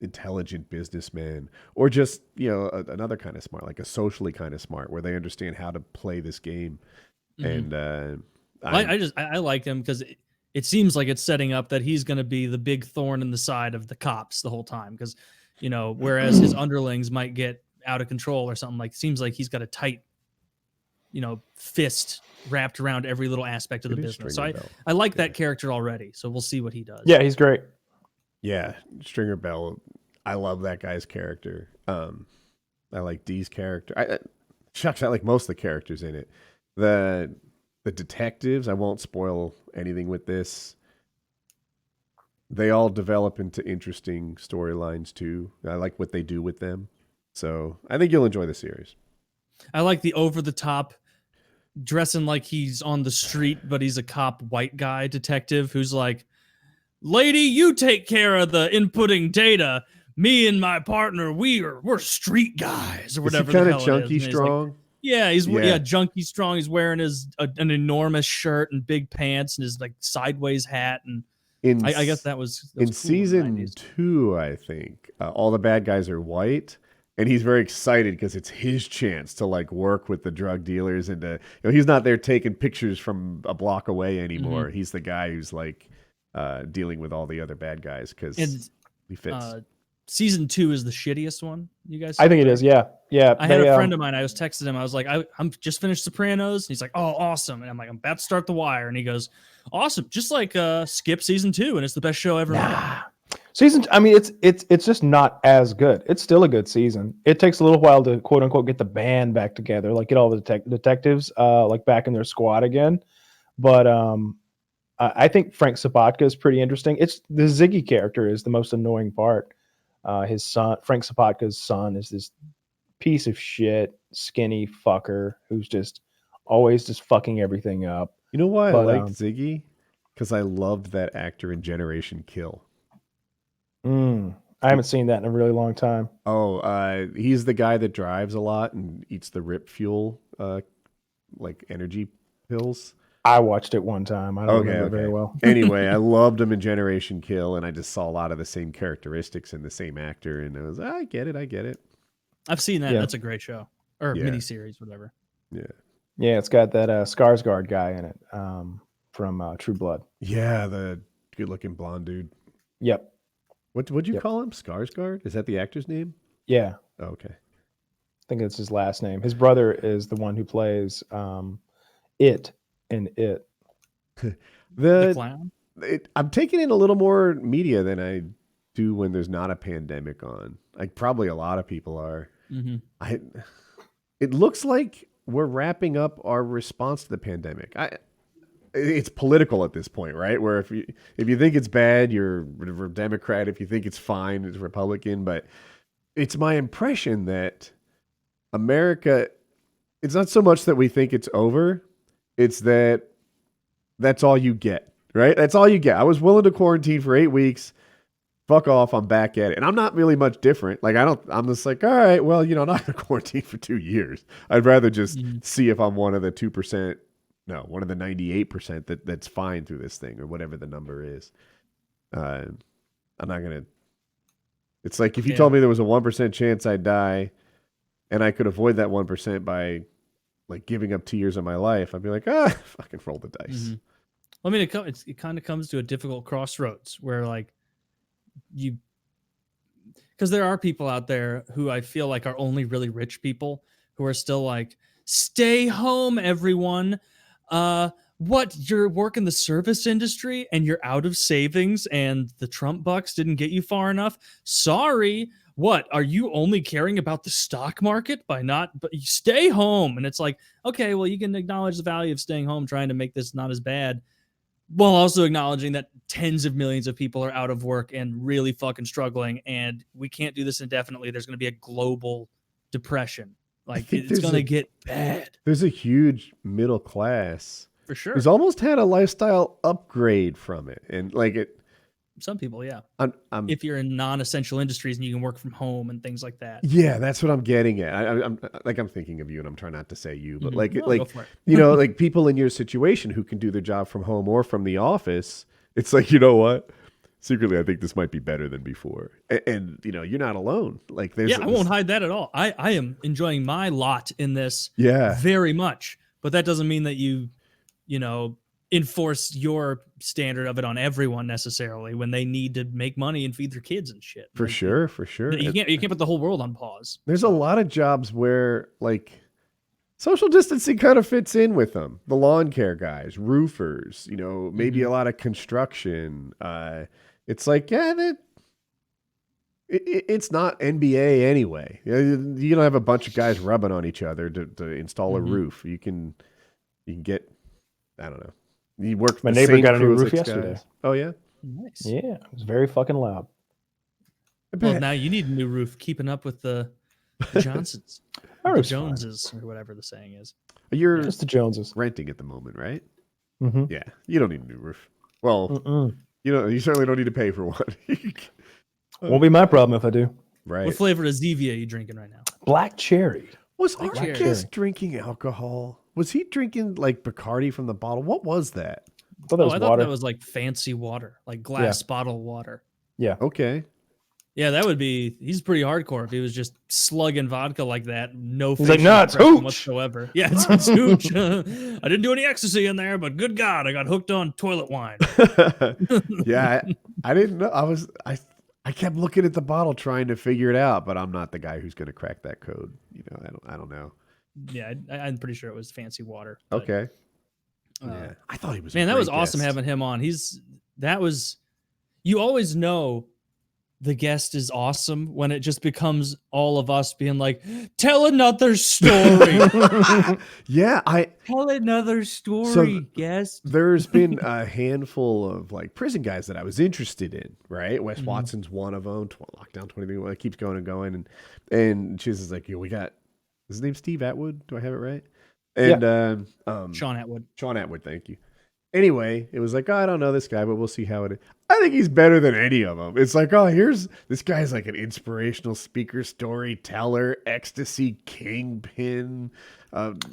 intelligent businessmen, or just another kind of smart, like a socially kind of smart, where they understand how to play this game. And I like him because it seems like it's setting up that he's going to be the big thorn in the side of the cops the whole time. Because whereas his underlings might get out of control or something, like seems like he's got a tight fist wrapped around every little aspect of the business. So I like that character already. So we'll see what he does. Yeah, he's great. Yeah, Stringer Bell. I love that guy's character. I like Dee's character. Shucks, I like most of the characters in it. The detectives, I won't spoil anything with this. They all develop into interesting storylines too. I like what they do with them. So I think you'll enjoy the series. I like the over-the-top dressing like he's on the street, but he's a cop white guy detective who's like, lady, you take care of the inputting data. Me and my partner, we're street guys or whatever. Is he kind the of hell it chunky is. strong? Like, he's junky strong. He's wearing an enormous shirt and big pants and his like sideways hat. And I guess that was in cool season 2, I think. All the bad guys are white. And he's very excited because it's his chance to like work with the drug dealers and to, he's not there taking pictures from a block away anymore. Mm-hmm. He's the guy who's like dealing with all the other bad guys because he fits. Season 2 is the shittiest one. You guys? I think it is. Yeah. I had a friend of mine. I was texting him. I was like, I'm just finished Sopranos. And he's like, oh, awesome. And I'm like, I'm about to start The Wire. And he goes, awesome. Just like skip season 2, and it's the best show ever made. Season, I mean, it's just not as good. It's still a good season. It takes a little while to quote unquote get the band back together, like get all the detectives like back in their squad again. But I think Frank Sabatka is pretty interesting. It's the Ziggy character is the most annoying part. His son, Frank Sapatka's son, is this piece of shit, skinny fucker who's just always just fucking everything up. You know why I liked Ziggy? Because I loved that actor in Generation Kill. I haven't seen that in a really long time. Oh, he's the guy that drives a lot and eats the Rip Fuel, like energy pills. I watched it one time. I don't remember very well. Anyway, I loved him in Generation Kill, and I just saw a lot of the same characteristics in the same actor, and I was, I get it. I've seen that. Yeah. That's a great show. Or miniseries, whatever. Yeah. Yeah, it's got that Skarsgård guy in it from True Blood. Yeah, the good-looking blonde dude. Yep. What'd you call him? Skarsgård? Is that the actor's name? Yeah. Oh, okay. I think it's his last name. His brother is the one who plays It in It. The clown? I'm taking in a little more media than I do when there's not a pandemic on. Like probably a lot of people are. Mm-hmm. It looks like we're wrapping up our response to the pandemic. It's political at this point, right? Where if you think it's bad, you're a Democrat. If you think it's fine, it's Republican. But it's my impression that America, it's not so much that we think it's over. It's that's all you get, right? That's all you get. I was willing to quarantine for 8 weeks. Fuck off, I'm back at it. And I'm not really much different. Like I'm just like, all right, well, I'm not going to quarantine for 2 years. I'd rather just see if I'm one of the 2%. No, one of the 98% that's fine through this thing or whatever the number is. I'm not going to. It's like if you told me there was a 1% chance I'd die and I could avoid that 1% by like giving up 2 years of my life, I'd be like, fucking roll the dice. Mm-hmm. Well, I mean, it kind of comes to a difficult crossroads where like because there are people out there who I feel like are only really rich people who are still like, stay home, everyone. What, you're working the service industry and you're out of savings and the Trump bucks didn't get you far enough? Sorry. What, are you only caring about the stock market but you stay home? And it's like, okay, well, you can acknowledge the value of staying home, trying to make this not as bad, while also acknowledging that tens of millions of people are out of work and really fucking struggling, and we can't do this indefinitely. There's going to be a global depression. Like, it's going to get bad. There's a huge middle class for sure who's almost had a lifestyle upgrade from it, and like it. Some people, yeah. If you're in non-essential industries and you can work from home and things like that. Yeah, that's what I'm getting at. I'm thinking of you, and I'm trying not to say you, but go for it. like people in your situation who can do their job from home or from the office. It's like, you know what? Secretly, I think this might be better than before. And you're not alone. Like I won't hide that at all. I am enjoying my lot in this very much. But that doesn't mean that you enforce your standard of it on everyone necessarily when they need to make money and feed their kids and shit. For sure. You can't put the whole world on pause. There's a lot of jobs where like social distancing kind of fits in with them. The lawn care guys, roofers, maybe a lot of construction. It's like, It's not NBA anyway. You don't have a bunch of guys rubbing on each other to install a roof. You can get, I don't know. You work with My the neighbor same got a new crew as roof six yesterday. guys. Oh yeah. Nice. Yeah, it was very fucking loud. Well, now you need a new roof, keeping up with the Johnsons, Our the roof's fine. Joneses, or whatever the saying is. You're Just the Joneses. renting at the moment, right? Mm-hmm. Yeah. You don't need a new roof. Well, you certainly don't need to pay for one. Won't be my problem if I do. Right. What flavor of Zevia are you drinking right now? Black cherry. Was Black our cherry. guest drinking alcohol? Was he drinking like Bacardi from the bottle? What was that? I thought that was I thought water. that was like fancy water, like glass bottle water. Yeah. Okay. Yeah, that would be. He's pretty hardcore if he was just slugging vodka like that. No, He's like, facial "Nah, it's expression hooch." whatsoever. Yeah, it's hooch. I didn't do any ecstasy in there, but good God, I got hooked on toilet wine. Yeah, I didn't know. I kept looking at the bottle trying to figure it out, but I'm not the guy who's going to crack that code. You know, I don't know. Yeah, I'm pretty sure it was fancy water. but, Okay. uh, Yeah, I thought he was. Man, a that was great awesome guest. having him on. You always know the guest is awesome when it just becomes all of us being like, tell another story. Yeah, Tell another story, guest. There's been a handful of like prison guys that I was interested in, right? Wes Mhm. Watson's one of them. Lockdown 23. It keeps going and going, and she's just like, we got his name's Steve Attwood. Do I have it right? And Shaun Attwood. Shaun Attwood, thank you. Anyway, it was like, I don't know this guy, but we'll see how it is. I think he's better than any of them. It's like, here's this guy's like an inspirational speaker, storyteller, ecstasy kingpin,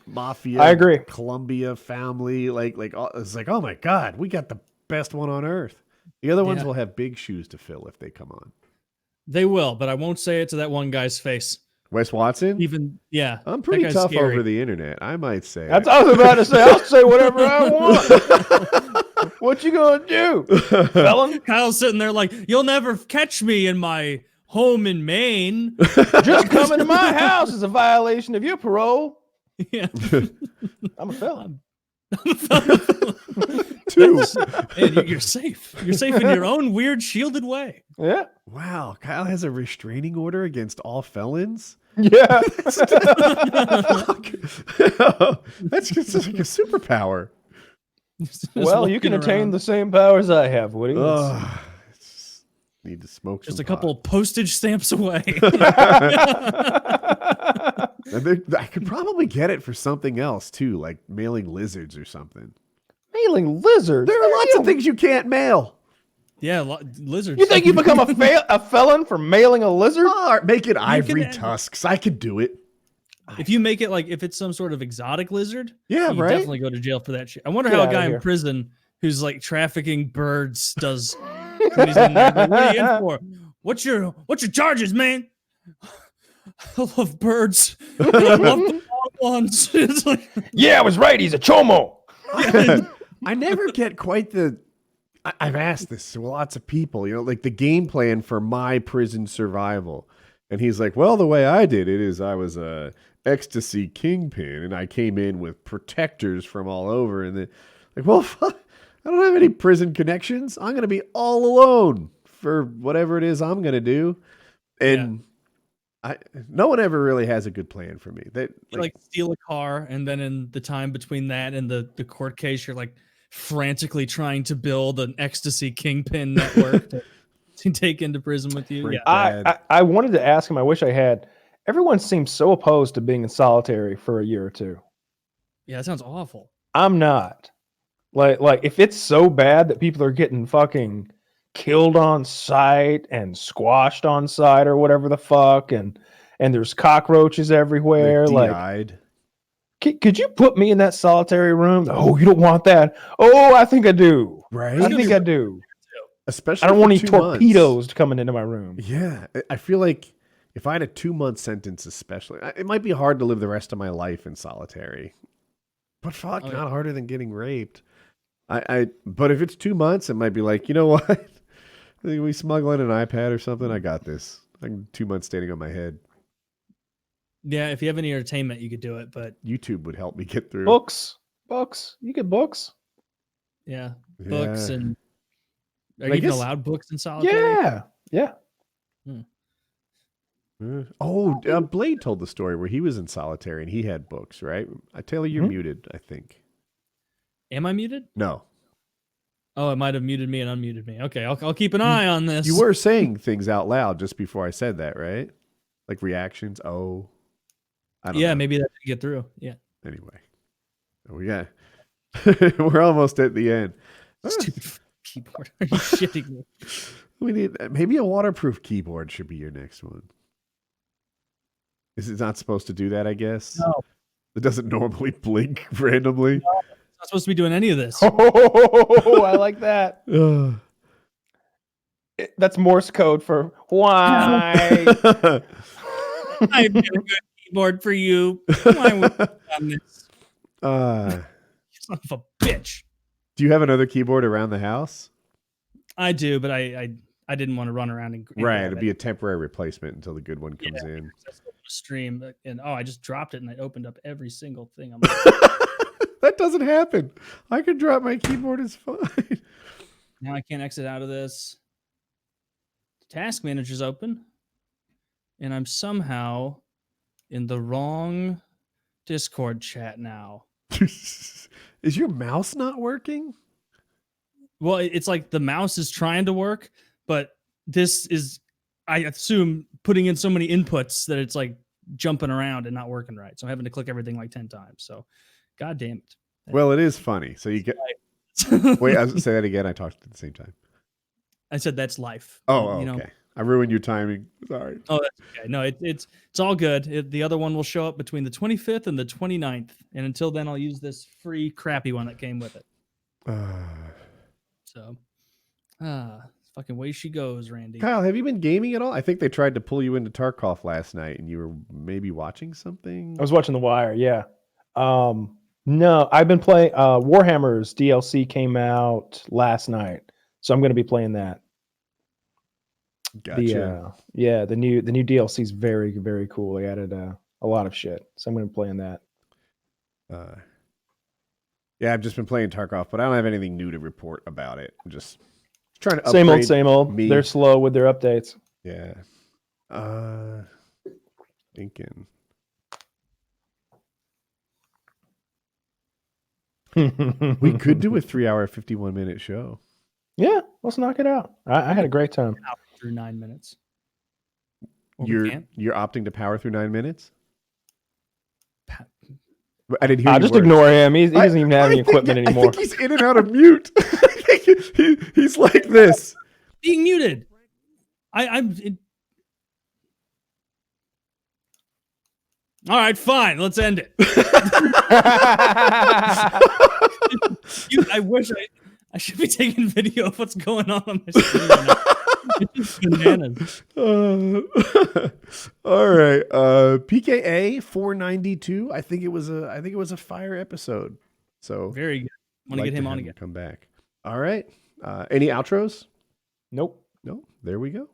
mafia. I agree. Columbia family, it's like, oh my God, we got the best one on earth. The other ones Yeah. will have big shoes to fill if they come on. They will, but I won't say it to that one guy's face. Wes Watson? Yeah. I'm that pretty guy's tough scary. over the internet. I might say That's it. I was about to say. I'll say whatever I want. What you gonna do, felon? Kyle's sitting there like, you'll never catch me in my home in Maine. Just coming to my house is a violation of your parole. Yeah. I'm a felon. Two. Man, you're safe. You're safe in your own weird shielded way. Yeah. Wow, Kyle has a restraining order against all felons? Yeah. Fuck. That's just like a superpower. Just Well, you walking can attain around. the same powers I have, Woody. Ugh, just need to smoke Just some a couple pot. postage stamps away. I could probably get it for something else too, like mailing lizards or something. Mailing lizards. There are lots of things you can't mail. Yeah, lizards. You think you become a felon for mailing a lizard? Oh, make it ivory can- tusks. I could do it. If you make it like if it's some sort of exotic lizard, Yeah, you right? definitely go to jail for that shit. I wonder Get how a outta guy here. in prison who's like trafficking birds does when he's in there. Like, what are you in for? What's your charges, man? I love birds. I love the long ones. It's like, Yeah, I was right. He's a chomo. I never get quite the. I've asked this to lots of people, like the game plan for my prison survival. And he's like, well, the way I did it is I was a ecstasy kingpin and I came in with protectors from all over. And then, like, well, fuck, I don't have any prison connections. I'm going to be all alone for whatever it is I'm going to do. And no one ever really has a good plan for me. They you like steal a car, and then in the time between that and the court case, you're like frantically trying to build an ecstasy kingpin network to take into prison with you. Freak. Yeah. I wanted to ask him. I wish I had. Everyone seems so opposed to being in solitary for a year or two. Yeah, that sounds awful. I'm not. Like if it's so bad that people are getting fucking killed on sight and squashed on sight or whatever the fuck, and there's cockroaches everywhere. Like, DI'd. could you put me in that solitary room? Oh, you don't want that. Oh, I think I do. Right? I think I do. Especially I don't for want any 2 months. torpedoes coming into my room. Yeah, I feel like if I had a 2-month sentence, especially, it might be hard to live the rest of my life in solitary. But fuck, Oh, not harder than getting raped. But if it's 2 months, it might be like, you know what? I think we smuggle in an iPad or something. I got this. I'm 2 months standing on my head. Yeah, if you have any entertainment, you could do it. But YouTube would help me get through. Books. You get books. yeah, books Yeah. and are I you even guess- allowed books in solitary? Yeah. Hmm. Blade told the story where he was in solitary and he had books, right? Taylor, you're muted, I think. Am I muted? No. Oh, it might have muted me and unmuted me. Okay, I'll keep an eye on this. You were saying things out loud just before I said that, right? Like reactions. Oh, I don't know. Maybe that didn't get through. Yeah. Anyway, we're almost at the end. Stupid keyboard. Are you shitting me? We need maybe a waterproof keyboard should be your next one. Is it not supposed to do that? I guess. No. It doesn't normally blink randomly. No, it's not supposed to be doing any of this. Oh, I like that. That's Morse code for why. I've got a good keyboard for you. Why would you done this? Son of a bitch. Do you have another keyboard around the house? I do, but I didn't want to run around and right. It'd be a temporary replacement until the good one comes in. Stream and I just dropped it and I opened up every single thing. I'm that doesn't happen. I can drop my keyboard. It's fine. Now I can't exit out of this. Task manager's open, and I'm somehow in the wrong Discord chat now. Is your mouse not working? Well, it's like the mouse is trying to work, but this is, I assume, putting in so many inputs that it's like jumping around and not working right. So I'm having to click everything like 10 times. So, god damn it. Well, it is funny. So you get. Wait, I say that again. I talked at the same time. I said that's life. Oh, you okay. know? I ruined your timing. Sorry. Oh, that's okay. No, it's all good. The other one will show up between the 25th and the 29th. And until then, I'll use this free crappy one that came with it. So, fucking way she goes, Randy. Kyle, have you been gaming at all? I think they tried to pull you into Tarkov last night and you were maybe watching something. I was watching The Wire, yeah. No, I've been playing Warhammer's DLC came out last night. So I'm going to be playing that. Gotcha. The new DLC is very, very cool. They added a lot of shit. So I'm going to be playing that. Yeah, I've just been playing Tarkov, but I don't have anything new to report about it. I'm just trying to upgrade same old. Me. They're slow with their updates. Yeah. Thinking. We could do a 3-hour, 51-minute show. Yeah, let's knock it out. I had a great time. Through 9 minutes. You're opting to power through 9 minutes? I didn't hear. Just ignore him. He doesn't even have any equipment anymore. I think he's in and out of mute. He's like this. Being muted. All right, fine. Let's end it. I wish I should be taking video of what's going on my screen right now. It's just bananas. All right. PKA 492. I think it was a fire episode. So very good. Want to get him on again. Come back. All right. Any outros? Nope. No. There we go.